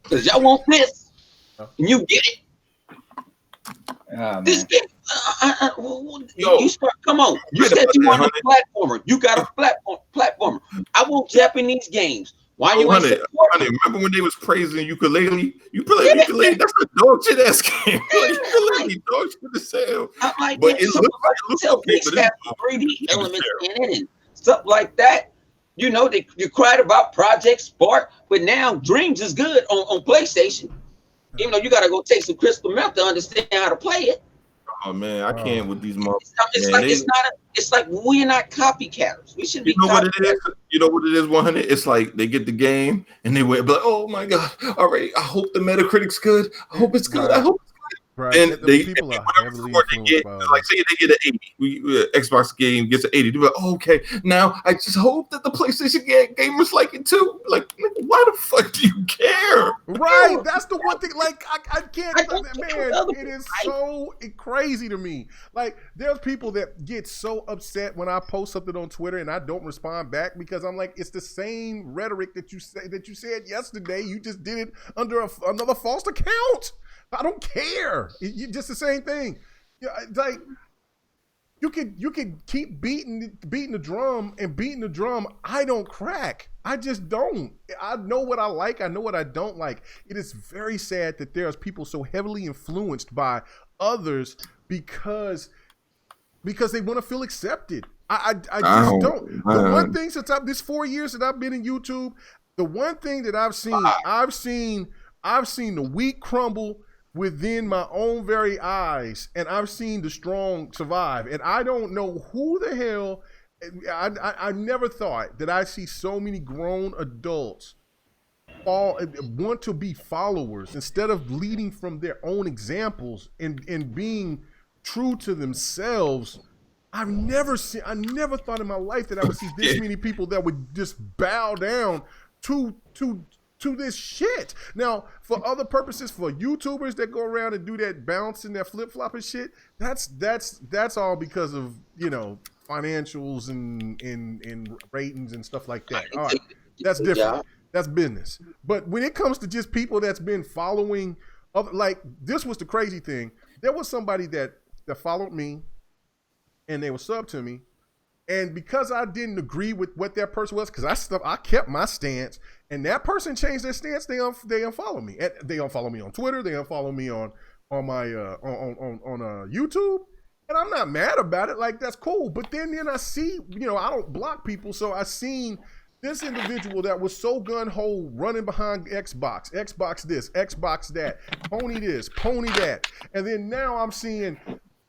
Because y'all want this. And you get it. This game. You start, come on. You said you want a platformer. You got a platformer. I want Japanese games. Why you ain't supporting? Remember when they was praising ukulele? You play ukulele. That's a dog shit ass game. Ukulele, dog shit as hell. Like, but it looks okay. But have 3D elements in it and stuff like that. You know, you cried about Project Spark, but now Dreams is good on PlayStation. Even though you got to go take some crystal meth to understand how to play it. Oh man, I can't with these motherfuckers. It's like we're not copycatters. We should be. You know what it is? You know what it is? 100. It's like they get the game and they wait, but oh my god! All right, I hope the Metacritic's good. I hope it's good. I hope it's good. Right. And people are heavily influenced by like say they get an 80. Xbox game gets an 80. They're like, oh, okay, now I just hope that the PlayStation gamers like it too. Like, why the fuck do you care? Right, that's the one thing. Like, I can't, man. It is so crazy to me. Like, there's people that get so upset when I post something on Twitter and I don't respond back because I'm like, it's the same rhetoric that you said yesterday. You just did it under another false account. I don't care. It's just the same thing. Like you could keep beating the drum. I don't crack. I just don't. I know what I like. I know what I don't like. It is very sad that there's people so heavily influenced by others because they want to feel accepted. I just don't. The one thing since this 4 years that I've been in YouTube, the one thing that I've seen the weak crumble within my own very eyes, and I've seen the strong survive. And I don't know who the hell, I never thought that I'd see so many grown adults want to be followers instead of leading from their own examples and being true to themselves. I never thought in my life that I would see this many people that would just bow down to this shit. Now, for other purposes, for YouTubers that go around and do that bounce and that flip flop and shit, that's all because of, you know, financials and ratings and stuff like that. All right, that's different. That's business. But when it comes to just people that's been following, like, this was the crazy thing. There was somebody that followed me, and they were sub to me, And because I didn't agree with what that person was, because I kept my stance, and that person changed their stance, they unfollow me. And they unfollow me on Twitter. They unfollow me on my on YouTube. And I'm not mad about it. Like, that's cool. But then I see, I don't block people. So I seen this individual that was so gun-ho running behind Xbox this, Xbox that, pony this, pony that. And then now I'm seeing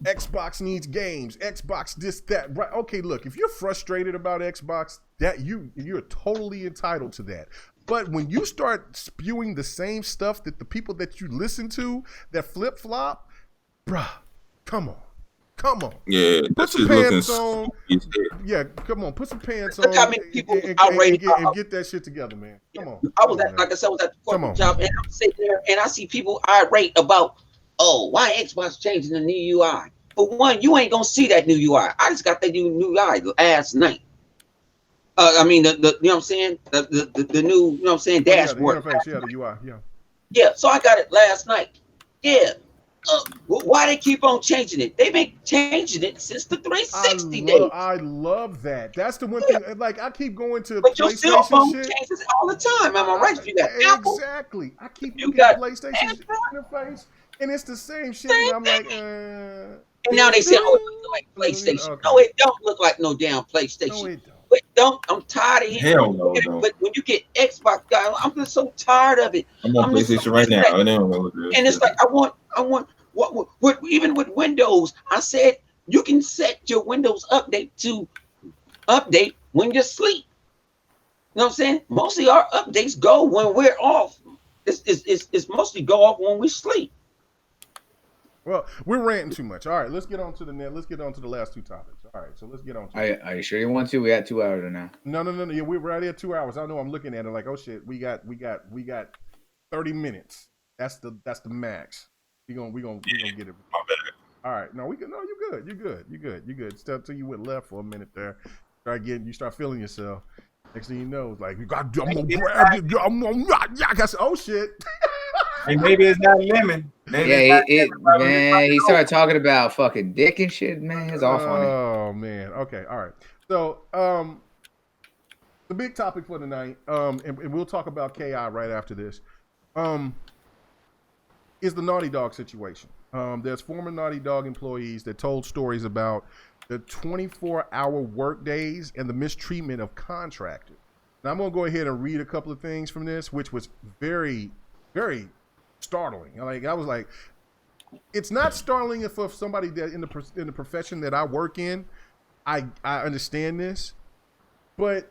Xbox needs games, Xbox this, that. Right? Okay, look, if you're frustrated about Xbox, that you're totally entitled to that. But when you start spewing the same stuff that the people that you listen to that flip-flop, bruh, come on. Yeah, put some pants on. Yeah, come on. Put some pants on. Look how many people and get that shit together, man. Come on. I was at the corporate job, and I'm sitting there, and I see people irate about, why Xbox changing the new UI? For one, you ain't gonna see that new UI. I just got that new UI last night. I mean, the you know what I'm saying? The new, you know what I'm saying, dashboard. The interface, the UI, Yeah, so I got it last night. Yeah. Why they keep on changing it? They've been changing it since the 360 days. I love that. That's the one thing. Like, I keep going to but your cell phone shit. changes all the time. Am I right? You got Apple. Exactly. I keep looking at PlayStation interface, and it's the same shit. And I'm like, And now they say, it looks like PlayStation. Okay. No, it don't look like no damn PlayStation. No, it don't. But don't. I'm tired of hearing. Hell no. But when you get Xbox, guys, I'm just so tired of it. I'm on PlayStation right now. And it's like I want. What even with Windows, I said you can set your Windows update to update when you sleep. You know what I'm saying? Mostly our updates go when we're off. It's mostly go off when we sleep. Well, we're ranting too much. All right, let's get on to let's get on to the last two topics. All right, so let's get on to Are you sure you want to? We got 2 hours now. No. Yeah, we're right at 2 hours. I know I'm looking at it like, oh shit, we got 30 minutes. That's the max. We gonna get it. My bad. All right, no, you're good. Step till you went left for a minute there. You start feeling yourself. Next thing you know, it's like, I'm gonna grab it. Oh shit. And maybe it's not lemon. He started talking about fucking dick and shit, man. It's all funny. Oh man. Okay, all right. So the big topic for tonight, and we'll talk about KI right after this. Is the Naughty Dog situation. There's former Naughty Dog employees that told stories about the 24-hour work days and the mistreatment of contractors. Now, I'm going to go ahead and read a couple of things from this, which was very, very startling. I was like, it's not startling for somebody that in the profession that I work in. I understand this. But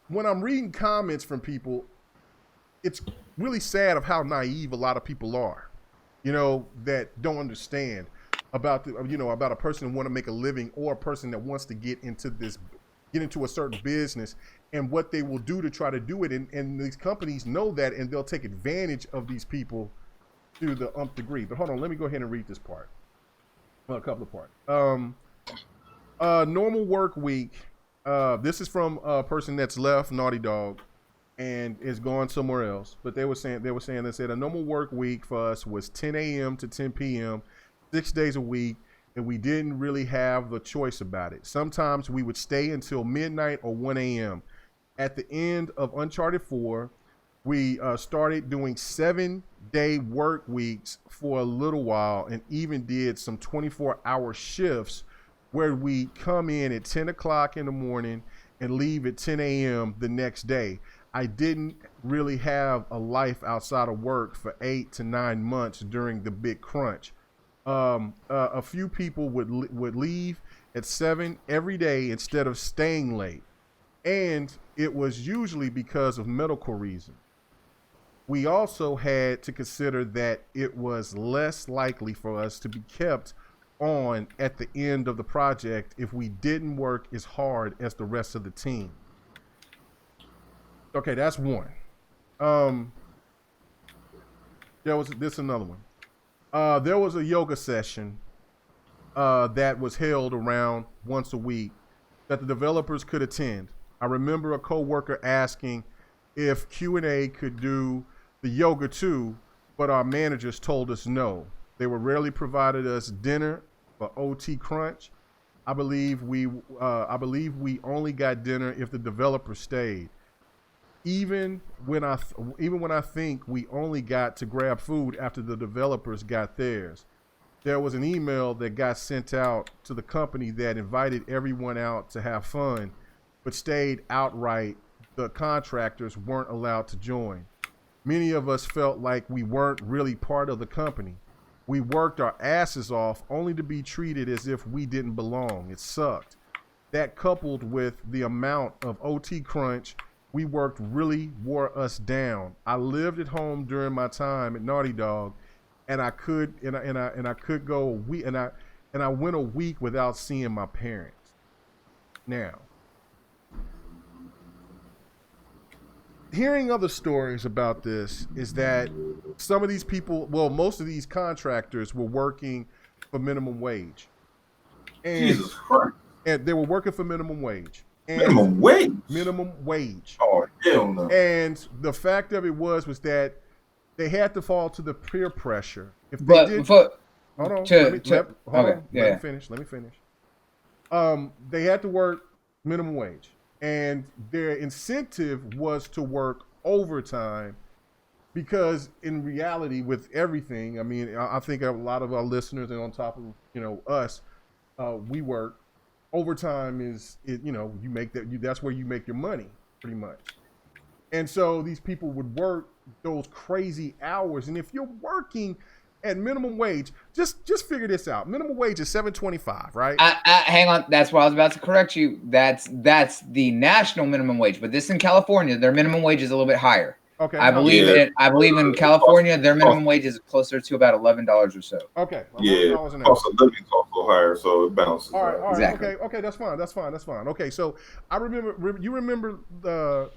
when I'm reading comments from people, it's really sad of how naive a lot of people are. That don't understand about about a person who want to make a living or a person that wants to get into a certain business and what they will do to try to do it. And these companies know that, and they'll take advantage of these people to the nth degree. But hold on, let me go ahead and read this part. Well, a couple of parts. Normal work week. This is from a person that's left Naughty Dog and is going somewhere else. But they said a normal work week for us was 10 a.m. to 10 p.m., 6 days a week, and we didn't really have the choice about it. Sometimes we would stay until midnight or 1 a.m. At the end of Uncharted 4, we started doing 7-day work weeks for a little while and even did some 24-hour shifts where we come in at 10 o'clock in the morning and leave at 10 a.m. the next day. I didn't really have a life outside of work for 8 to 9 months during the big crunch. A few people would leave at 7 every day instead of staying late. And it was usually because of medical reasons. We also had to consider that it was less likely for us to be kept on at the end of the project if we didn't work as hard as the rest of the team. Okay, that's one. There was another one. There was a yoga session that was held around once a week that the developers could attend. I remember a coworker asking if Q&A could do the yoga too, but our managers told us no. They were rarely provided us dinner for OT crunch. I believe we only got dinner if the developer stayed. Even when I think we only got to grab food after the developers got theirs. There was an email that got sent out to the company that invited everyone out to have fun, but stayed outright. The contractors weren't allowed to join. Many of us felt like we weren't really part of the company. We worked our asses off only to be treated as if we didn't belong. It sucked. That coupled with the amount of OT crunch we worked really wore us down. I lived at home during my time at Naughty Dog, and I could go a week, and I went a week without seeing my parents. Now, hearing other stories about this is that some of these people, well, most of these contractors were working for minimum wage. And, Jesus Christ. And they were working for minimum wage. And minimum wage? Minimum wage. Oh, hell no. And the fact of it was that they had to fall to the peer pressure. If they did, hold on. Let me finish. They had to work minimum wage. And their incentive was to work overtime because in reality, with everything, I mean, I think a lot of our listeners and on top of, us, we work. Overtime is, you make that's where you make your money pretty much. And so these people would work those crazy hours. And if you're working at minimum wage, just figure this out. Minimum wage is $7.25, right? Hang on. That's why I was about to correct you. That's the national minimum wage. But this in California, their minimum wage is a little bit higher. Okay. I believe in California, their minimum wage is closer to about $11 or so. Okay. Yeah. Cost of living is also higher, so it balances. All right. Exactly. Okay. That's fine. Okay. So I remember. You remember the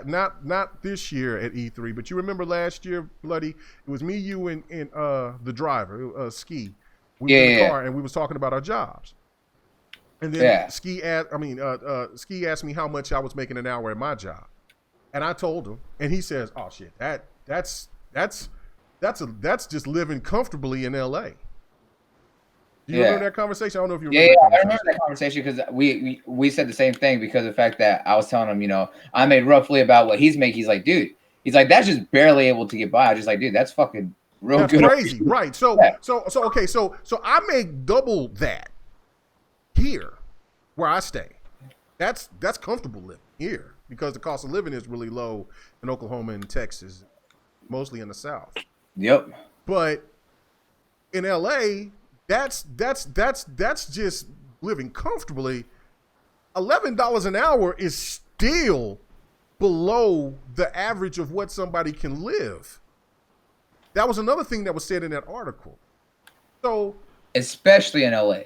not this year at E3, but you remember last year, Bloody. It was me, you, and the driver, Ski. We were in the car and we was talking about our jobs. And then Ski asked me how much I was making an hour at my job. And I told him, and he says, "Oh shit, that's just living comfortably in LA." Do you remember that conversation? I don't know if you remember. I remember that conversation because we said the same thing because of the fact that I was telling him, I made roughly about what he's making. He's like, dude, that's just barely able to get by. I was just like, dude, that's fucking real good. Crazy, right? So I make double that here where I stay. That's comfortable living here. Because the cost of living is really low in Oklahoma and Texas, mostly in the South. Yep. But in LA, that's just living comfortably. $11 an hour is still below the average of what somebody can live. That was another thing that was said in that article. So, especially in LA.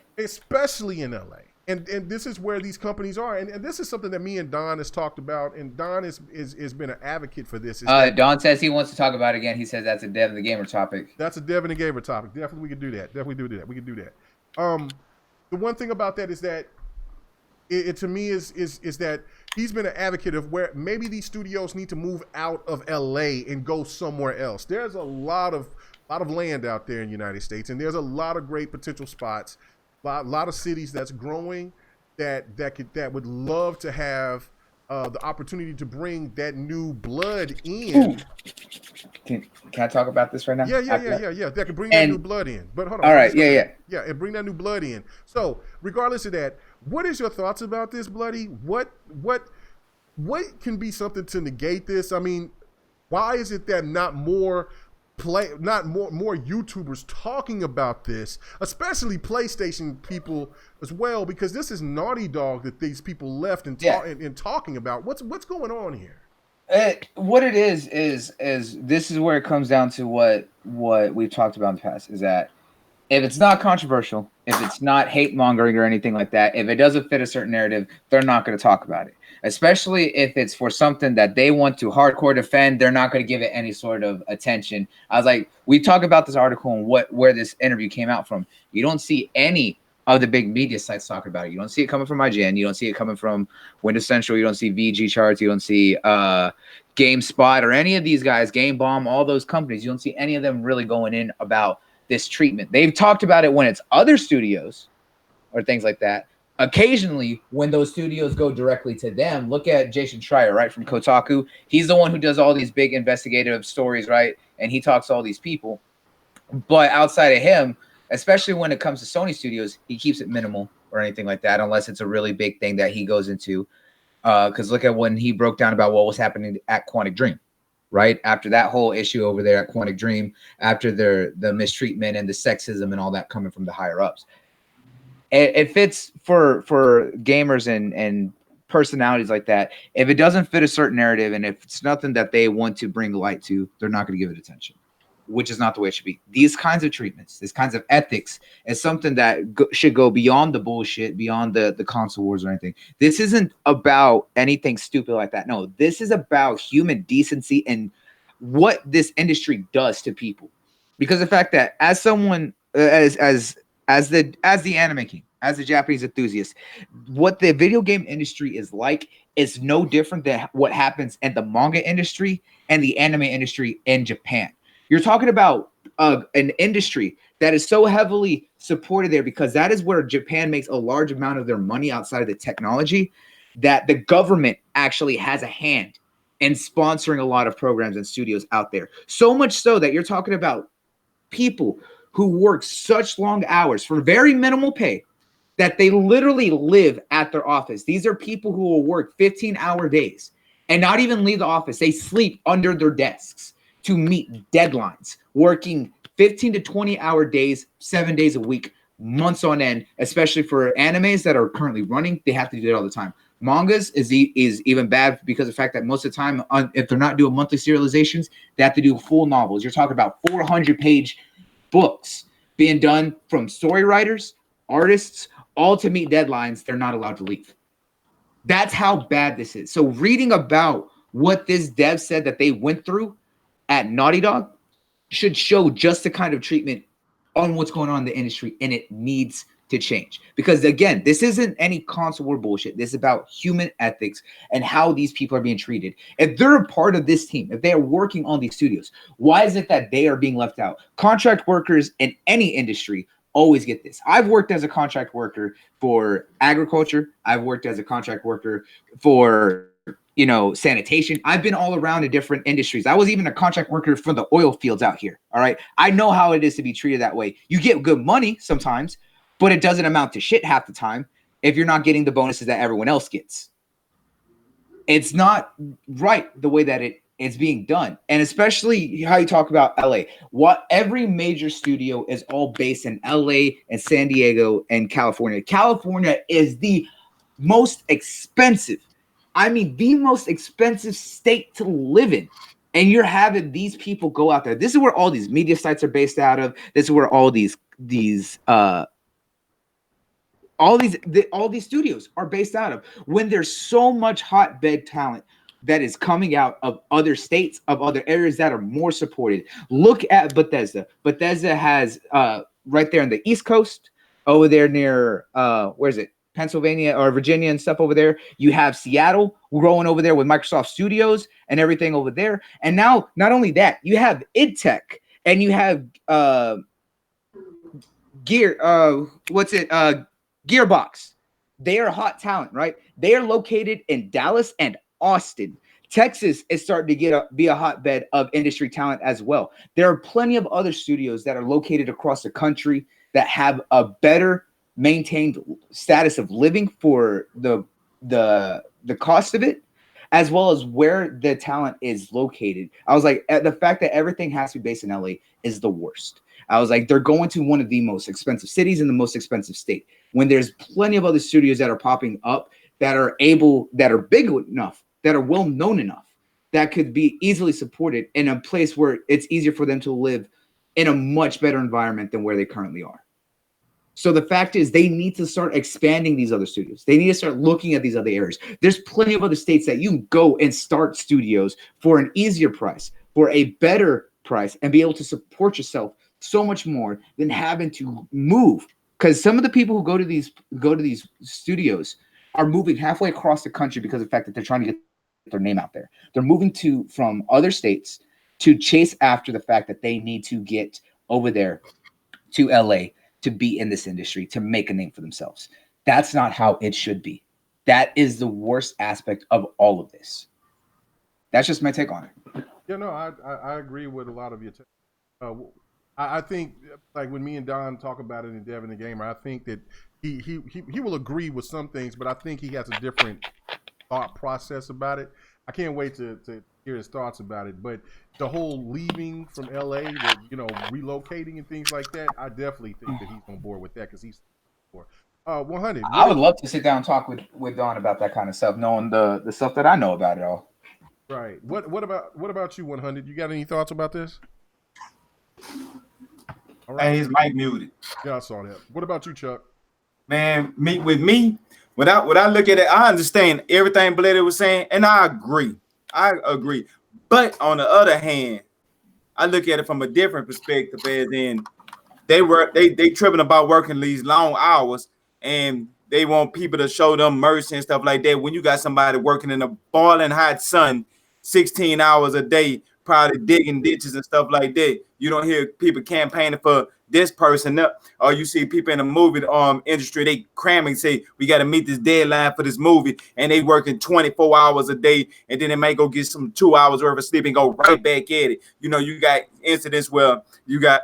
And this is where these companies are. And this is something that me and Don has talked about. And Don has been an advocate for this. Don says he wants to talk about it again. He says that's a Dev and the Gamer topic. That's a Dev and the Gamer topic. Definitely we can do that. We can do that. The one thing about that is that it to me is that he's been an advocate of where maybe these studios need to move out of LA and go somewhere else. There's a lot of land out there in the United States. And there's a lot of great potential spots. A lot of cities that's growing that would love to have the opportunity to bring that new blood in. Can I talk about this right now? Yeah. That could bring that new blood in. But hold on. All right. Yeah, and bring that new blood in. So regardless of that, what is your thoughts about this, Bloody? What can be something to negate this? I mean, why is it that not more YouTubers talking about this, especially PlayStation people as well, because this is Naughty Dog that these people left and talking about. What's going on here? What it is this is where it comes down to what we've talked about in the past, is that if it's not controversial, if it's not hate mongering or anything like that, if it doesn't fit a certain narrative, they're not going to talk about it. Especially if it's for something that they want to hardcore defend, they're not going to give it any sort of attention. I was like, we talk about this article and where this interview came out from. You don't see any of the big media sites talking about it. You don't see it coming from IGN. You don't see it coming from Windows Central. You don't see VG Charts. You don't see GameSpot or any of these guys, Game Bomb, all those companies. You don't see any of them really going in about this treatment. They've talked about it when it's other studios or things like that. occasionally, when those studios go directly to them, look at Jason Schreier, right, from Kotaku. He's the one who does all these big investigative stories, right? And he talks to all these people. But outside of him, especially when it comes to Sony Studios, he keeps it minimal or anything like that, unless it's a really big thing that he goes into. Because look at when he broke down about what was happening at Quantic Dream, right? After that whole issue over there at Quantic Dream, after the mistreatment and the sexism and all that coming from the higher ups. It fits for gamers and personalities like that. If it doesn't fit a certain narrative and if it's nothing that they want to bring light to, they're not going to give it attention, which is not the way it should be. These kinds of treatments, these kinds of ethics is something that should go beyond the bullshit, beyond the console wars or anything. This isn't about anything stupid like that. No, this is about human decency and what this industry does to people. Because the fact that as someone, as the anime king, as a Japanese enthusiast, what the video game industry is like is no different than what happens in the manga industry and the anime industry in Japan. You're talking about an industry that is so heavily supported there because that is where Japan makes a large amount of their money outside of the technology, that the government actually has a hand in sponsoring a lot of programs and studios out there. So much so that you're talking about people who work such long hours for very minimal pay that they literally live at their office. These are people who will work 15-hour days and not even leave the office. They sleep under their desks to meet deadlines, working 15 to 20-hour days, 7 days a week, months on end, especially for animes that are currently running. They have to do it all the time. Mangas is even bad because of the fact that most of the time, if they're not doing monthly serializations, they have to do full novels. You're talking about 400-page books being done from story writers, artists, all to meet deadlines. They're not allowed to leave. That's how bad this is. So reading about what this dev said that they went through at Naughty Dog should show just the kind of treatment on what's going on in the industry, and it needs to change. Because again, this isn't any console war bullshit. This is about human ethics and how these people are being treated. If they're a part of this team, if they are working on these studios, why is it that they are being left out? Contract workers in any industry always get this. I've worked as a contract worker for agriculture. I've worked as a contract worker for sanitation. I've been all around in different industries. I was even a contract worker for the oil fields out here. All right. I know how it is to be treated that way. You get good money sometimes, but it doesn't amount to shit half the time if you're not getting the bonuses that everyone else gets. It's not right the way that it's being done. And especially how you talk about LA. What every major studio is all based in LA and San Diego and California. California is the most expensive. I mean, the most expensive state to live in. And you're having these people go out there. This is where all these media sites are based out of. This is where all these studios are based out of. When there's so much hotbed talent that is coming out of other states, of other areas that are more supported. Look at Bethesda. Bethesda has right there on the East Coast, over there near where is it? Pennsylvania or Virginia and stuff over there. You have Seattle growing over there with Microsoft Studios and everything over there. And now, not only that, you have IdTech and you have Gearbox. They are hot talent, right? They are located in Dallas and Austin. Texas is starting to be a hotbed of industry talent as well. There are plenty of other studios that are located across the country that have a better maintained status of living for the cost of it, as well as where the talent is located. I was like, the fact that everything has to be based in LA is the worst. I was like, they're going to one of the most expensive cities in the most expensive state when there's plenty of other studios that are popping up that are big enough, that are well known enough, that could be easily supported in a place where it's easier for them to live in a much better environment than where they currently are. So the fact is they need to start expanding these other studios. They need to start looking at these other areas. There's plenty of other states that you can go and start studios for an easier price, for a better price, and be able to support yourself so much more than having to move. Because some of the people who go to these studios are moving halfway across the country because of the fact that they're trying to get their name out there. They're moving from other states to chase after the fact that they need to get over there to LA to be in this industry, to make a name for themselves. That's not how it should be. That is the worst aspect of all of this. That's just my take on it. Yeah, no, I agree with a lot of your. I think, like when me and Don talk about it in Devin the Gamer, I think that he will agree with some things, but I think he has a different thought process about it. I can't wait to hear his thoughts about it. But the whole leaving from LA, relocating and things like that, I definitely think that he's on board with that because he's for 100. I would love to sit down and talk with Don about that kind of stuff, knowing the stuff that I know about it all. Right. What about you, 100? You got any thoughts about this? All right. Hey, his mic muted. Yeah, I saw that. What about you, Chuck? Man, with me, when I look at it, I understand everything Blade was saying, and I agree. But on the other hand, I look at it from a different perspective, as in they tripping about working these long hours, and they want people to show them mercy and stuff like that. When you got somebody working in a boiling hot sun, 16 hours a day, probably digging ditches and stuff like that, you don't hear people campaigning for this person up, or you see people in the movie industry, they cramming, say we got to meet this deadline for this movie, and they working 24 hours a day, and then they may go get some 2 hours worth of sleep and go right back at it. You got incidents where you got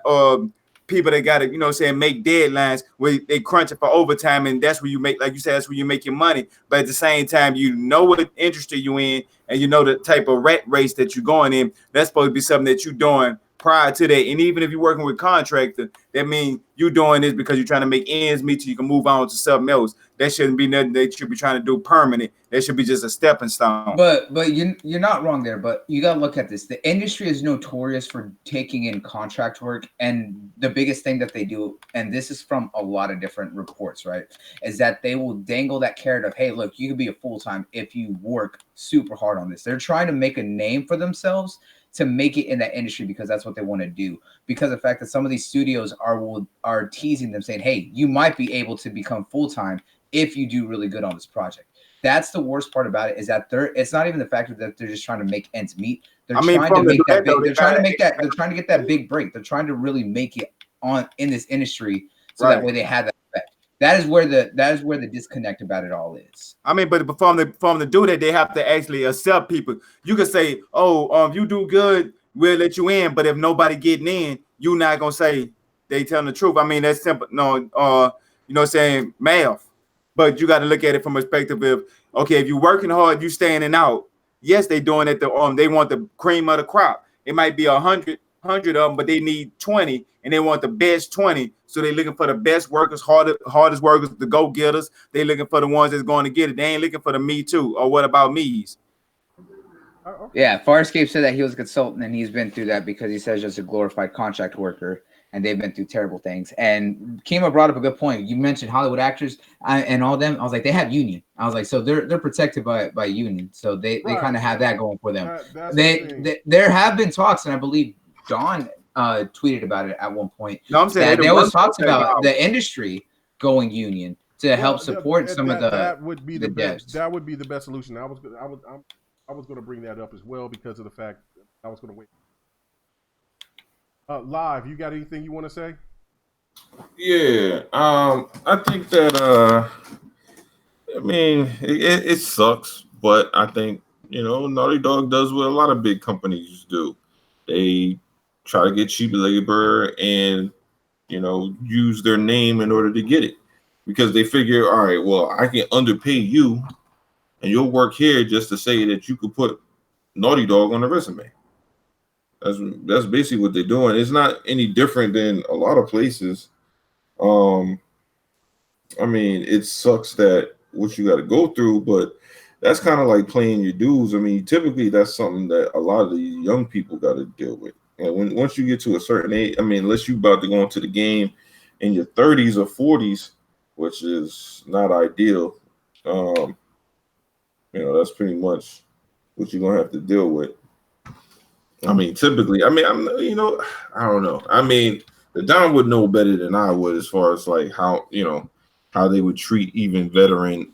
people that got to, make deadlines where they crunch it for overtime, and that's where you make, like you said, that's where you make your money. But at the same time, what industry you in, and the type of rat race that you're going in. That's supposed to be something that you're doing prior to that. And even if you're working with contractor, that means you're doing this because you're trying to make ends meet so you can move on to something else. That shouldn't be nothing that you should be trying to do permanent. That should be just a stepping stone. But you're not wrong there. But you got to look at this. The industry is notorious for taking in contract work. And the biggest thing that they do, and this is from a lot of different reports, right, is that they will dangle that carrot of, hey, look, you can be a full-time if you work super hard on this. They're trying to make a name for themselves to make it in that industry because that's what they want to do. Because of the fact that some of these studios are teasing them, saying, hey, you might be able to become full-time if you do really good on this project. That's the worst part about it, is that it's not even the fact that they're just trying to make ends meet. They're trying to make that big, they're trying to get that big break. They're trying to really make it in this industry so that way they have that effect. That is where the disconnect about it all is. I mean, but for them to do that, they have to actually accept people. You can say, if you do good, we'll let you in. But if nobody getting in, you're not gonna say they telling the truth. I mean, that's simple. No, saying math. But you got to look at it from a perspective of, okay, if you're working hard, you standing out. Yes, they doing it. They want the cream of the crop. It might be 100 of them, but they need 20, and they want the best 20. So they're looking for the best workers, hardest workers, the go-getters. They're looking for the ones that's going to get it. They ain't looking for the me too, or what about me's. Yeah, Farscape said that he was a consultant, and he's been through that because he says just a glorified contract worker, and they've been through terrible things. And Kima brought up a good point. You mentioned Hollywood actors and all them. I was like, they have union. I was like, so they're protected by union, so they kind of have that going for them. There have been talks, and I believe Don tweeted about it at one point. No, I'm saying there was talks about the industry going union to help support some of the. That would be the best. devs. That would be the best solution. I was going to bring that up as well because of the fact I was going to wait. Live, you got anything you want to say? Yeah, I think that I mean it sucks, but I think Naughty Dog does what a lot of big companies do. They try to get cheap labor and use their name in order to get it, because they figure, all right, well, I can underpay you, and you'll work here just to say that you could put Naughty Dog on the resume. That's basically what they're doing. It's not any different than a lot of places. I mean, it sucks that what you got to go through, but that's kind of like playing your dues. I mean, typically that's something that a lot of the young people got to deal with. And once you get to a certain age, I mean, unless you about to go into the game in your 30s or 40s, which is not ideal, that's pretty much what you're gonna have to deal with. I mean, typically, I don't know. I mean, the Don would know better than I would as far as like how they would treat even veteran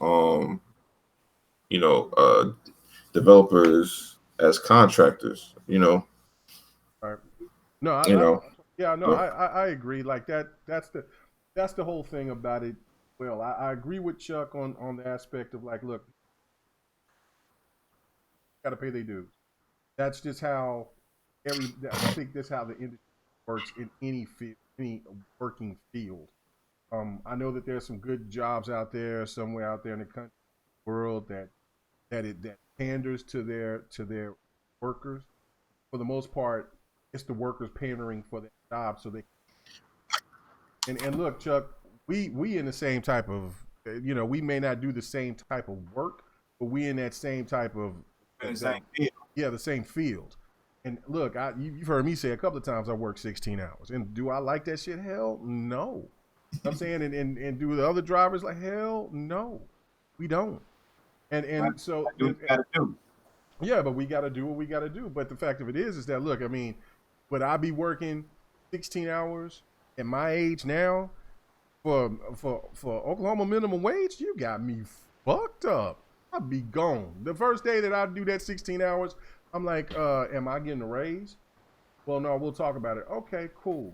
developers as contractors, Right. No, I agree. Like that's the whole thing about it well. I agree with Chuck on the aspect of like, look, got to pay their dues. That's just how I think that's how the industry works in any field, any working field. I know that there's some good jobs out there somewhere out there in the country, world that panders to their workers. For the most part, it's the workers pandering for their job, so they. And look, Chuck, we in the same type of, we may not do the same type of work, but we in that same type of the same field. Yeah, the same field. And look, you've heard me say a couple of times I work 16 hours. And do I like that shit? Hell no. I'm saying, and do the other drivers like, hell no, we don't. And so yeah, but we got to do what we got to do. But the fact of it is that, look, I mean, would I be working 16 hours at my age now for Oklahoma minimum wage? You got me fucked up. I'd be gone. The first day that I do that 16 hours, I'm like, am I getting a raise? Well, no, we'll talk about it. Okay, cool.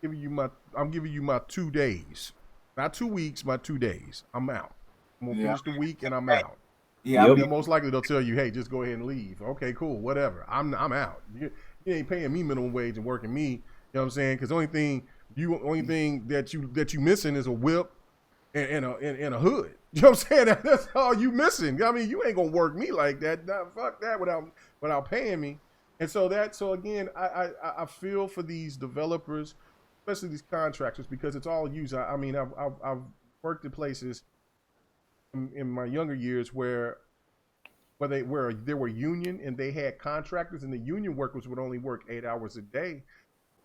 I'm giving you my 2 days. Not 2 weeks, my 2 days. I'm out. I'm gonna finish the week and I'm out. Yeah, most likely they'll tell you, hey, just go ahead and leave. Okay, cool, whatever. I'm out. You ain't paying me minimum wage and working me. You know what I'm saying? Because only thing that you missing is a whip and a hood. You know what I'm saying? That's all you missing. I mean, you ain't gonna work me like that. Nah, fuck that without paying me. And so again, I feel for these developers, especially these contractors, because it's all used. I mean, I've worked in places in my younger years where there were union and they had contractors, and the union workers would only work 8 hours a day.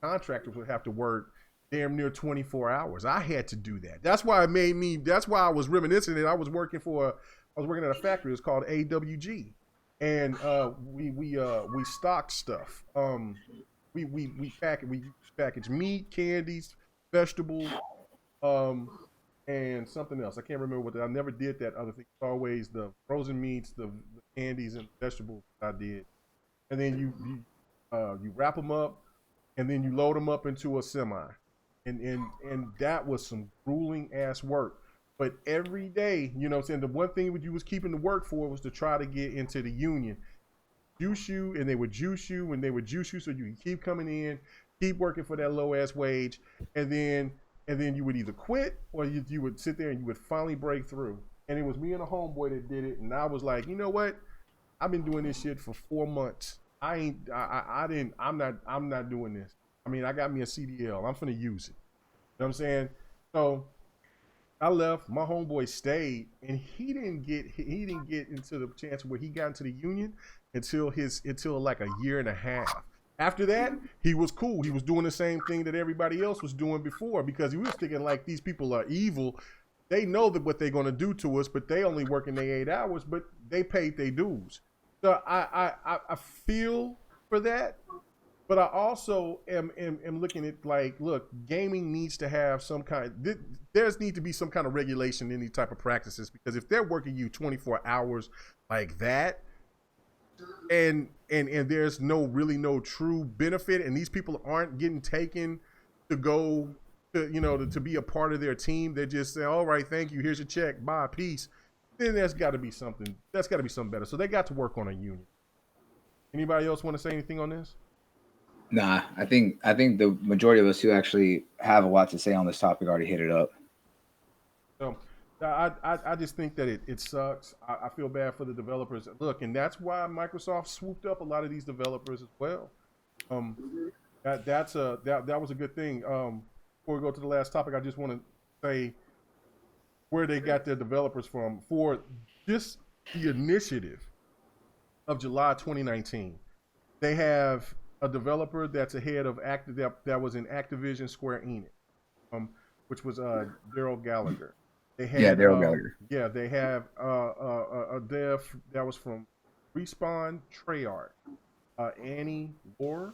Contractors would have to work damn near 24 hours. I had to do that. That's why I was reminiscing that I was working at a factory. It's called AWG. And we stocked stuff. We package meat, candies, vegetables, and something else. I can't remember what I never did that other thing. It's always the frozen meats, the candies, and vegetables I did. And then you wrap them up, and then you load them up into a semi. And that was some grueling ass work. But every day, you know what I'm saying, the one thing you was keeping the work for was to try to get into the union. Juice you, and they would juice you, and they would juice you so you can keep coming in, keep working for that low ass wage, and then you would either quit or you would sit there and you would finally break through. And it was me and a homeboy that did it, and I was like, you know what? I've been doing this shit for 4 months. I'm not doing this. I mean, I got me a CDL. I'm finna use it. You know what I'm saying? So I left. My homeboy stayed, and he didn't get into the chance where he got into the union until like a year and a half. After that, he was cool. He was doing the same thing that everybody else was doing before, because he was thinking like, these people are evil. They know that what they're gonna do to us, but they only working their 8 hours, but they paid their dues. So I feel for that. But I also am looking at like, look, gaming needs to have some kind. There's need to be some kind of regulation in these type of practices, because if they're working you 24 hours like that, and there's no true benefit, and these people aren't getting taken to go to be a part of their team, they just say, all right, thank you, here's your check, bye, peace. Then there's got to be something. That's got to be something better. So they got to work on a union. Anybody else want to say anything on this? Nah, I think the majority of us who actually have a lot to say on this topic already hit it up. So I just think that it sucks. I feel bad for the developers. Look, and that's why Microsoft swooped up a lot of these developers as well. That was a good thing. Before we go to the last topic, I just want to say where they got their developers from for just the initiative of July 2019. They have a developer that's ahead of that was in Activision Square Enix, which was Daryl Gallagher. They had, Daryl Gallagher. Yeah, they have a dev that was from Respawn Treyarch, Annie Moore.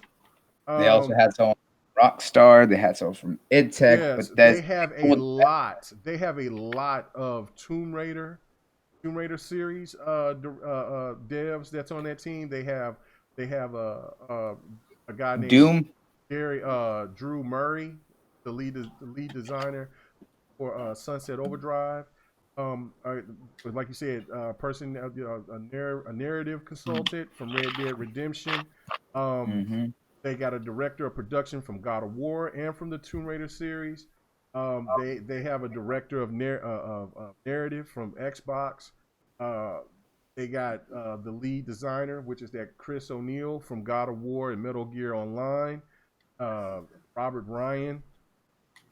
They also had some Rockstar. They had some from IdTech. Yes, but they have a lot. They have a lot of Tomb Raider series devs that's on that team. They have a guy named Doom. Drew Murray, the lead designer. for Sunset Overdrive. Like you said, person, a narrative consultant from Red Dead Redemption. They got a director of production from God of War and from the Tomb Raider series. They have a director of narrative from Xbox. They got the lead designer, which is that Chris O'Neill from God of War and Metal Gear Online. Robert Ryan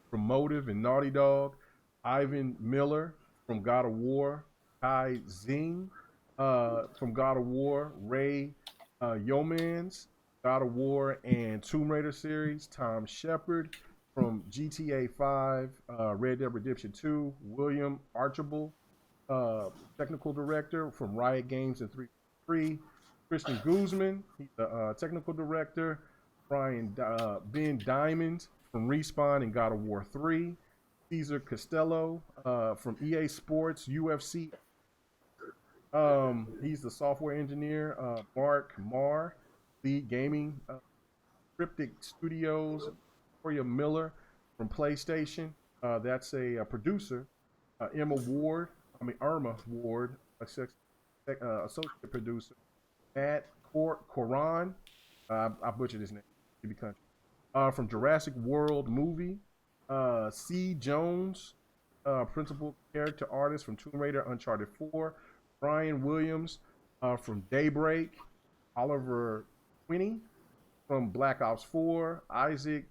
from Motive and Naughty Dog. Ivan Miller from God of War. Kai Zing from God of War. Ray Yeomans, God of War and Tomb Raider series. Tom Shepard from GTA 5, Red Dead Redemption 2. William Archibald, technical director from Riot Games and 343. Christian Guzman, he's the technical director. Ben Diamond from Respawn and God of War 3. Cesar Costello from EA Sports, UFC. He's the software engineer. Mark Marr, lead gaming. Cryptic Studios. Victoria Miller from PlayStation. That's a producer. Irma Ward, associate producer. Matt Coran, I butchered his name. From Jurassic World movie. C. Jones, principal character artist from Tomb Raider, Uncharted 4. Brian Williams from Daybreak. Oliver Quinney from Black Ops 4. Isaac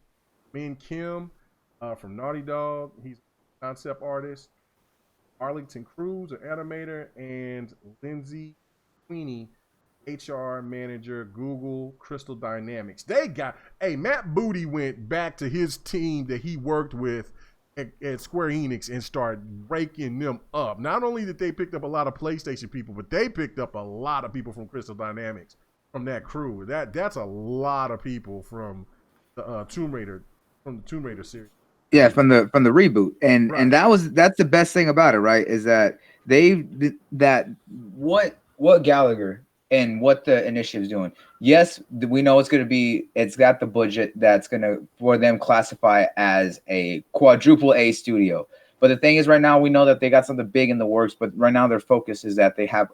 Min Kim from Naughty Dog. He's a concept artist. Arlington Cruz, an animator. And Lindsay Queenie, HR manager, Google Crystal Dynamics. Matt Booty went back to his team that he worked with at Square Enix and started raking them up. Not only did they pick up a lot of PlayStation people, but they picked up a lot of people from Crystal Dynamics from that crew. That's a lot of people from the Tomb Raider series. Yeah, from the reboot, and right. And that's the best thing about it, right? Is that what Gallagher and what the initiative's doing. Yes, we know it's got the budget that's gonna for them classify as a quadruple A studio. But the thing is, right now we know that they got something big in the works. But right now their focus is that they have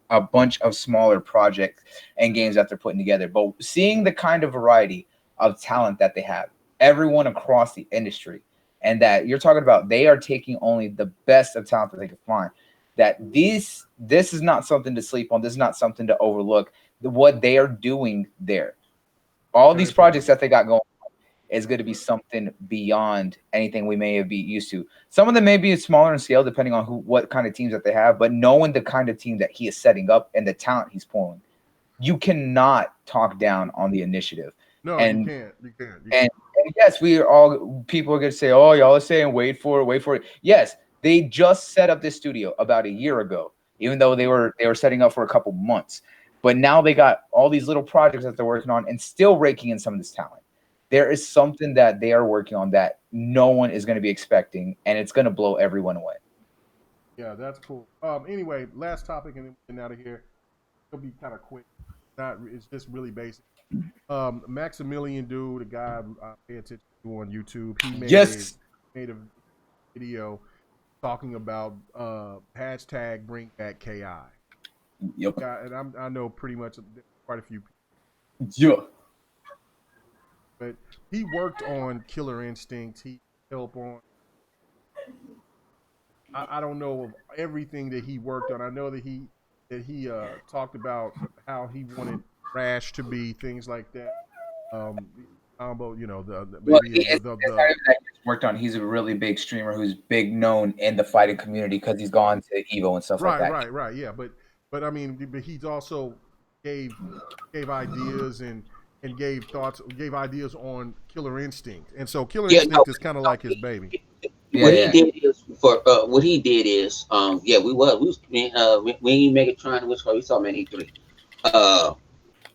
a bunch of smaller projects and games that they're putting together. But seeing the kind of variety of talent that they have, everyone across the industry, and that you're talking about, they are taking only the best of talent that they can find. That this is not something to sleep on. This is not something to overlook. What they are doing there, all these projects that they got going on, is going to be something beyond anything we may have been used to. Some of them may be smaller in scale, depending on what kind of teams that they have. But knowing the kind of team that he is setting up and the talent he's pulling, you cannot talk down on the initiative. No, you can't. You can't. And yes, people are going to say, "Oh, y'all are saying wait for it." Yes. They just set up this studio about a year ago, even though they were setting up for a couple months. But now they got all these little projects that they're working on and still raking in some of this talent. There is something that they are working on that no one is going to be expecting, and it's going to blow everyone away. Yeah, that's cool. Anyway, last topic, and then we're getting out of here. It'll be kind of quick. It's just really basic. Maximilian dude, the guy I pay attention to on YouTube, he made a video talking about hashtag bring back KI. Yep. And I know pretty much quite a few people. Yeah. But he worked on Killer Instinct. He helped on. I don't know of everything that he worked on. I know that he talked about how he wanted Crash to be, things like that. Worked on. He's a really big streamer who's big known in the fighting community because he's gone to Evo and stuff like that. Right. Yeah, but I mean, but he's also gave ideas and gave ideas on Killer Instinct, and so Killer Instinct is kind of like his baby. What he did is we ain't Megatron, which we saw him at E3.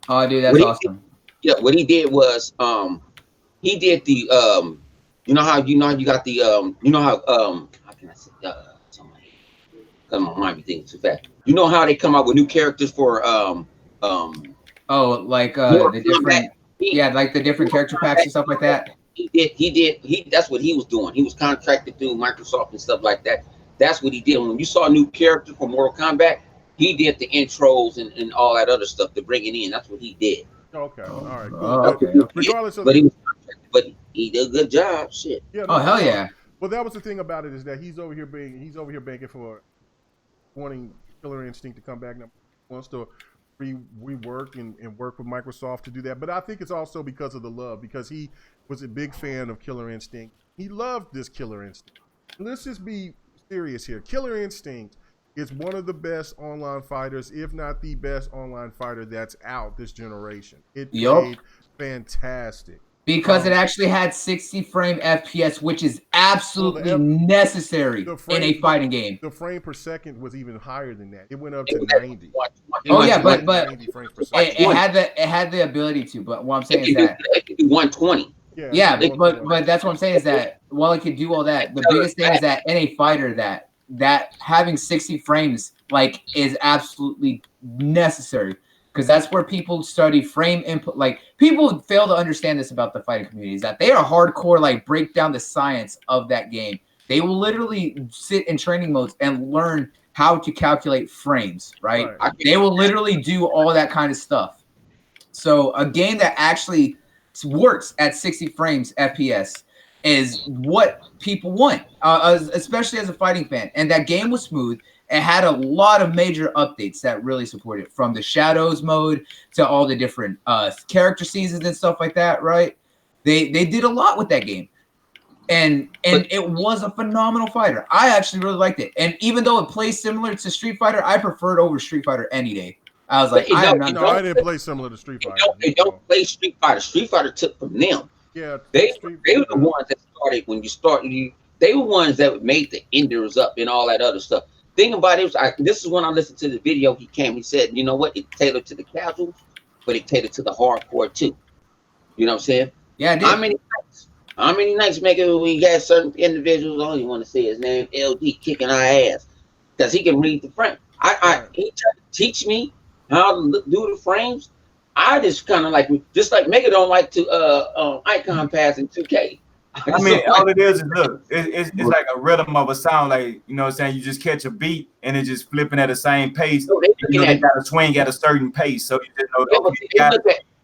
Oh, dude, that's awesome. What he did was he did the how you got the how can I say somebody? Because my mind be thinking too fast. You know how they come out with new characters for the different like the different character packs and stuff like that. That's what he was doing. He was contracted through Microsoft and stuff like that. That's what he did. When you saw a new character for Mortal Kombat, he did the intros and all that other stuff to bring it in. That's what he did. Okay, all right, cool. Okay. Regardless of, but he did a good job. Shit. Yeah, oh hell yeah. Well, that was the thing about it, is that he's over here banking for wanting Killer Instinct to come back. Now, wants to rework and work with Microsoft to do that. But I think it's also because of the love, because he was a big fan of Killer Instinct. He loved this Killer Instinct. Let's just be serious here. Killer Instinct is one of the best online fighters, if not the best online fighter that's out this generation. It played fantastic. Because it actually had 60 frame FPS, which is absolutely necessary in a fighting game. The frame per second was even higher than that. It went up to 90. Oh yeah, but it had the ability to. But what I'm saying is that it could do 120. Yeah, but that's what I'm saying is that while it could do all that, the biggest thing is that in a fighter that having 60 frames like is absolutely necessary. Because that's where people study frame input. Like, people fail to understand this about the fighting community, is that they are hardcore, like, break down the science of that game. They will literally sit in training modes and learn how to calculate frames, right? They will literally do all that kind of stuff. So a game that actually works at 60 frames FPS is what people want, especially as a fighting fan. And that game was smooth. It had a lot of major updates that really supported it, from the Shadows mode to all the different character seasons and stuff like that, right? They did a lot with that game. And it was a phenomenal fighter. I actually really liked it. And even though it plays similar to Street Fighter, I prefer it over Street Fighter any day. I was like, I didn't play similar to Street Fighter. They don't play Street Fighter. Street Fighter took from them. Yeah, they were the ones that started when you start. They were ones that made the enders up and all that other stuff. Thing about it was, this is when I listened to the video. He said, you know what? It tailored to the casuals, but it tailored to the hardcore too. You know what I'm saying? Yeah, I did. How many nights make it we got certain individuals? I don't even want to say his name. LD kicking our ass because he can read the frame. He tried to teach me how to do the frames. I just kind of like Mega don't like to icon pass in 2K. I mean, all it is look, it's like a rhythm of a sound, like, you know what I'm saying? You just catch a beat and it's just flipping at the same pace. So they got to swing at a certain pace. So you just know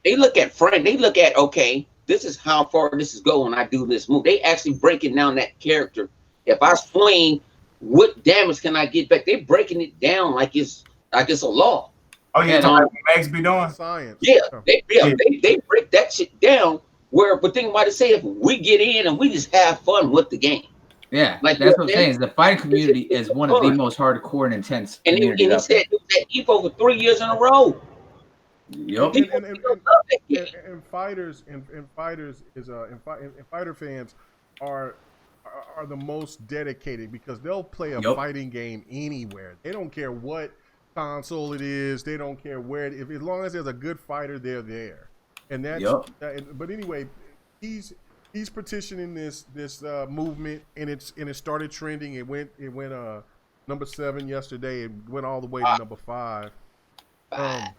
they look at frame, they look at, okay, this is how far this is going when I do this move. They actually breaking down that character. If I swing, what damage can I get back? They're breaking it down like it's a law. Oh yeah, like Max be doing science. Yeah, they break that shit down. But think about it, say if we get in and we just have fun with the game. Yeah, like that's what I'm saying. Is the fighting community is one of the most hardcore and intense. And he said it was at EVO for 3 years in a row. Yep. And fighters fighter fans are the most dedicated, because they'll play a fighting game anywhere. They don't care what console it is. They don't care where as long as there's a good fighter, they're there. And that's but anyway, he's petitioning this movement, and it started trending. It went number 7 yesterday. It went all the way to number 5. That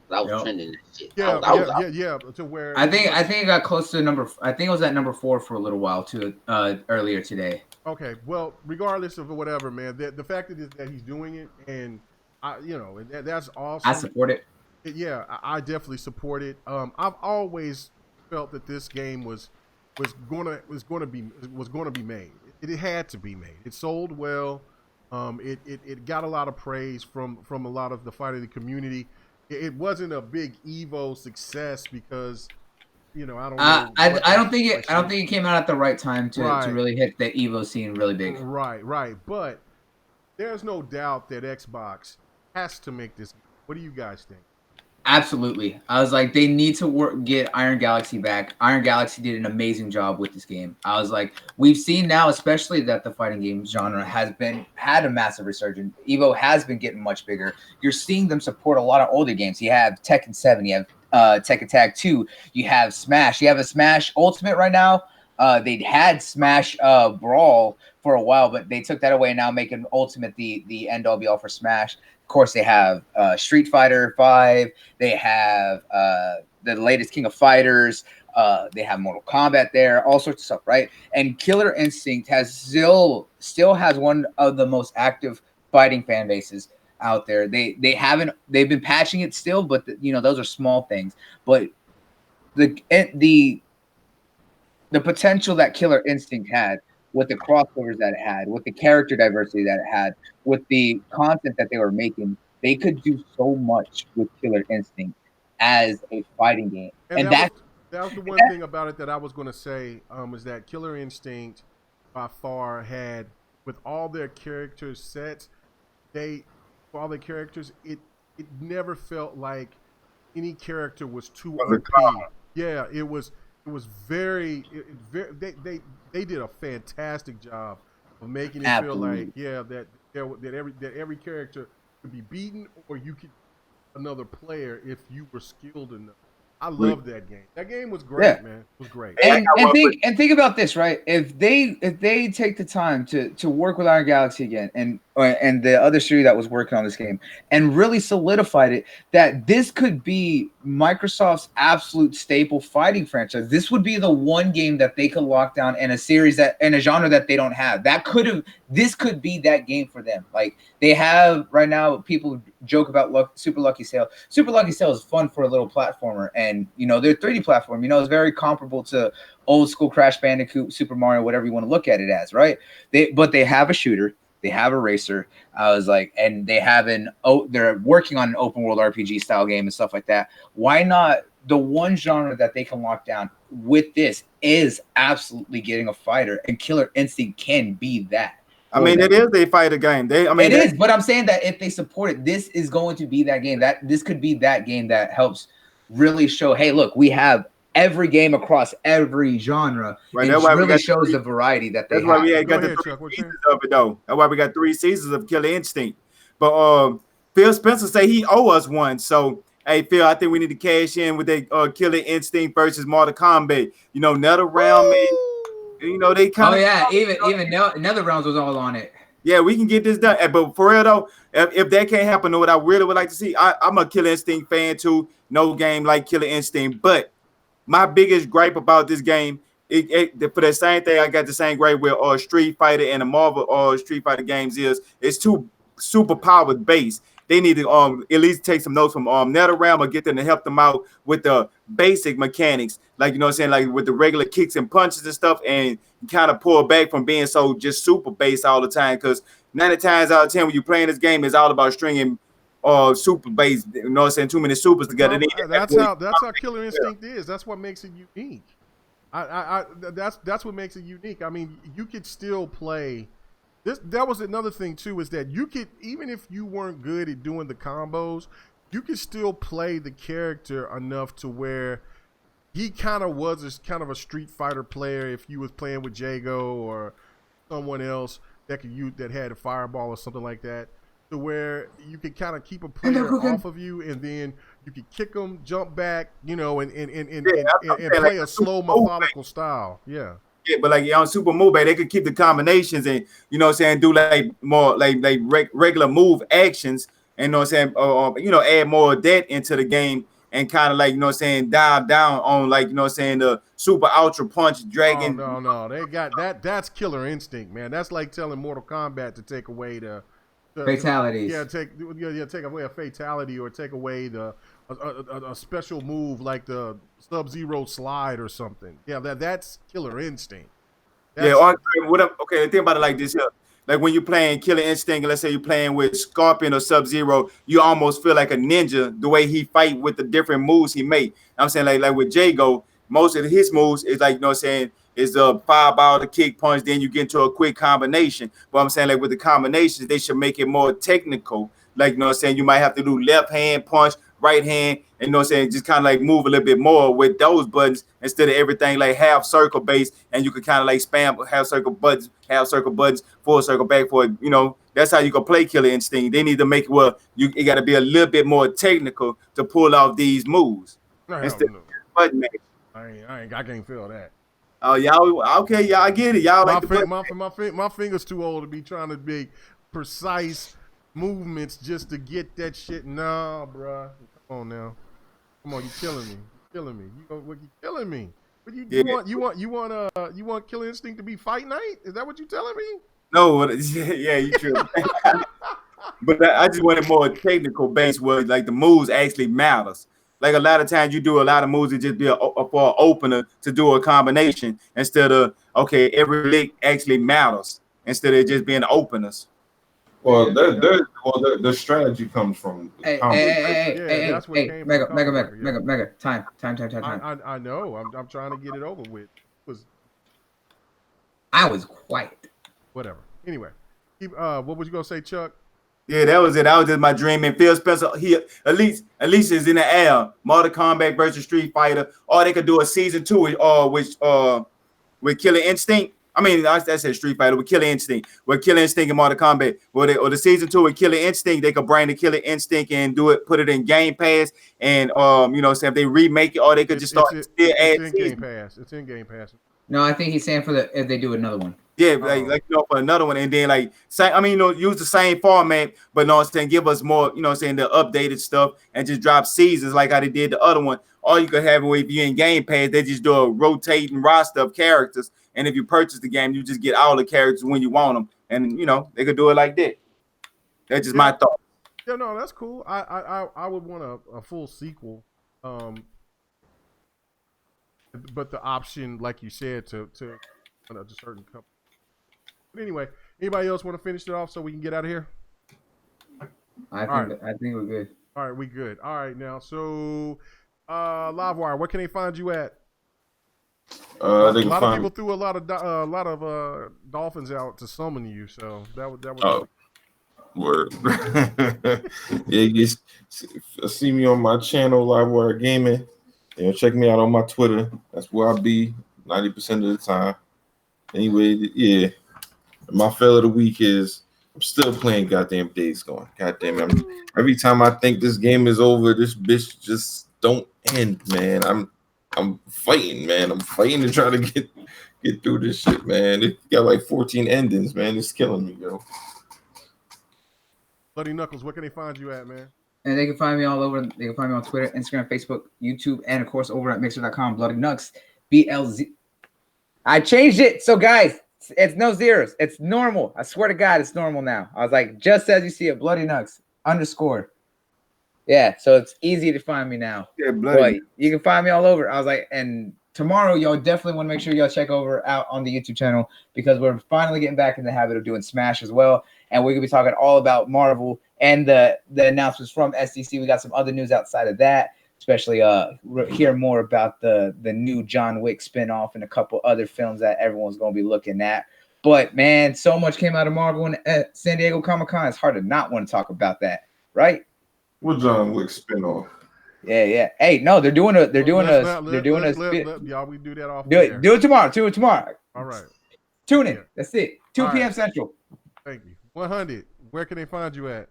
was trending that shit. Yeah. To where I think it got close to number. I think it was at number 4 for a little while too. Earlier today. Okay, well, regardless of whatever, man, the fact that he's doing it, and that's awesome. I support it. Yeah, I definitely support it. I've always felt that this game was going to be made. It had to be made. It sold well. It got a lot of praise from a lot of the fighting community. It wasn't a big Evo success because I don't know. I don't think it came out at the right time to really hit the Evo scene really big. Right. But there's no doubt that Xbox has to make this. What do you guys think? Absolutely. I was like, they need to get Iron Galaxy back. Iron Galaxy did an amazing job with this game. I was like, we've seen now, especially that the fighting game genre had a massive resurgence. Evo has been getting much bigger. You're seeing them support a lot of older games. You have Tekken 7, you have Tekken Tag 2, you have Smash. You have a Smash Ultimate right now. They had Smash Brawl for a while, but they took that away and now making Ultimate the end all be all for Smash. Of course, they have Street Fighter 5. They have the latest King of Fighters. They have Mortal Kombat there, all sorts of stuff, right? And Killer Instinct has still has one of the most active fighting fan bases out there. They've been patching it still, but those are small things. But the potential that Killer Instinct had, with the crossovers that it had, with the character diversity that it had, with the content that they were making, they could do so much with Killer Instinct as a fighting game. And that was the one thing about it that I was going to say, is that Killer Instinct by far had, with all their character sets, it never felt like any character was too OP. Yeah, it was very they did a fantastic job of making it feel like that every character could be beaten, or you could another player if you were skilled enough. I loved that game. That game was great, man. It was great. And think about this, right? If they take the time to work with Iron Galaxy again and the other studio that was working on this game and really solidified it, that this could be Microsoft's absolute staple fighting franchise. This would be the one game that they could lock down in a series in a genre that they don't have. This could be that game for them. Like they have right now, people joke about Super Lucky Sail. Super Lucky Sail is fun for a little platformer, and they're 3D platform. It's very comparable to old school Crash Bandicoot, Super Mario, whatever you want to look at it as, right? But they have a shooter, they have a racer. I was like, and they're working on an open world RPG style game and stuff like that. Why not? The one genre that they can lock down with this is absolutely getting a fighter, and Killer Instinct can be that. I mean, it is a fighter game. It is, but I'm saying that if they support it, this is going to be that game. This could be that game that helps really show, hey, look, we have every game across every genre. Right, it really shows the variety that they have. That's why we got the 3 seasons of it, though. That's why we got 3 seasons of Killer Instinct. But Phil Spencer say he owe us one. So, hey, Phil, I think we need to cash in with a Killer Instinct versus Mortal Kombat. NetherRealm, they kind of. Oh yeah, even NetherRealms was all on it. Yeah, we can get this done. But for real though, if that can't happen, what I really would like to see, I'm a Killer Instinct fan too. No game like Killer Instinct, but my biggest gripe about this game, for the same thing, I got the same gripe with Street Fighter and the Marvel Street Fighter games it's too super powered base. They need to at least take some notes from NetherRealm or get them to help them out with the basic mechanics, like like with the regular kicks and punches and stuff, and kind of pull back from being so just super base all the time. Because 90 times out of 10, when you're playing this game, it's all about stringing super base. Too many supers together. That's how Killer Instinct is. That's what makes it unique. That's what makes it unique. I mean, you could still play. That was another thing too, is that you could, even if you weren't good at doing the combos, you could still play the character enough to where he kind of was a Street Fighter player. If you was playing with Jago or someone else that had a fireball or something like that, to where you could kind of keep a player off of you, and then you could kick them, jump back, and play a slow methodical style. Yeah. Yeah, but like on Super Mobile, they could keep the combinations and do like more like regular move actions, and add more of that into the game, and kind of like dial down on like the super ultra punch dragon. No, they got that. That's Killer Instinct, man. That's like telling Mortal Kombat to take away the fatalities. Take away a fatality, or take away a special move like the Sub-Zero slide or something. Yeah, that's Killer Instinct. The thing about it like this here, like when you're playing Killer Instinct, and let's say you're playing with Scorpion or Sub-Zero, you almost feel like a ninja the way he fight with the different moves he make. I'm saying like with Jago, most of his moves is like is a fireball, the kick punch, then you get into a quick combination. But I'm saying like with the combinations, they should make it more technical. Like you might have to do left hand punch, right hand, and just kind of like move a little bit more with those buttons instead of everything like half circle base, and you can kind of like spam half circle buttons, full circle back for that's how you can play Killer Instinct. They need to make it got to be a little bit more technical to pull off these moves. Instead of button match. I can't feel that. Oh, y'all okay? Y'all I get it. Y'all my fingers too old to be trying to be precise movements just to get that shit. Nah, bruh. Come on now. Come on, you're killing me. You're killing me. You're killing me. But you want Killer Instinct to be Fight Night? Is that what you telling me? No, yeah, you true. But I just wanted more technical base where like the moves actually matters. Like a lot of times you do a lot of moves that just be for an opener to do a combination instead of every lick actually matters instead of just being openers. Well, the strategy comes from Hey, Mega, time. I know. I'm trying to get it over with. I was quiet. Whatever. Anyway, what was you gonna say, Chuck? Yeah, that was it. That was just my dream. And Phil Spencer, he at least is in the air. Mortal Kombat versus Street Fighter, or they could do a season 2, with Killer Instinct. I mean, I said Street Fighter with Killer Instinct, with Killer Instinct and Mortal Kombat, or the season 2 with Killer Instinct. They could bring the Killer Instinct and put it in Game Pass, and say if they remake it, or they could just start still add seasons. Game Pass. It's in Game Pass. No, I think he's saying if they do another one. Yeah, for another one, and then use the same format, but give us more, the updated stuff, and just drop seasons like how they did the other one. Or you could have it if you're in Game Pass, they just do a rotating roster of characters, and if you purchase the game, you just get all the characters when you want them, and they could do it like that. That's just my thought. Yeah, no, that's cool. I would want a full sequel, but the option, like you said, to certain company. But anyway, anybody else want to finish it off so we can get out of here? I think we're good. All right, we good. All right, now so Livewire, where can they find you at? A lot of people threw a lot of dolphins out to summon you, so that was. Word. Yeah, you see me on my channel, Livewire Gaming. Check me out on my Twitter. That's where I'll be 90% of the time. Anyway, yeah. My fail of the week is I'm still playing goddamn Days Gone. Goddamn it. Every time I think this game is over, this bitch just don't end, man. I'm fighting, man. I'm fighting to try to get through this shit, man. It got like 14 endings, man. It's killing me, yo. Bloody Knuckles, where can they find you at, man? And they can find me all over. They can find me on Twitter, Instagram, Facebook, YouTube, and of course over at Mixer.com. Bloody Nux, BLZ. I changed it, so guys, it's no zeros. It's normal. I swear to God, it's normal now. I was like, just as you see it, Bloody Nux _ Yeah, so it's easy to find me now. Yeah, Bloody. Boy, you can find me all over. I was like, and tomorrow, y'all definitely want to make sure y'all check out on the YouTube channel because we're finally getting back in the habit of doing Smash as well. And we're going to be talking all about Marvel and the announcements from SDC. We got some other news outside of that, especially hear more about the new John Wick spinoff and a couple other films that everyone's going to be looking at. But, man, so much came out of Marvel and San Diego Comic-Con. It's hard to not want to talk about that, right? What John Wick spinoff? Yeah. Hey, no, they're doing a. Y'all, we do that off. Do it tomorrow. Do it tomorrow. All right. Tune in. That's it. 2 p.m. Central. Thank you. 100. Where can they find you at?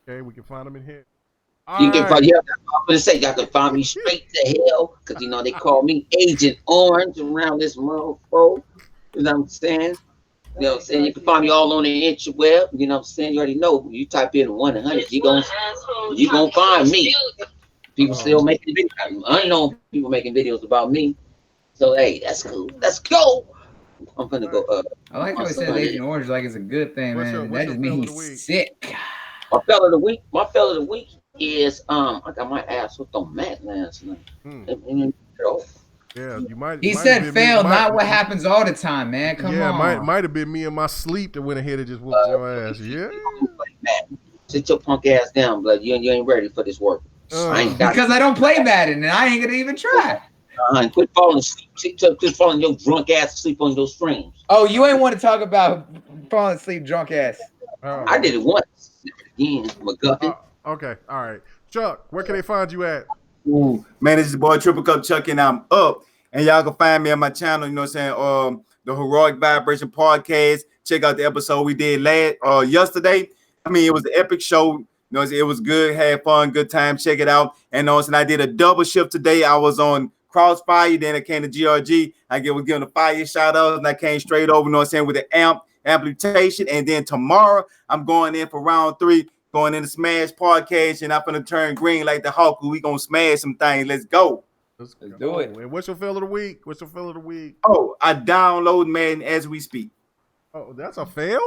Okay, we can find them in here. You can find. Yeah, I'm gonna say y'all can find me straight to hell because they call me Agent Orange around this motherfucker. You know what I'm saying? You know what I'm saying? You can find me all on the interweb. You know what I'm saying? You already know. You type in 100, you gonna find me. People still making videos. Unknown people making videos about me. So hey, that's cool. Let's go. I'm gonna go up. I like how he said Agent Orange like it's a good thing, man. That just means he's sick. My fella of the week is I got my ass hooked on Matt last night. Yeah, you might. He said fail, not what happens all the time, man. Come on. Yeah, might have been me in my sleep that went ahead and just whooped your ass. Yeah. Sit your punk ass down, blood. You ain't ready for this work. Because I don't play Madden and I ain't gonna even try. Quit falling asleep. Quit falling your drunk ass asleep on those streams. Oh, you ain't want to talk about falling asleep drunk ass. I did it once. Again, McGuffin. Okay, all right. Chuck, where can they find you at? Ooh, man, this is your boy Triple Cup Chuck, and I'm up. And y'all can find me on my channel, you know what I'm saying? The Heroic Vibration Podcast. Check out the episode we did yesterday. I mean, it was an epic show. You know, it was good, had fun, good time. Check it out. And also, I did a double shift today. I was on Crossfire, then I came to GRG. Was giving a fire shout out, and I came straight over, you know what I'm saying, with the amplification. And then tomorrow, I'm going in for round 3. Going in the Smash Podcast, and I'm gonna turn green like the Hawk. We gonna smash some things. Let's go. Let's do it. And what's your feel of the week? Oh, I download Madden as we speak. Oh, that's a fail?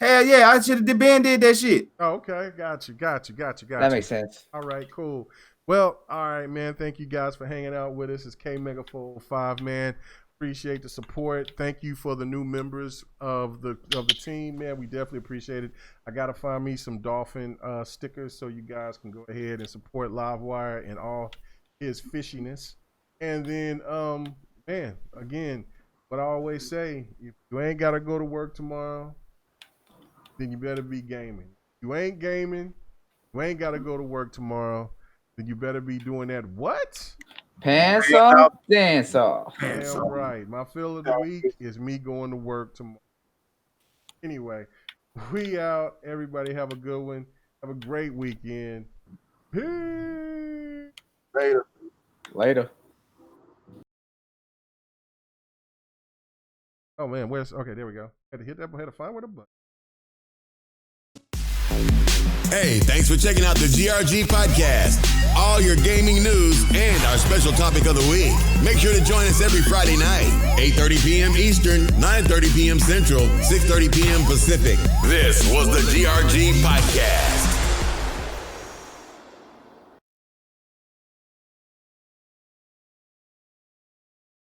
Hell yeah, I should have been did that shit. Oh, okay. Got you. That makes sense. All right, cool. Well, all right, man. Thank you guys for hanging out with us. It's K Mega 405, man. Appreciate the support. Thank you for the new members of the team, man. We definitely appreciate it. I gotta find me some dolphin stickers so you guys can go ahead and support Livewire and all his fishiness. And then, man, again, what I always say: if you ain't gotta go to work tomorrow, then you better be gaming. If you ain't gaming, you ain't gotta go to work tomorrow, then you better be doing that. What? Pants off, dance off. Damn right. My feel of the week is me going to work tomorrow. Anyway, we out. Everybody have a good one. Have a great weekend. Peace. Later. Oh man, okay, there we go. Had to hit that, had to find where the button. Hey, thanks for checking out the GRG podcast. All your gaming news and our special topic of the week. Make sure to join us every Friday night, 8:30 p.m. Eastern, 9:30 p.m. Central, 6:30 p.m. Pacific. This was the GRG podcast.